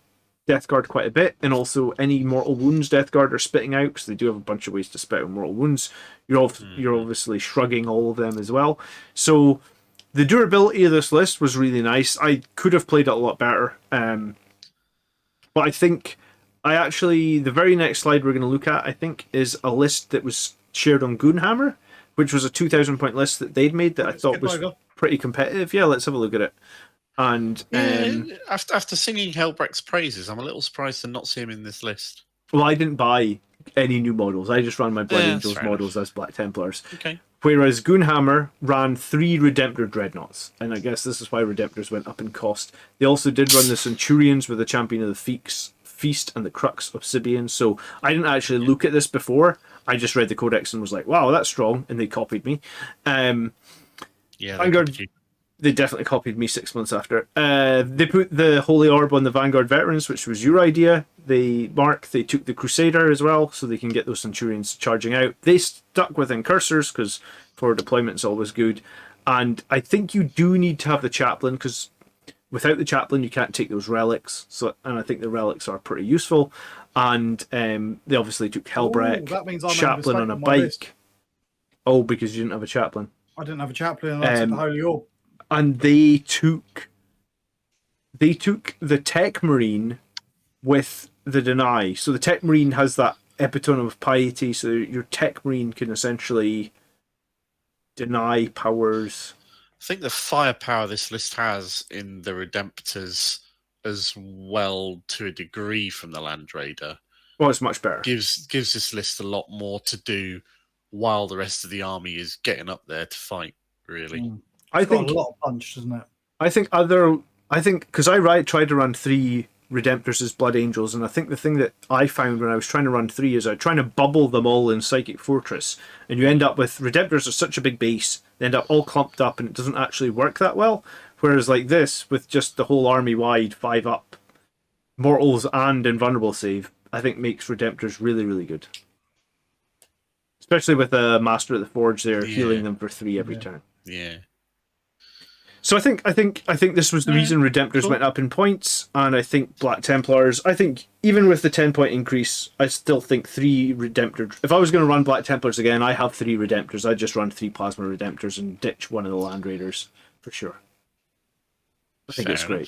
Death Guard quite a bit, and also any mortal wounds Death Guard are spitting out, because they do have a bunch of ways to spit out mortal wounds. You're obviously shrugging all of them as well. So the durability of this list was really nice. I could have played it a lot better, but I think the very next slide we're going to look at, I think, is a list that was shared on Goonhammer, which was a 2,000 point list that they'd made that I thought was pretty competitive. Yeah, let's have a look at it. And after singing Helbrecht's praises, I'm a little surprised to not see him in this list. Well, I didn't buy any new models. I just ran my Blood Angels models as Black Templars. Okay. Whereas Goonhammer ran 3 Redemptor Dreadnoughts, and I guess this is why Redemptors went up in cost. They also did run the Centurions with the Champion of the Feast and the Crux Obsidian, so I didn't actually look at this before. I just read the Codex and was like, wow, that's strong, and they copied me. Vanguard, they definitely copied me 6 months after. They put the Holy Orb on the Vanguard Veterans, which was your idea. They took the Crusader as well, so they can get those Centurions charging out. They stuck with Incursors, because forward deployment is always good. And I think you do need to have the Chaplain, because without the Chaplain, you can't take those Relics. And I think the Relics are pretty useful. And they obviously took Helbrecht, Chaplain on a bike. Oh, because you didn't have a Chaplain. I didn't have a Chaplain, and I took the Holy Orb. And they took the Tech Marine with the Deny. So the Tech Marine has that epitome of piety, so your Tech Marine can essentially deny powers. I think the firepower this list has in the Redemptors as well, to a degree, from the Land Raider. Well, it's much better. Gives this list a lot more to do while the rest of the army is getting up there to fight, really. I think got a lot of punch, doesn't it? I think because I tried to run 3 Redemptors as Blood Angels, and I think the thing that I found when I was trying to run 3 is I was trying to bubble them all in Psychic Fortress, and you end up with Redemptors are such a big base, they end up all clumped up, and it doesn't actually work that well. Whereas like this, with just the whole army wide 5 up, Mortals and Invulnerable save, I think makes Redemptors really, really good. Especially with a Master of the Forge there, healing them for 3 every turn. Yeah. So I think this was the reason Redemptors went up in points, and I think Black Templars, I think even with the 10-point increase, I still think 3 Redemptors. If I was going to run Black Templars again, I have 3 Redemptors. I'd just run 3 Plasma Redemptors and ditch one of the Land Raiders for sure. I think it's great.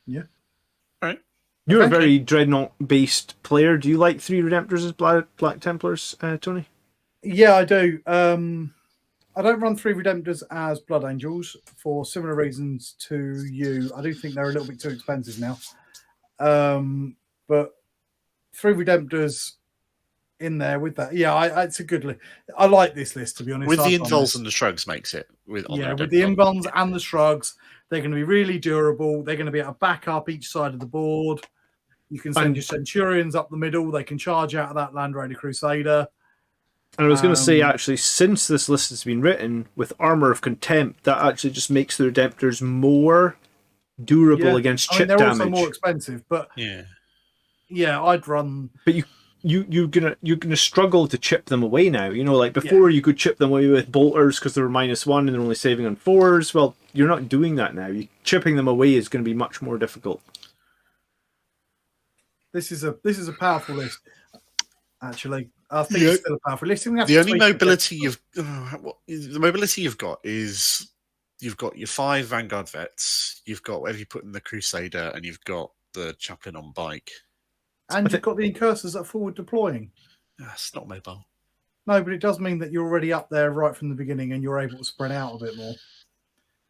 Yeah. All right. You're a very Dreadnought-based player. Do you like 3 Redemptors as Black Templars, Tony? Yeah, I do. I don't run 3 Redemptors as Blood Angels for similar reasons to you. I do think they're a little bit too expensive now. But 3 Redemptors in there with that. Yeah, it's a good list. I like this list, to be honest. With the Invuls and the Shrugs makes it. With the Invuls and the Shrugs, they're going to be really durable. They're going to be able to back up each side of the board. You can send your Centurions up the middle. They can charge out of that Land Raider Crusader. And I was going to say, actually, since this list has been written with Armor of Contempt, that actually just makes the Redemptors more durable against chip they're damage. Also more expensive, but I'd run. But you're gonna struggle to chip them away now. You know, like before you could chip them away with bolters because they were -1 and they're only saving on 4s. Well, you're not doing that now. Chipping them away is going to be much more difficult. This is a powerful list, actually. I think it's still a powerful list. The only mobility the mobility you've got is you've got your 5 Vanguard vets, you've got whatever you put in the Crusader, and you've got the Chaplain on bike. And you've got the Incursors that are forward deploying. That's not mobile. No, but it does mean that you're already up there right from the beginning and you're able to spread out a bit more.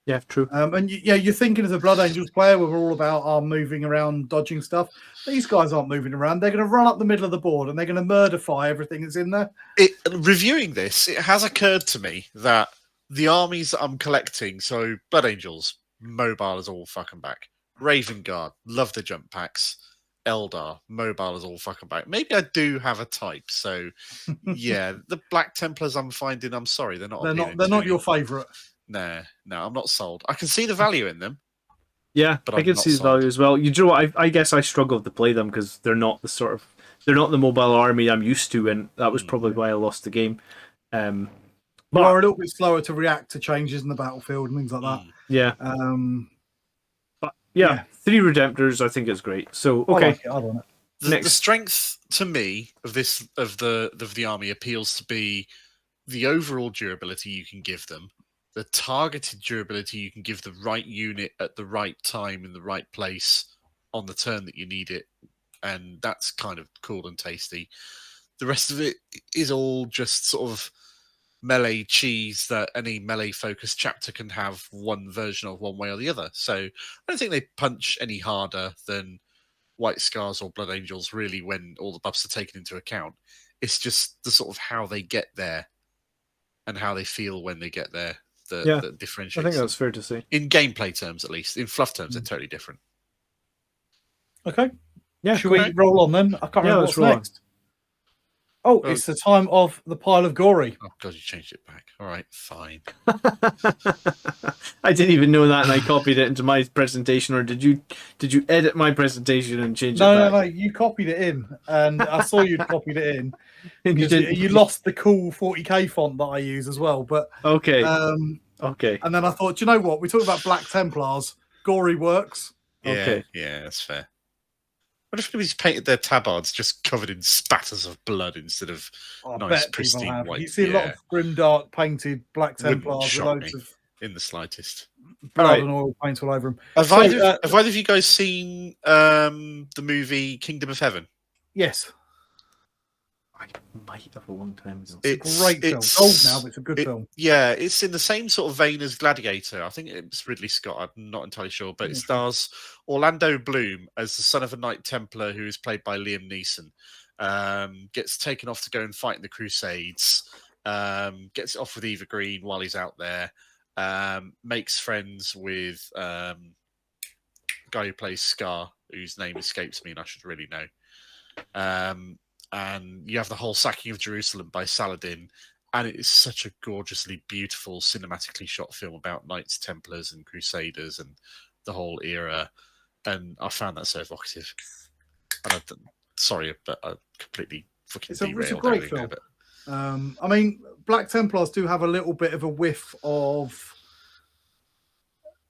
Yeah, true. And you're thinking as a Blood Angels player, we're all about moving around, dodging stuff. These guys aren't moving around. They're going to run up the middle of the board and they're going to murderfy everything that's in there. Reviewing this, it has occurred to me that the armies that I'm collecting, so Blood Angels, mobile is all fucking back. Raven Guard, love the jump packs. Eldar, mobile is all fucking back. Maybe I do have a type, so yeah. The Black Templars I'm finding, I'm sorry, they're not your favourite. No, I'm not sold. I can see the value in them. Yeah, But I I'm can not see the sold. value as well. You know what? I guess I struggled to play them because they're not the mobile army I'm used to, and that was probably why I lost the game. You But are a little bit slower to react to changes in the battlefield and things like that. yeah, but yeah, 3 Redemptors, I think it's great. So I okay, like it. I want it. The strength to me of the army appeals to be the overall durability you can give them, the targeted durability you can give the right unit at the right time in the right place on the turn that you need it, and that's kind of cool and tasty. The rest of it is all just sort of melee cheese that any melee focused chapter can have one version of one way or the other. So I don't think they punch any harder than White Scars or Blood Angels, really, when all the buffs are taken into account. It's just the sort of how they get there and how they feel when they get there that differentiates. I think that's fair to say. In gameplay terms, at least. In fluff terms, they're totally different. Okay. Yeah, Should we roll on then? I can't remember what's next. Oh, it's the time of the pile of gory. Oh god, you changed it back. All right, fine. I didn't even know that, and I copied it into my presentation. Or did you edit my presentation and change it back? No. You copied it in, and I saw you'd copied it in. And You lost the cool 40k font that I use as well. But okay, okay. And then I thought, do you know what? We talked about Black Templars. Gory works. Yeah, okay. Yeah, that's fair. What if anybody's painted their tabards just covered in spatters of blood instead of nice, pristine white? You see a lot of grimdark painted Black Templars with loads of in the slightest blood and oil paint all over them. Have either of you guys seen the movie Kingdom of Heaven? Yes. I might have a long time ago. It's a great film. Old now, but it's a good film. Yeah, it's in the same sort of vein as Gladiator. I think it's Ridley Scott. I'm not entirely sure, but it stars Orlando Bloom as the son of a Knight Templar who is played by Liam Neeson. Gets taken off to go and fight in the Crusades. Gets off with Eva Green while he's out there. Makes friends with the guy who plays Scar, whose name escapes me and I should really know. And you have the whole sacking of Jerusalem by Saladin, and it is such a gorgeously beautiful, cinematically shot film about Knights Templars and Crusaders and the whole era. And I found that so evocative. And sorry, but I completely fucking derailed. It's a great film. I mean, Black Templars do have a little bit of a whiff of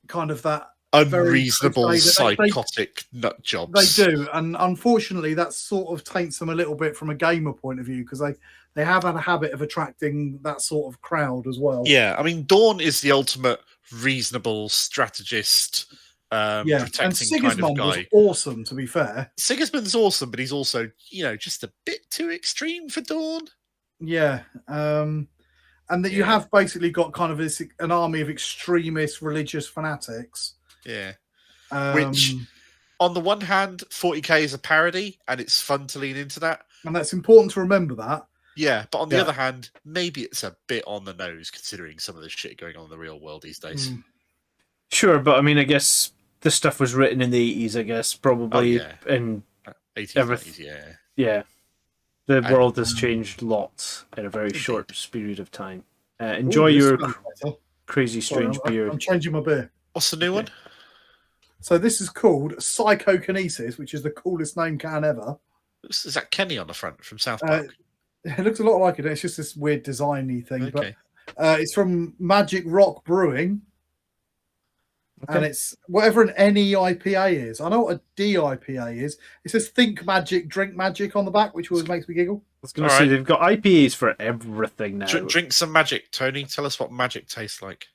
kind of that unreasonable, psychotic nut jobs. They do, and unfortunately, that sort of taints them a little bit from a gamer point of view because they have had a habit of attracting that sort of crowd as well. Yeah, I mean, Dawn is the ultimate reasonable strategist. Protecting and Sigismund kind of guy. Was awesome, to be fair. Sigismund's awesome, but he's also, just a bit too extreme for Dawn. Yeah, and that you have basically got kind of an army of extremist religious fanatics. Yeah. Which, on the one hand, 40k is a parody, and it's fun to lean into that. And that's important to remember that. Yeah, but on the other hand, maybe it's a bit on the nose, considering some of the shit going on in the real world these days. Sure, but I mean, I guess this stuff was written in the 80s, I guess, probably. In 80s, 90s, yeah. The world has changed lots in a very short period of time. Enjoy your crazy, strange beer. I'm changing my beer. What's the new one? So this is called Psychokinesis, which is the coolest name can ever. Is that Kenny on the front from South Park? It looks a lot like it. It's just this weird designy thing. Okay. But it's from Magic Rock Brewing. Okay. And it's whatever an NEIPA is. I know what a DIPA is. It says Think Magic, Drink Magic on the back, which always makes me giggle. I was going to say, they've got IPAs for everything now. Drink some magic, Tony. Tell us what magic tastes like.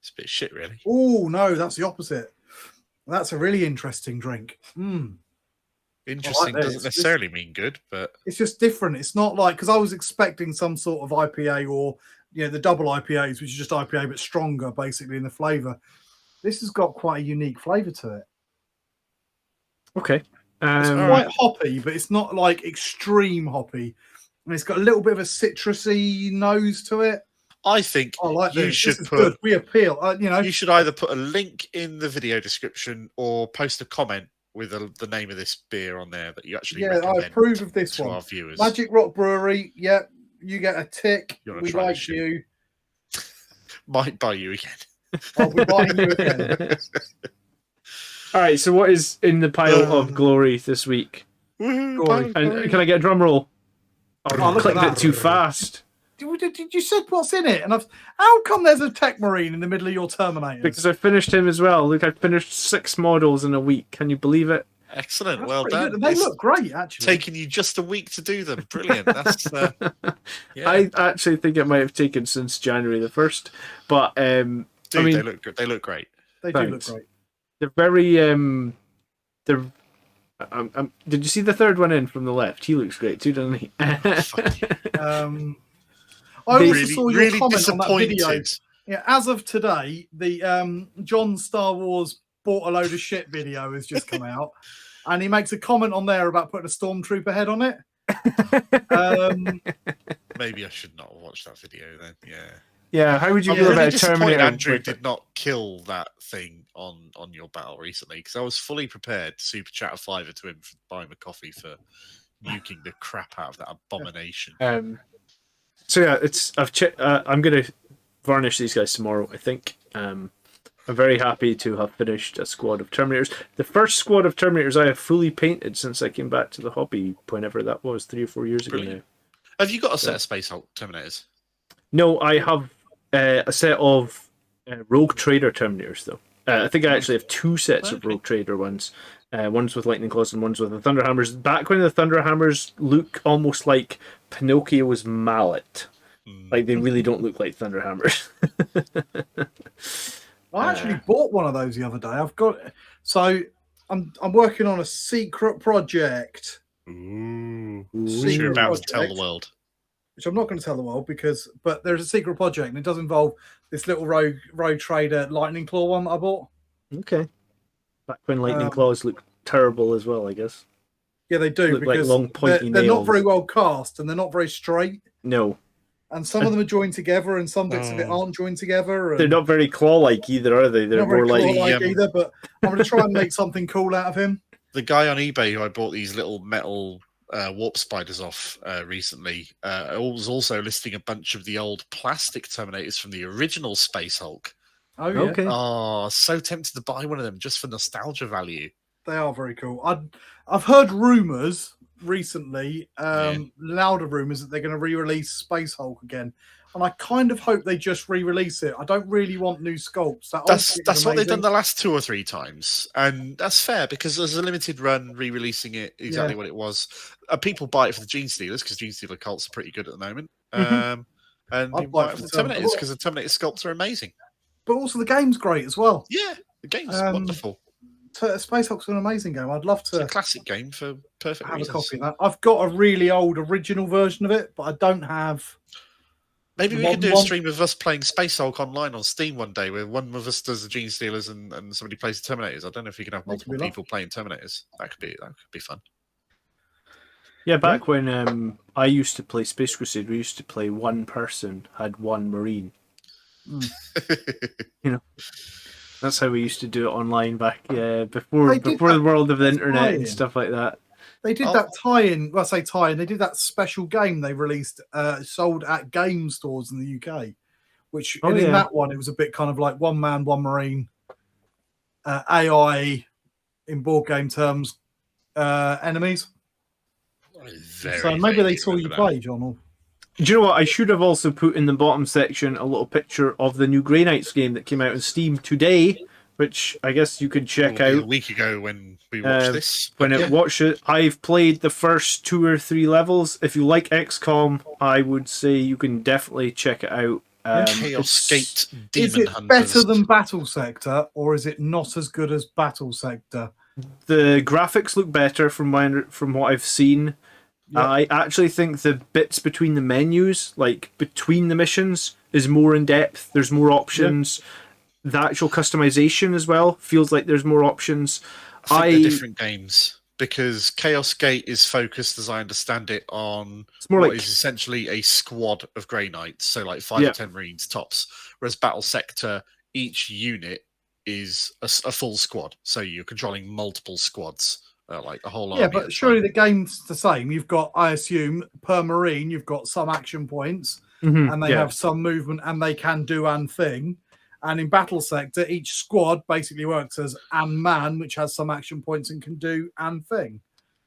It's a bit of shit, really. Oh, no, that's the opposite. That's a really interesting drink. Interesting doesn't necessarily mean good, but... It's just different. It's not like... Because I was expecting some sort of IPA or, the double IPAs, which is just IPA, but stronger, basically, in the flavour. This has got quite a unique flavour to it. Okay. It's quite hoppy, but it's not, like, extreme hoppy. And it's got a little bit of a citrusy nose to it. I think you should put... Good. We appeal. You should either put a link in the video description or post a comment with the name of this beer on there that you actually recommend. I approve of this one. Our viewers. Magic Rock Brewery. Yeah, you get a tick. We like you. Might buy you again. I'll be buying you again. All right, so what is in the pile of glory this week? Glory. And can I get a drum roll? Oh, I look clicked at it that. too fast. Did you said what's in it? And how come there's a tech marine in the middle of your Terminators? Because I finished him as well. Look, I finished 6 models in a week. Can you believe it? Excellent. That's well pretty done. good. They It's look great, actually. taken you just a week to do them. Brilliant. That's yeah. I actually think it might have taken since January the 1st. But Dude, I mean, they look good. They look great. They do look thanks. great. they're very they're did you see the third one in from the left? He looks great too, doesn't he? I also Really, saw your really comment on that video. disappointed. Yeah, as of today, the John Star Wars bought a load of shit video has just come out, and he makes a comment on there about putting a stormtrooper head on it. Maybe I should not have watched that video then. Yeah. Yeah, how would you I'm feel really about a disappointed Terminator? Andrew did not kill that thing on your battle recently, because I was fully prepared to super chat a fiver to him for buying a coffee for nuking the crap out of that abomination. So yeah, I'm gonna varnish these guys tomorrow, I think. I'm very happy to have finished a squad of Terminators. The first squad of Terminators I have fully painted since I came back to the hobby, whenever that was, 3 or 4 years ago now. Have you got a set of Space Hulk Terminators? No, I have a set of Rogue Trader Terminators, though. I think I actually have 2 sets of Rogue Trader ones. One's with Lightning Claws and one's with the Thunderhammers. Back when the Thunderhammers look almost like Pinocchio's mallet. Like, they really don't look like Thunderhammers. I actually bought one of those the other day. I'm working on a secret project. Ooh. Secret You're about to project, tell the world. which I'm not going to tell the world but there's a secret project and it does involve this little rogue trader lightning claw one that I bought. Okay. Back when Lightning Claws looked terrible as well, I guess. Yeah, they do, Look like because long, pointy they're not nails. very well cast and they're not very straight. No. And some of them are joined together and some bits of it aren't joined together. And They're not very claw-like either, are they? They're not very more like... claw-like either, but I'm going to try and make something cool out of him. The guy on eBay who I bought these little metal warp spiders off recently was also listing a bunch of the old plastic Terminators from the original Space Hulk. Oh, yeah. Okay. Oh, so tempted to buy one of them just for nostalgia value. They are very cool. I've heard rumours recently, louder rumours, that they're going to re-release Space Hulk again. And I kind of hope they just re-release it. I don't really want new sculpts. That's what they've done the last 2 or 3 times. And that's fair, because there's a limited run re-releasing it exactly what it was. People buy it for the Gene Stealers, because Gene Stealer cults are pretty good at the moment. And people buy it for the Terminators, because the Terminator sculpts are amazing. But also the game's great as well. Yeah, the game's wonderful. Space Hulk's an amazing game. I'd love to It's a classic game for perfect have reasons. a copy of that. I've got a really old original version of it, but I don't have... Maybe we could do a stream of us playing Space Hulk online on Steam one day, where one of us does the Gene Stealers and somebody plays the Terminators. I don't know if you can have multiple people playing Terminators. That could be fun. Yeah, back when I used to play Space Crusade, we used to play one person had one Marine. You know, that's how we used to do it online back before the world of the internet and stuff like that. They did that tie-in. Well, I say tie-in. They did that special game they released, sold at game stores in the UK. Which in that one, it was a bit kind of like one man, one Marine, AI in board game terms, enemies. So maybe they saw you play, John. Or... Do you know what? I should have also put in the bottom section a little picture of the new Grey Knights game that came out on Steam today, which I guess you could check out. A week ago when we watched this. When I watched it, I've played the first 2 or 3 levels. If you like XCOM, I would say you can definitely check it out. Chaos Gate Demon Is it Hunters. better than Battle Sector, or is it not as good as Battle Sector? The graphics look better from what I've seen. Yep. I actually think the bits between the menus, like between the missions, is more in depth. There's more options. Yep. The actual customization as well feels like there's more options. I think they're different games, because Chaos Gate is focused, as I understand it, on what is essentially a squad of Grey Knights, so like 5 or 10 Marines tops. Whereas Battle Sector, each unit is a full squad, so you're controlling multiple squads. Like a whole army. Yeah, but surely the game's the same. You've got, I assume, per Marine, you've got some action points, and they have some movement, and they can do an thing. And in Battle Sector, each squad basically works as an man, which has some action points and can do an thing.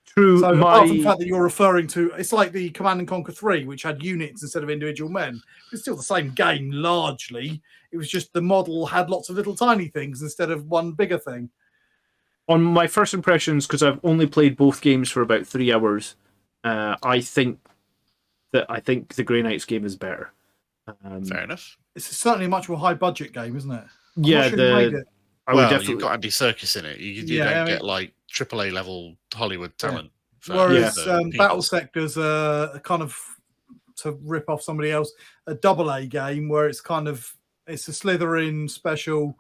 True. So apart from the fact that you're referring to, it's like the Command and Conquer 3, which had units instead of individual men. It's still the same game, largely. It was just the model had lots of little tiny things instead of one bigger thing. On my first impressions, because I've only played both games for about 3 hours, I think the Grey Knights game is better. Fair enough. It's certainly a much more high budget game, isn't it? Yeah, You've got Andy Serkis in it. You don't get like AAA level Hollywood talent. Whereas Battle Sector's kind of, to rip off somebody else, a AA game where it's kind of, it's a Slytherin special.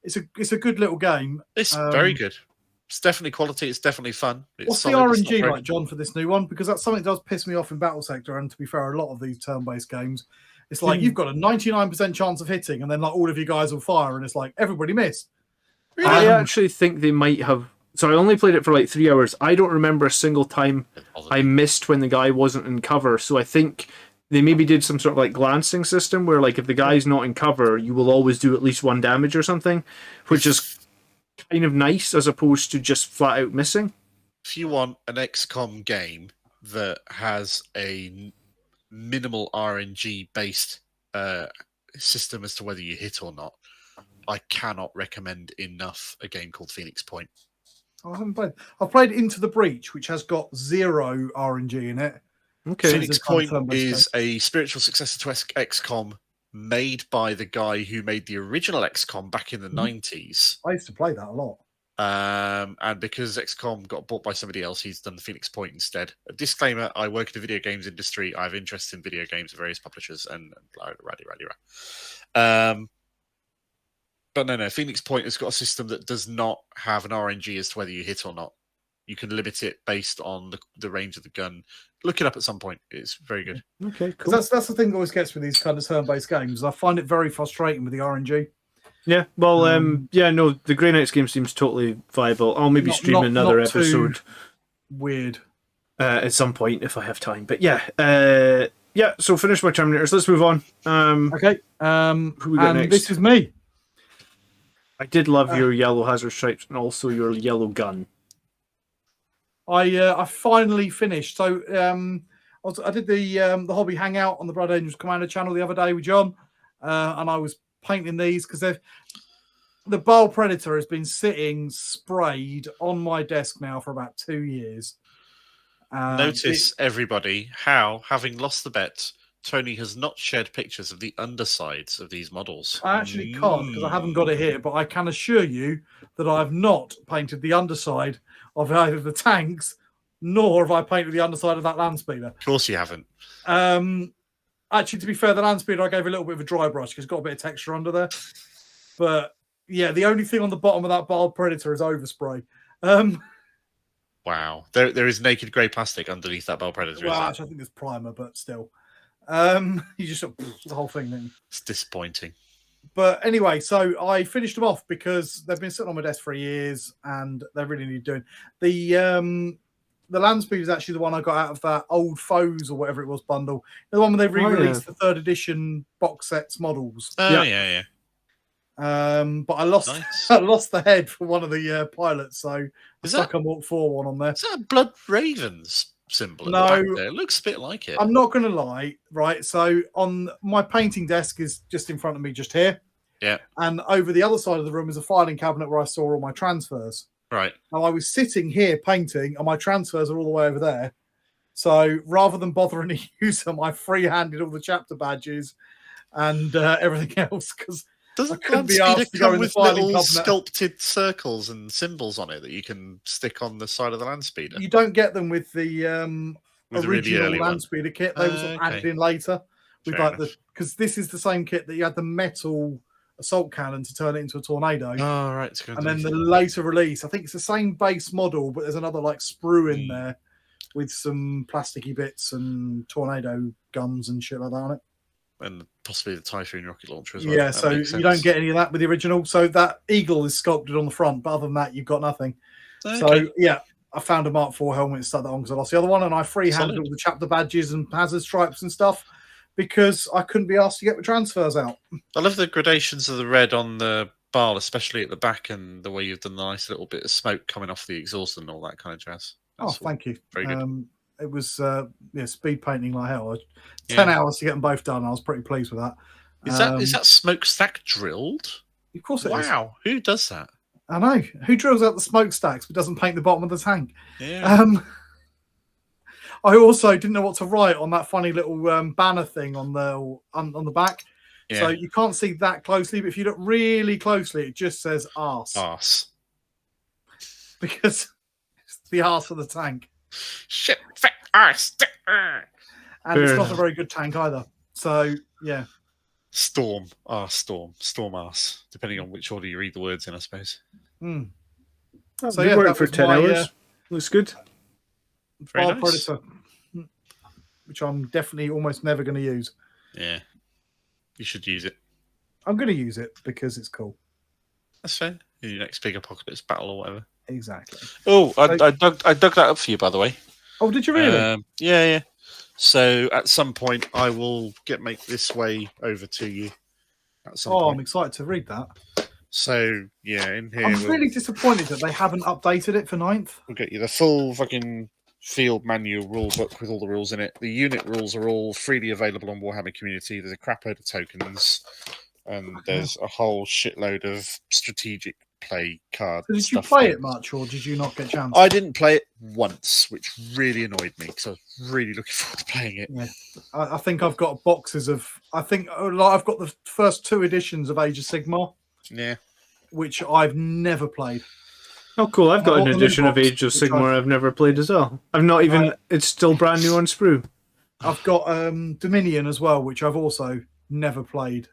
It's a good little game. It's very good. It's definitely quality. It's definitely fun. What's the RNG like, John, for this new one? Because that's something that does piss me off in Battle Sector, and to be fair, a lot of these turn-based games, it's like you've got a 99% chance of hitting, and then like all of you guys will fire, and it's like everybody missed. Really? I actually think they might have. So I only played it for like 3 hours. I don't remember a single time I missed when the guy wasn't in cover. So I think they maybe did some sort of like glancing system where like if the guy's not in cover, you will always do at least 1 damage or something, which is kind of nice as opposed to just flat out missing. If you want an XCOM game that has a minimal RNG based system as to whether you hit or not, I cannot recommend enough a game called Phoenix Point. I haven't played. I've played Into the Breach, which has got 0 RNG in it. Okay. Phoenix Point is a spiritual successor to XCOM made by the guy who made the original XCOM back in the 90s. I used to play that a lot. And because XCOM got bought by somebody else, he's done the Phoenix Point instead. A disclaimer, I work in the video games industry. I have interest in video games of various publishers and but no, Phoenix Point has got a system that does not have an RNG as to whether you hit or not. You can limit it based on the range of the gun. Look it up at some point. It's very good. Okay, cool. That's the thing that always gets with these kind of turn-based games. I find it very frustrating with the RNG. Yeah, well, the Grey Knights game seems totally viable. I'll maybe stream another episode. Weird. At some point if I have time. But yeah, so finish my Terminators. Let's move on. Okay. Who we got next? This is me. I did love your yellow hazard stripes and also your yellow gun. I finally finished. So I did the hobby hangout on the Blood Angels Commander channel the other day with John, and I was painting these because the Bile Predator has been sitting sprayed on my desk now for about 2 years. Notice everybody how, having lost the bet, Tony has not shared pictures of the undersides of these models. I actually can't because I haven't got it here, but I can assure you that I have not painted the underside of either the tanks, nor have I painted the underside of that land speeder. Of course you haven't. Actually, to be fair, the land speeder I gave a little bit of a dry brush because it's got a bit of texture under there. But yeah, the only thing on the bottom of that Bile Predator is overspray. Wow. There is naked grey plastic underneath that Bile Predator. Well, actually, I think there's primer, but still. You just sort of the whole thing. Then. It's disappointing. But anyway, so I finished them off because they've been sitting on my desk for years and they really need doing. The land speed is actually the one I got out of that old Foes or whatever it was bundle. The one where they re-released the 3rd edition box sets models. Yeah. But I lost I lost the head for one of the pilots, so I stuck a Mark 4 one on there. Is that a Blood Ravens symbol? No, it looks a bit like it. I'm not going to lie, right? So on my painting desk is just in front of me, just here. Yeah. And over the other side of the room is a filing cabinet where I store all my transfers. Right. Now I was sitting here painting, and my transfers are all the way over there. So rather than bothering to use them, I free-handed all the chapter badges and everything else because. Doesn't Landspeeder come with little sculpted circles and symbols on it that you can stick on the side of the Landspeeder? You don't get them with the original really Landspeeder kit. They were added in later with because this is the same kit that you had the metal assault cannon to turn it into a tornado. Oh, right. And then the later release, I think it's the same base model, but there's another like sprue in there with some plasticky bits and tornado guns and shit like that on it. And possibly the Typhoon rocket launcher as well. Yeah, so you don't get any of that with the original. So that eagle is sculpted on the front, but other than that, you've got nothing. Okay. So, yeah, I found a Mark IV helmet and stuck that on because I lost the other one, and I free-handed all the chapter badges and hazard stripes and stuff. because I couldn't be asked to get the transfers out. I love the gradations of the red on the bar, especially at the back, and the way you've done the nice little bit of smoke coming off the exhaust and all that kind of jazz. That's Thank you. very good. It was speed painting like hell. 10 hours to get them both done. I was pretty pleased with that. Is that smokestack drilled? Of course it is. Wow, who does that? I know. Who drills out the smokestacks but doesn't paint the bottom of the tank? Yeah. I also didn't know what to write on that funny little banner thing on the back. Yeah. So you can't see that closely, but if you look really closely, it just says arse. Arse. Because it's the arse of the tank. Shit, fat arse. And it's not a very good tank either. So, yeah. Storm arse, depending on which order you read the words in, I suppose. So yeah, worked for 10 hours. Looks good. Very nice. Predator, which I'm definitely almost never going to use. Yeah, you should use it. I'm going to use it because it's cool. That's fair. In your next big apocalypse battle or whatever. Exactly. Oh, I dug that up for you, by the way. Oh, did you really? Yeah. So at some point, I will make this way over to you. At some point. I'm excited to read that. So yeah, in here I'm really disappointed that they haven't updated it for 9th. We'll get you the full fucking field manual rule book with all the rules in it. The unit rules are all freely available on Warhammer Community. There's a crap load of tokens, and there's a whole shitload of strategic play cards. So did you play it much, or did you not get a chance? I didn't play it once, which really annoyed me because I was really looking forward to playing it. Yeah. I think I've got boxes of. I've got the first 2 editions of Age of Sigmar. Yeah. Which I've never played. Oh, cool. I've got an edition of Age of Sigmar I've never played as well. I've not even... it's still brand new on Sprue. I've got Dominion as well, which I've also never played.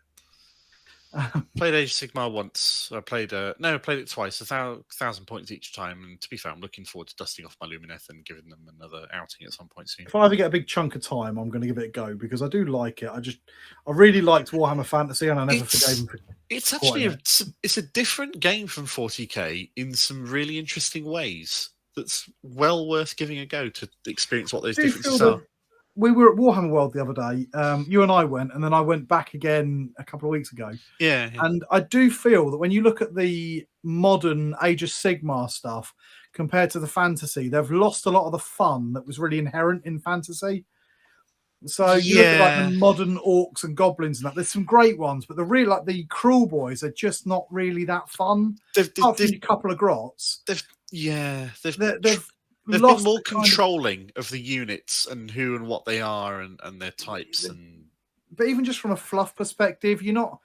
Played Age of Sigmar once. I played it twice. 1,000 points each time. And to be fair, I'm looking forward to dusting off my Lumineth and giving them another outing at some point soon. If I ever get a big chunk of time, I'm going to give it a go because I do like it. I really liked Warhammer Fantasy, and I never forgave them for. It's actually it's a different game from 40k in some really interesting ways. That's well worth giving a go to experience what those differences are. We were at Warhammer World the other day. You and I went, and then I went back again a couple of weeks ago. Yeah. And I do feel that when you look at the modern Age of Sigmar stuff compared to the fantasy, they've lost a lot of the fun that was really inherent in fantasy. So you look at like the modern orcs and goblins and that. There's some great ones, but the cruel boys are just not really that fun. Apart from a couple of grots. They've been more controlling of the units and who and what they are and their types. But even just from a fluff perspective, you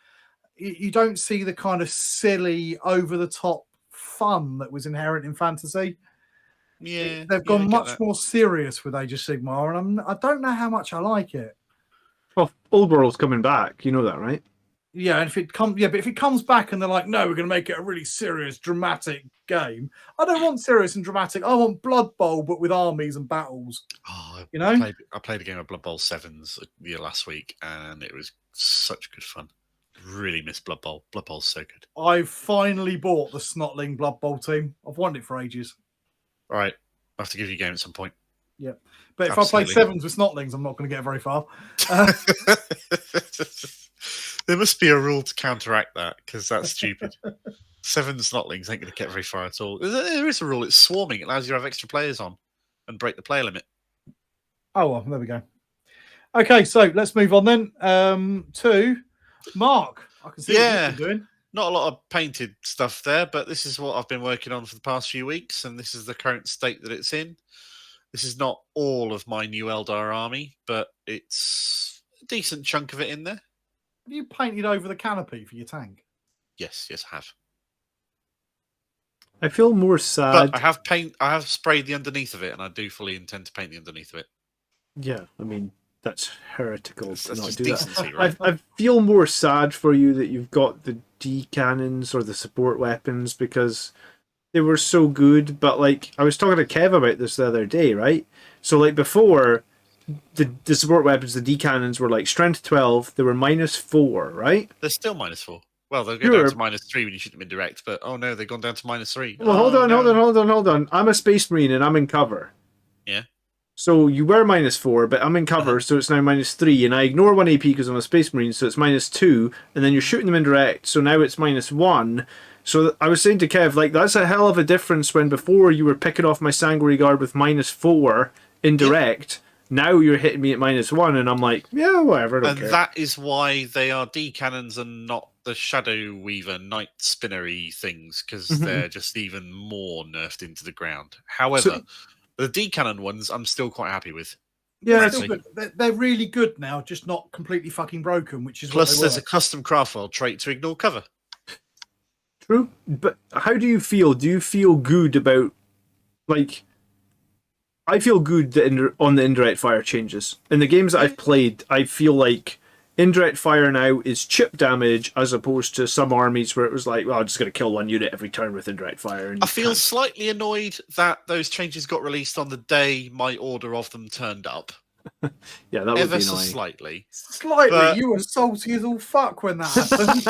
don't see the kind of silly, over-the-top fun that was inherent in fantasy. Yeah, they've gone much more serious with Age of Sigmar, and I don't know how much I like it. Well, Old World's coming back, you know that, right? Yeah, and if it comes back and they're like, no, we're going to make it a really serious, dramatic game. I don't want serious and dramatic. I want Blood Bowl, but with armies and battles. Oh, I played a game of Blood Bowl 7s last week, and it was such good fun. Really miss Blood Bowl. Blood Bowl's so good. I finally bought the Snotling Blood Bowl team. I've wanted it for ages. All right, I'll have to give you a game at some point. Yeah, but if I play 7s with Snotlings, I'm not going to get very far. There must be a rule to counteract that, because that's stupid. 7 Snotlings ain't going to get very far at all. There is a rule. It's swarming. It allows you to have extra players on and break the player limit. Oh, well, there we go. Okay, so let's move on then to Mark. I can see what you've been doing. Not a lot of painted stuff there, but this is what I've been working on for the past few weeks, and this is the current state that it's in. This is not all of my new Eldar army, but it's a decent chunk of it in there. Have you painted over the canopy for your tank? Yes, I have. I feel more sad. But I have sprayed the underneath of it, and I do fully intend to paint the underneath of it. Yeah, I mean, that's heretical to not do decency, that. right? I feel more sad for you that you've got the D cannons or the support weapons because they were so good. But like, I was talking to Kev about this the other day, right? So like before, the support weapons, the D cannons were like strength 12. They were -4, right? They're still -4. Well, they'll go down to -3 when you shoot them in direct, but oh no, they've gone down to -3. Well, hold on. I'm a Space Marine and I'm in cover. Yeah. So you were -4, but I'm in cover, so it's now -3, and I ignore 1 AP because I'm a Space Marine, so it's -2, and then you're shooting them indirect, so now it's -1. So I was saying to Kev, like, that's a hell of a difference when before you were picking off my Sanguinary Guard with -4 indirect. Now you're hitting me at -1, and I'm like, yeah, whatever. I don't care. That is why they are D cannons and not the Shadow Weaver Night Spinnery things, because they're just even more nerfed into the ground. However, the D cannon ones, I'm still quite happy with. Yeah, they're really good now, just not completely fucking broken. Which is plus there's a custom Craftworld trait to ignore cover. True, but how do you feel? Do you feel good about, like? I feel good that on the indirect fire changes. In the games that I've played, I feel like indirect fire now is chip damage as opposed to some armies where it was like, well, I'm just going to kill 1 unit every turn with indirect fire. And I feel slightly annoyed that those changes got released on the day my order of them turned up. Yeah, that would ever be so annoying. slightly. But you were salty as all fuck when that happened.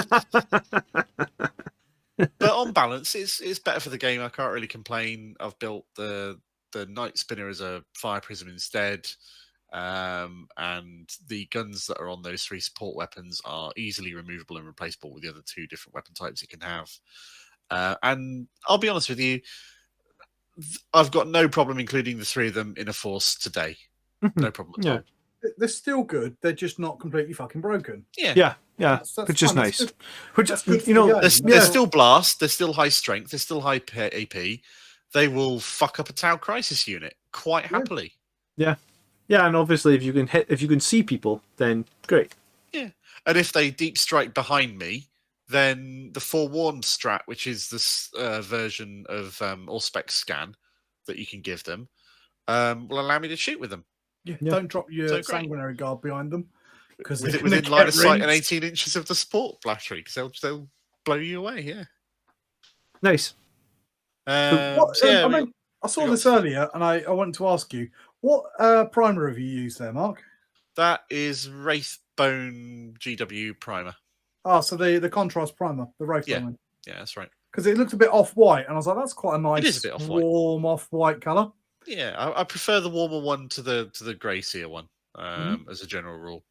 But on balance, it's better for the game. I can't really complain. I've built the Night Spinner as a Fire Prism instead. And the guns that are on those 3 support weapons are easily removable and replaceable with the other 2 different weapon types it can have. And I'll be honest with you, I've got no problem including the 3 of them in a force today. No problem at all. They're still good. They're just not completely fucking broken. Yeah. That's which is nice. Which, you know, they're still blast. They're still high strength. They're still high AP. They will fuck up a Tau Crisis unit quite happily. Yeah, and obviously if you can see people, then great. Yeah, and if they deep strike behind me, then the Forewarned strat, which is this version of Allspec scan that you can give them, will allow me to shoot with them. Yeah. Don't drop your Sanguinary Guard behind them. Because within line of sight and 18 inches of the support battery, because they'll blow you away, yeah. Nice. I saw this earlier, and I wanted to ask you, what primer have you used there, Mark? That is Wraithbone GW primer. Ah, so the contrast primer, the Wraithbone one. Yeah, that's right. Because it looked a bit off-white, and I was like, that's quite a nice, it is a bit off-white. warm off-white colour. Yeah, I prefer the warmer one to the grey seer one, as a general rule.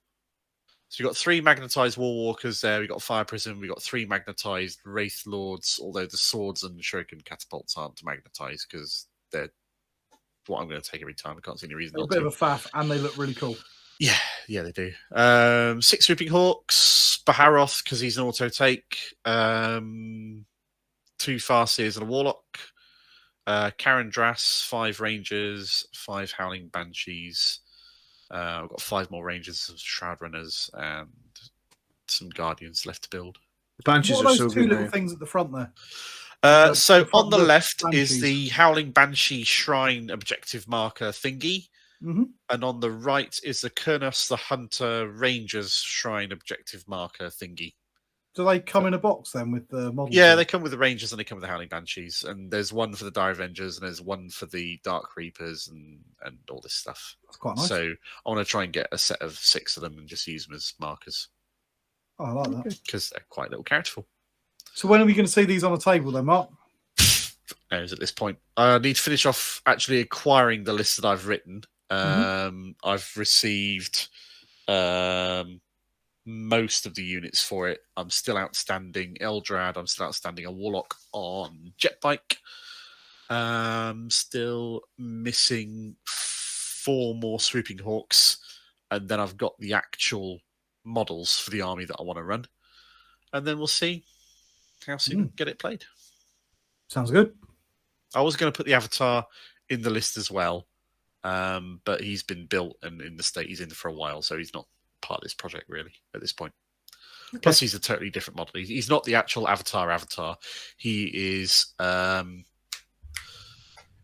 So you've got 3 magnetized War Walkers there. We've got Fire Prism. We've got 3 magnetized Wraith Lords, although the swords and shuriken catapults aren't magnetized because they're what I'm going to take every time. I can't see any reason. They're a bit of a faff, and they look really cool. Yeah, they do. 6 Swooping Hawks, Baharoth, because he's an auto take. 2 Farseers and a Warlock. Karen Drass, 5 Rangers, 5 Howling Banshees. I've got 5 more Rangers, Shroud Runners, and some Guardians left to build. The Banshees what are are so those good. 2 little things at the front there? So on the left is the Howling Banshee Shrine objective marker thingy. And on the right is the Kurnos the Hunter Rangers Shrine objective marker thingy. Do they come in a box then with the models? Yeah, they come with the Rangers and they come with the Howling Banshees. And there's one for the Dire Avengers and there's one for the Dark Reapers and all this stuff. That's quite nice. So I want to try and get a set of 6 of them and just use them as markers. Oh, I like that. Because they're quite little characterful. So when are we going to see these on a table then, Mark? At this point, I need to finish off actually acquiring the list that I've written. I've received most of the units for it. I'm still outstanding Eldrad. I'm still outstanding a Warlock on Jetbike. Still missing 4 more Swooping Hawks. And then I've got the actual models for the army that I want to run. And then we'll see how soon we can get it played. Sounds good. I was going to put the Avatar in the list as well. But he's been built and in the state he's in for a while, so he's not part of this project really at this point. Okay. Plus, he's a totally different model. He's not the actual Avatar. He is.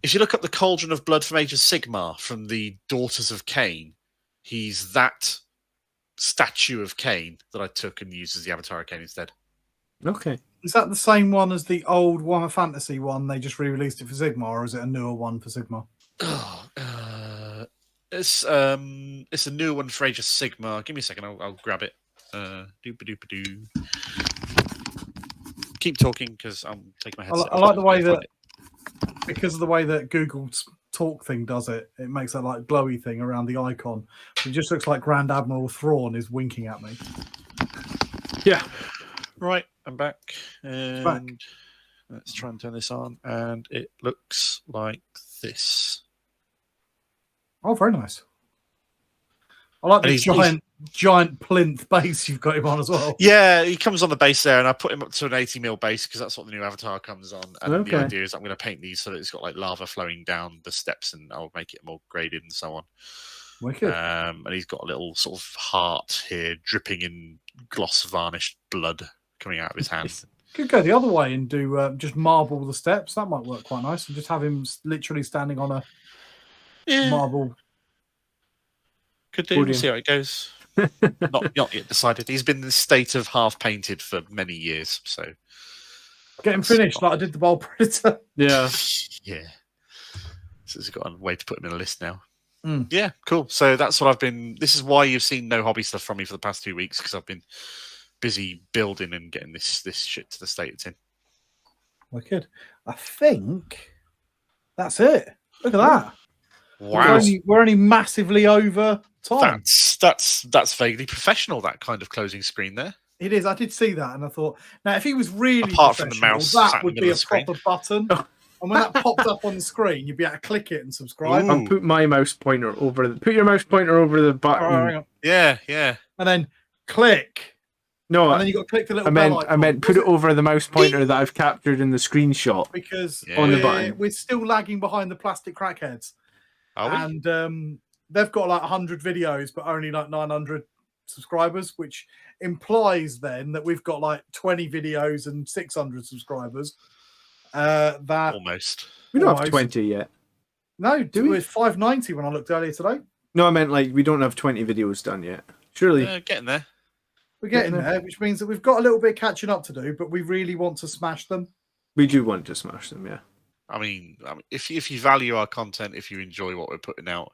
If you look up the Cauldron of Blood from Age of Sigmar from the Daughters of Cain, he's that statue of Cain that I took and used as the Avatar of Cain instead. Okay. Is that the same one as the old Warhammer Fantasy one? They just re-released it for Sigmar, or is it a newer one for Sigmar? It's a new one for Age of Sigmar. Give me a second, I'll grab it. Doop-a-doop-a-doo. Keep talking because I'm taking my headset off. I like the way that, because of the way that Google talk thing does it. It makes that like glowy thing around the icon. It just looks like Grand Admiral Thrawn is winking at me. Yeah. Right, I'm back. And let's try and turn this on. And it looks like this. Oh, very nice. I like the giant plinth base you've got him on as well. Yeah, he comes on the base there, and I put him up to an 80mm base because that's what the new avatar comes on. And the idea is I'm going to paint these so that it's got like lava flowing down the steps, and I'll make it more graded and so on. Wicked. And he's got a little sort of heart here, dripping in gloss varnished blood coming out of his hand. Could go the other way and do just marble the steps. That might work quite nice. And just have him literally standing on a marble. Could do. We'll see how it goes. not yet decided. He's been in the state of half painted for many years, so get him finished like I did the Bold Predator. Yeah. Yeah. So he's got a way to put him in a list now. Mm. Yeah, cool. So that's what I've been. This is why you've seen no hobby stuff from me for the past 2 weeks, because I've been busy building and getting this shit to the state it's in. Wicked. I think that's it. Look at that. Wow. We're only massively over time. That's vaguely professional, that kind of closing screen there. It is. I did see that, and I thought, now if he was really apart from the mouse, that would be a proper button. And when that popped up on the screen, you'd be able to click it and subscribe. I'll put my mouse pointer over put your mouse pointer over the button. Right, yeah. And then click. No, and then you got to click the little bell icon. I meant put it over the mouse pointer that I've captured in the screenshot. Because on the button. We're still lagging behind the plastic crackheads. Are we? And they've got like 100 videos, but only like 900 subscribers, which implies then that we've got like 20 videos and 600 subscribers. That almost. We don't have 20 yet. No, do we? 590 when I looked earlier today. No, I meant like we don't have 20 videos done yet. Surely. Getting there. We're getting there, which means that we've got a little bit of catching up to do, but we really want to smash them. We do want to smash them, yeah. I mean, if you value our content, if you enjoy what we're putting out,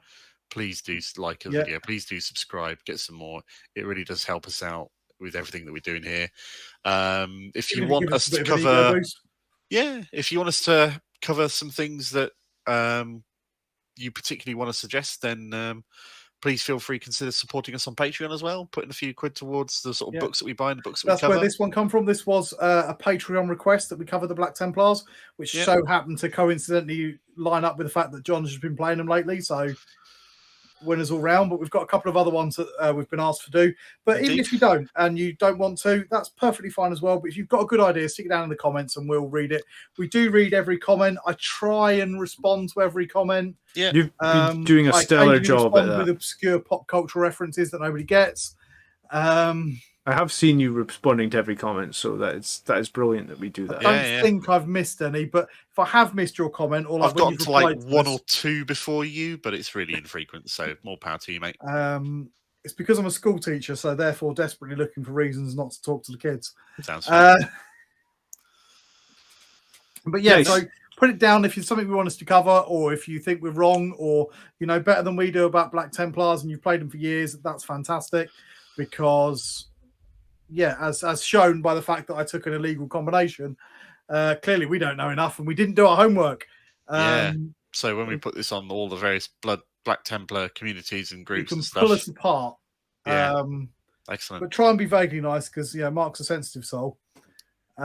please do like a video. Please do subscribe. Get some more. It really does help us out with everything that we're doing here. If you want us to cover, if you want us to cover some things that you particularly want to suggest, then please feel free to consider supporting us on Patreon as well. Putting a few quid towards the sort of books that we buy and the books that we cover. That's where this one come from. This was a Patreon request that we covered the Black Templars, which so happened to coincidentally line up with the fact that John's just been playing them lately. So winners all round, but we've got a couple of other ones that we've been asked to do. But even if you don't and you don't want to, that's perfectly fine as well. But if you've got a good idea, stick it down in the comments and we'll read it. We do read every comment. I try and respond to every comment. Yeah, you've been doing a stellar job at that. With obscure pop culture references that nobody gets. I have seen you responding to every comment, so that is brilliant that we do that. I don't think I've missed any, but if I have missed your comment, or like I've gotten to like one or two before you, but it's really infrequent. So more power to you, mate. It's because I'm a school teacher, so therefore desperately looking for reasons not to talk to the kids. Sounds fun. But yeah, so put it down if it's something we want us to cover, or if you think we're wrong, or better than we do about Black Templars, and you've played them for years. That's fantastic, because as shown by the fact that I took an illegal combination, clearly we don't know enough, and we didn't do our homework. So when we put this on all the various Black Templar communities and groups, you can and stuff, pull us apart. Yeah. Excellent. But try and be vaguely nice, because Mark's a sensitive soul. You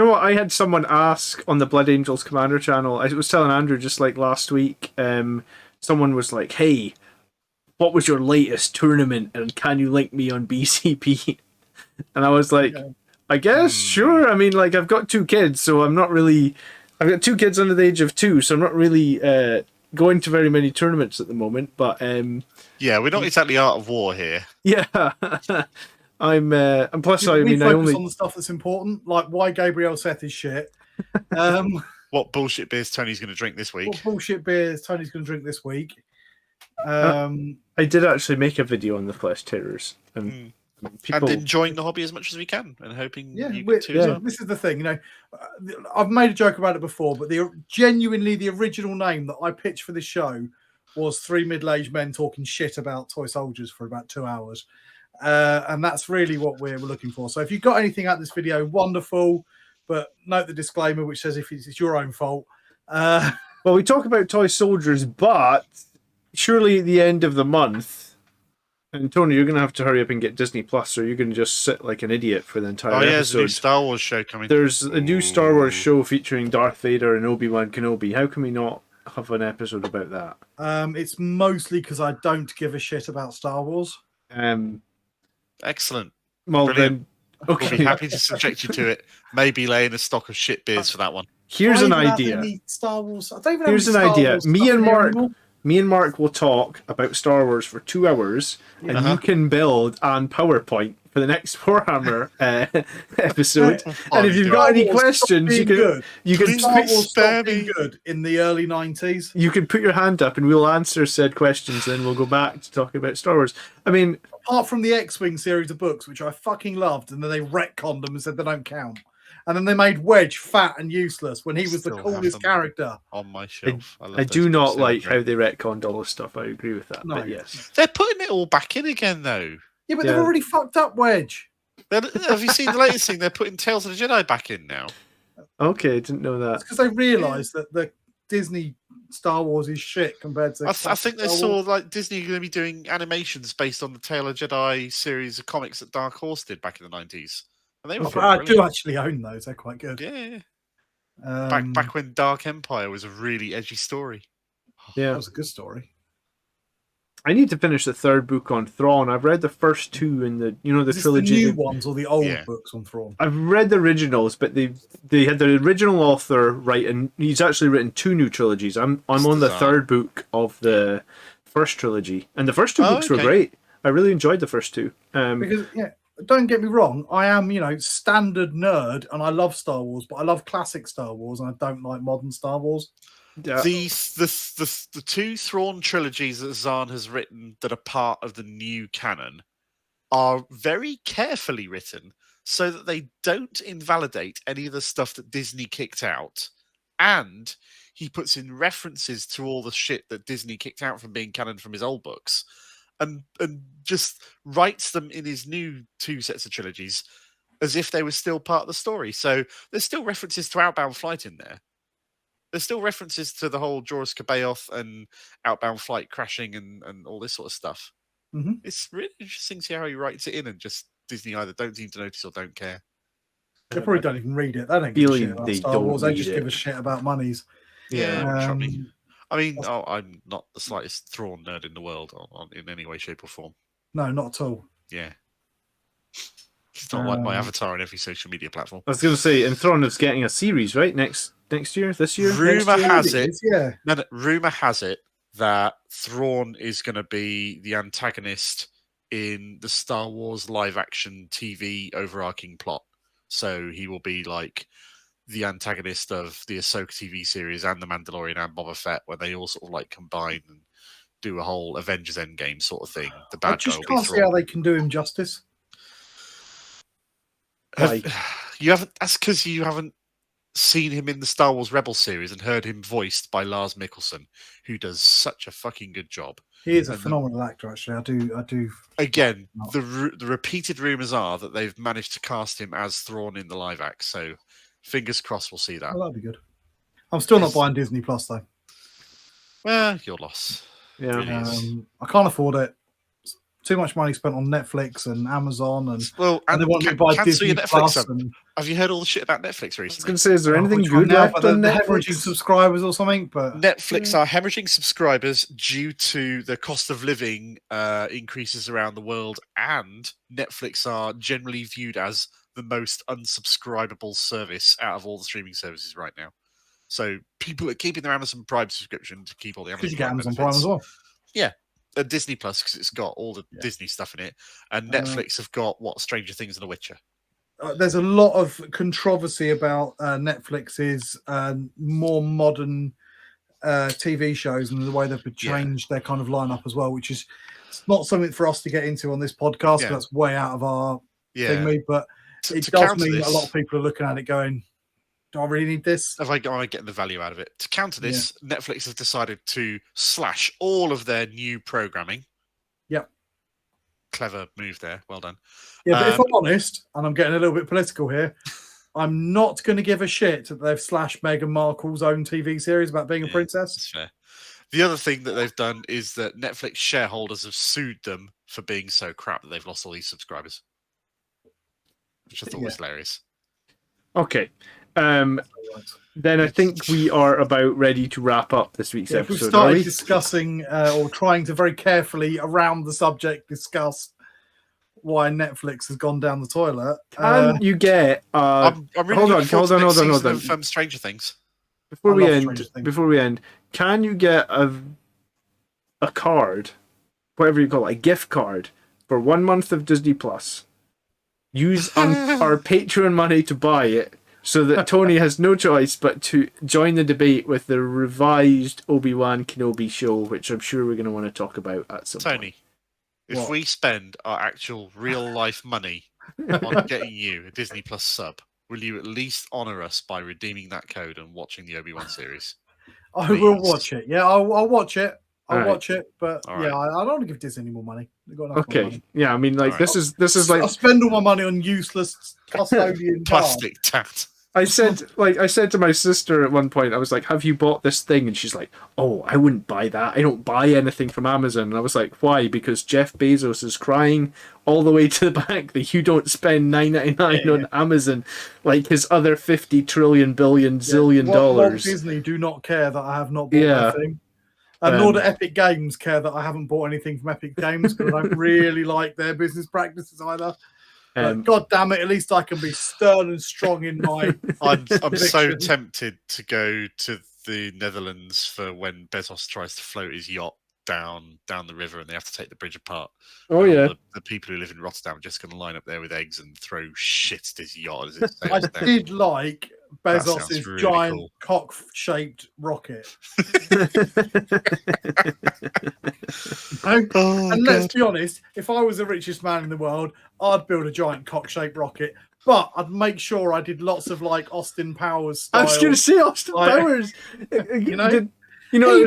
know what? I had someone ask on the Blood Angels Commander channel. I was telling Andrew just like last week. Someone was like, "Hey, what was your latest tournament? And can you link me on BCP?" And I was like, "I guess, sure. I mean, like I've got 2 kids, so I'm not really. I've got 2 kids under the age of 2, so I'm not really going to very many tournaments at the moment. But we're not exactly out of war here. Yeah." I'm and plus I mean I only on the stuff that's important, like why Gabriel Seth is shit. What bullshit beers Tony's going to drink this week? What bullshit beers Tony's going to drink this week? I did actually make a video on the Flesh Terrors and people... and enjoying the hobby as much as we can, and hoping you get too. As well. This is the thing, I've made a joke about it before, but genuinely the original name that I pitched for this show was 3 middle-aged men talking shit about toy soldiers for about 2 hours. And that's really what we're looking for. So if you've got anything out of this video, wonderful. But note the disclaimer, which says if it's your own fault. Well, we talk about toy soldiers, but surely at the end of the month, and Tony, you're going to have to hurry up and get Disney Plus, or you're going to just sit like an idiot for the entire episode. There's a new Star Wars show coming. There's a new Star Wars show featuring Darth Vader and Obi-Wan Kenobi. How can we not have an episode about that? It's mostly because I don't give a shit about Star Wars. Excellent. Well, Brilliant. then, okay. We'll be happy to subject you to it. Maybe lay in a stock of shit beers for that one. Here's an idea. Star Wars. I don't even Here's an idea. Me and Mark will talk about Star Wars for 2 hours, and you can build on PowerPoint for the next Warhammer episode. And if you've got any questions, you can Star Wars stopped being good in the early 90s. You can put your hand up, and we'll answer said questions. Then we'll go back to talking about Star Wars. I mean, apart from the X-Wing series of books, which I fucking loved, and then they retconned them and said they don't count. And then they made Wedge fat and useless when he was the coolest character. On my shelf. I do not like how they retconned all this stuff. I agree with that. No. But yes. They're putting it all back in again, though. Yeah, but they've already fucked up Wedge. Have you seen the latest thing? They're putting Tales of the Jedi back in now. Okay, I didn't know that. It's because they realised that the Disney Star Wars is shit compared to... I think they saw like Disney going to be doing animations based on the Tale of Jedi series of comics that Dark Horse did back in the 90s. And they were I do actually own those. They're quite good. Yeah. Back when Dark Empire was a really edgy story. Yeah, that was a good story. I need to finish the third book on Thrawn. I've read the first two in the trilogy. The new ones or the old books on Thrawn? I've read the originals, but they had the original author write, and he's actually written 2 new trilogies. I'm on the third book of the first trilogy, and the first 2 books were great. I really enjoyed the first 2. Because don't get me wrong, I am standard nerd, and I love Star Wars, but I love classic Star Wars, and I don't like modern Star Wars. Yeah. The 2 Thrawn trilogies that Zahn has written that are part of the new canon are very carefully written so that they don't invalidate any of the stuff that Disney kicked out. And he puts in references to all the shit that Disney kicked out from being canon from his old books and just writes them in his new 2 sets of trilogies as if they were still part of the story. So there's still references to Outbound Flight in there. There's still references to the whole Joruus C'baoth and Outbound Flight crashing and all this sort of stuff. Mm-hmm. It's really interesting to see how he writes it in, and just Disney either don't seem to notice or don't care. They probably don't even read it. They don't give a shit about Star Wars. They just give a shit about monies. Yeah, I mean, I'm not the slightest Thrawn nerd in the world in any way, shape, or form. No, not at all. Yeah. It's not like my avatar on every social media platform. I was going to say, and Thrawn is getting a series, right? Next year? This year? Rumor has it. Yeah. No, rumor has it that Thrawn is going to be the antagonist in the Star Wars live-action TV overarching plot. So he will be like the antagonist of the Ahsoka TV series and the Mandalorian and Boba Fett, where they all sort of like combine and do a whole Avengers Endgame sort of thing. The bad I just guy can't see how they can do him justice. You haven't. That's because you haven't seen him in the Star Wars Rebels series and heard him voiced by Lars Mikkelsen, who does such a fucking good job. He is a phenomenal actor, actually. I do. Again, the repeated rumors are that they've managed to cast him as Thrawn in the live act. So, fingers crossed, we'll see that. Well, that'd be good. I'm still not buying Disney Plus though. Well, your loss. Yeah, really I can't afford it. It's too much money spent on Netflix and Amazon, and they want me to buy Disney Plus. Have you heard all the shit about Netflix recently? I was going to say, is there anything good left on Netflix? Hemorrhaging subscribers or something, but Netflix are hemorrhaging subscribers due to the cost of living increases around the world, and Netflix are generally viewed as the most unsubscribable service out of all the streaming services right now. So people are keeping their Amazon Prime subscription to keep all the Amazon Prime as well. Yeah. Disney Plus, because it's got all the Disney stuff in it, and Netflix have got Stranger Things and The Witcher. There's a lot of controversy about Netflix's more modern TV shows and the way they've changed their kind of lineup as well, which is not something for us to get into on this podcast. Yeah. That's way out of our thingy, but it does mean a lot of people are looking at it going, do I really need this? Am I getting the value out of it? To counter this, Netflix have decided to slash all of their new programming. Yep. Clever move there. Well done. Yeah, but if I'm honest, and I'm getting a little bit political here, I'm not going to give a shit that they've slashed Meghan Markle's own TV series about being a princess. That's fair. The other thing that they've done is that Netflix shareholders have sued them for being so crap that they've lost all these subscribers, which I thought was hilarious. Okay. Then I think we are about ready to wrap up this week's episode. If we've started discussing or trying to very carefully around the subject discuss why Netflix has gone down the toilet. Can you get? I'm really hold hold on. Of, Stranger Things. Before we end, can you get a card, whatever you call it, a gift card for 1 month of Disney Plus? Use our Patreon money to buy it, so that Tony has no choice but to join the debate with the revised Obi-Wan Kenobi show, which I'm sure we're going to want to talk about at some point. Tony, if we spend our actual real-life money on getting you a Disney Plus sub, will you at least honour us by redeeming that code and watching the Obi-Wan series? I will watch it. Yeah, I'll watch it. I'll watch it, but I don't want to give Disney any more money. They've got enough money. Yeah, I mean, like this is like I spend all my money on useless custodian plastic tat. I said to my sister at one point, I was like, "Have you bought this thing?" And she's like, "Oh, I wouldn't buy that. I don't buy anything from Amazon." And I was like, "Why?" Because Jeff Bezos is crying all the way to the bank that you don't spend $9.99 on Amazon like his other 50 trillion billion zillion dollars. Disney do not care that I have not bought anything. And nor do Epic Games care that I haven't bought anything from Epic Games, because I don't really like their business practices either. God damn it! At least I can be stern and strong in my. I'm so tempted to go to the Netherlands for when Bezos tries to float his yacht down the river, and they have to take the bridge apart. Oh yeah, the people who live in Rotterdam are just going to line up there with eggs and throw shit at his yacht as it sails down. Did like Bezos's really giant cock-shaped rocket. And let's be honest, if I was the richest man in the world, I'd build a giant cock-shaped rocket, but I'd make sure I did lots of like Austin Powers style. I was going to say Austin Powers. You know,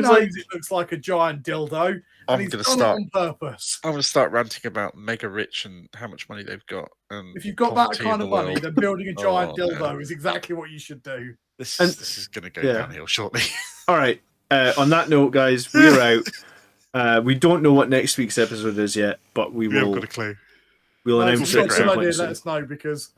it looks like a giant dildo. I'm going to start on purpose. I'm going to start ranting about Mega Rich and how much money they've got. And if you've got that kind of money, then building a giant dildo is exactly what you should do. This is going to go downhill shortly. All right. On that note, guys, we're out. We don't know what next week's episode is yet, but we will. Got a clue. We'll announce it. Let us know, because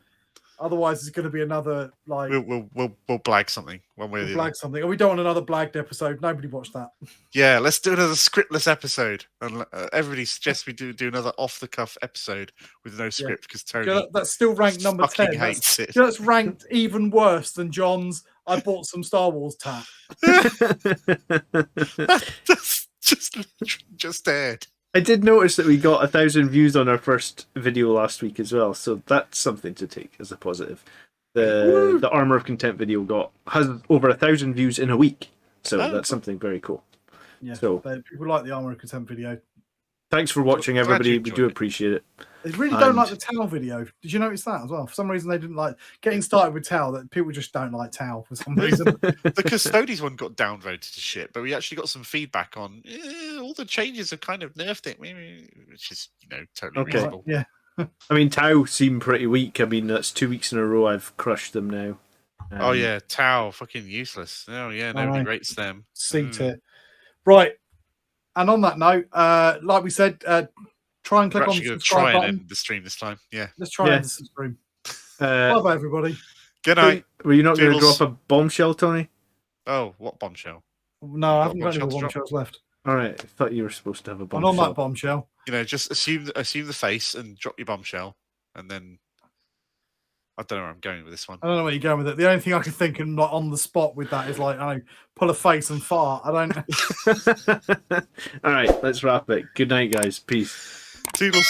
otherwise it's going to be another like. We'll blag something one way or the other. Blag something. We don't want another blagged episode. Nobody watched that. Yeah, let's do another scriptless episode. And everybody suggests we do another off the cuff episode with no script, because Tony. That's still ranked number 10. Hates it. That's ranked even worse than John's. I bought some Star Wars tat. That's just aired. I did notice that we got 1,000 views on our first video last week as well, so that's something to take as a positive. The Armor of Contempt video has over 1,000 views in a week, so that's something very cool. Yeah, so people like the Armor of Contempt video. Thanks for watching, everybody. We do appreciate it. They really don't like the Tau video. Did you notice that as well? For some reason, they didn't like getting started with Tau. That people just don't like Tau for some reason. The Custodes one got downvoted to shit, but we actually got some feedback on all the changes have kind of nerfed it, which is totally reasonable. Yeah. I mean, Tau seem pretty weak. I mean, that's 2 weeks in a row I've crushed them now. Oh yeah, Tau fucking useless. Oh yeah, nobody rates them. Synced it. Right. And on that note, like we said, try and click on the subscribe button. End the stream this time. Yeah. Let's try and end the stream. Bye-bye, everybody. Good night. Were you not going to drop a bombshell, Tony? Oh, what bombshell? No, I haven't got any bombshells left. All right. I thought you were supposed to have a bombshell. And on that bombshell. Just assume the face and drop your bombshell, and then I don't know where I'm going with this one. I don't know where you're going with it. The only thing I can think of on the spot with that is like, pull a face and fart. I don't. All right, let's wrap it. Good night, guys. Peace. Toodles.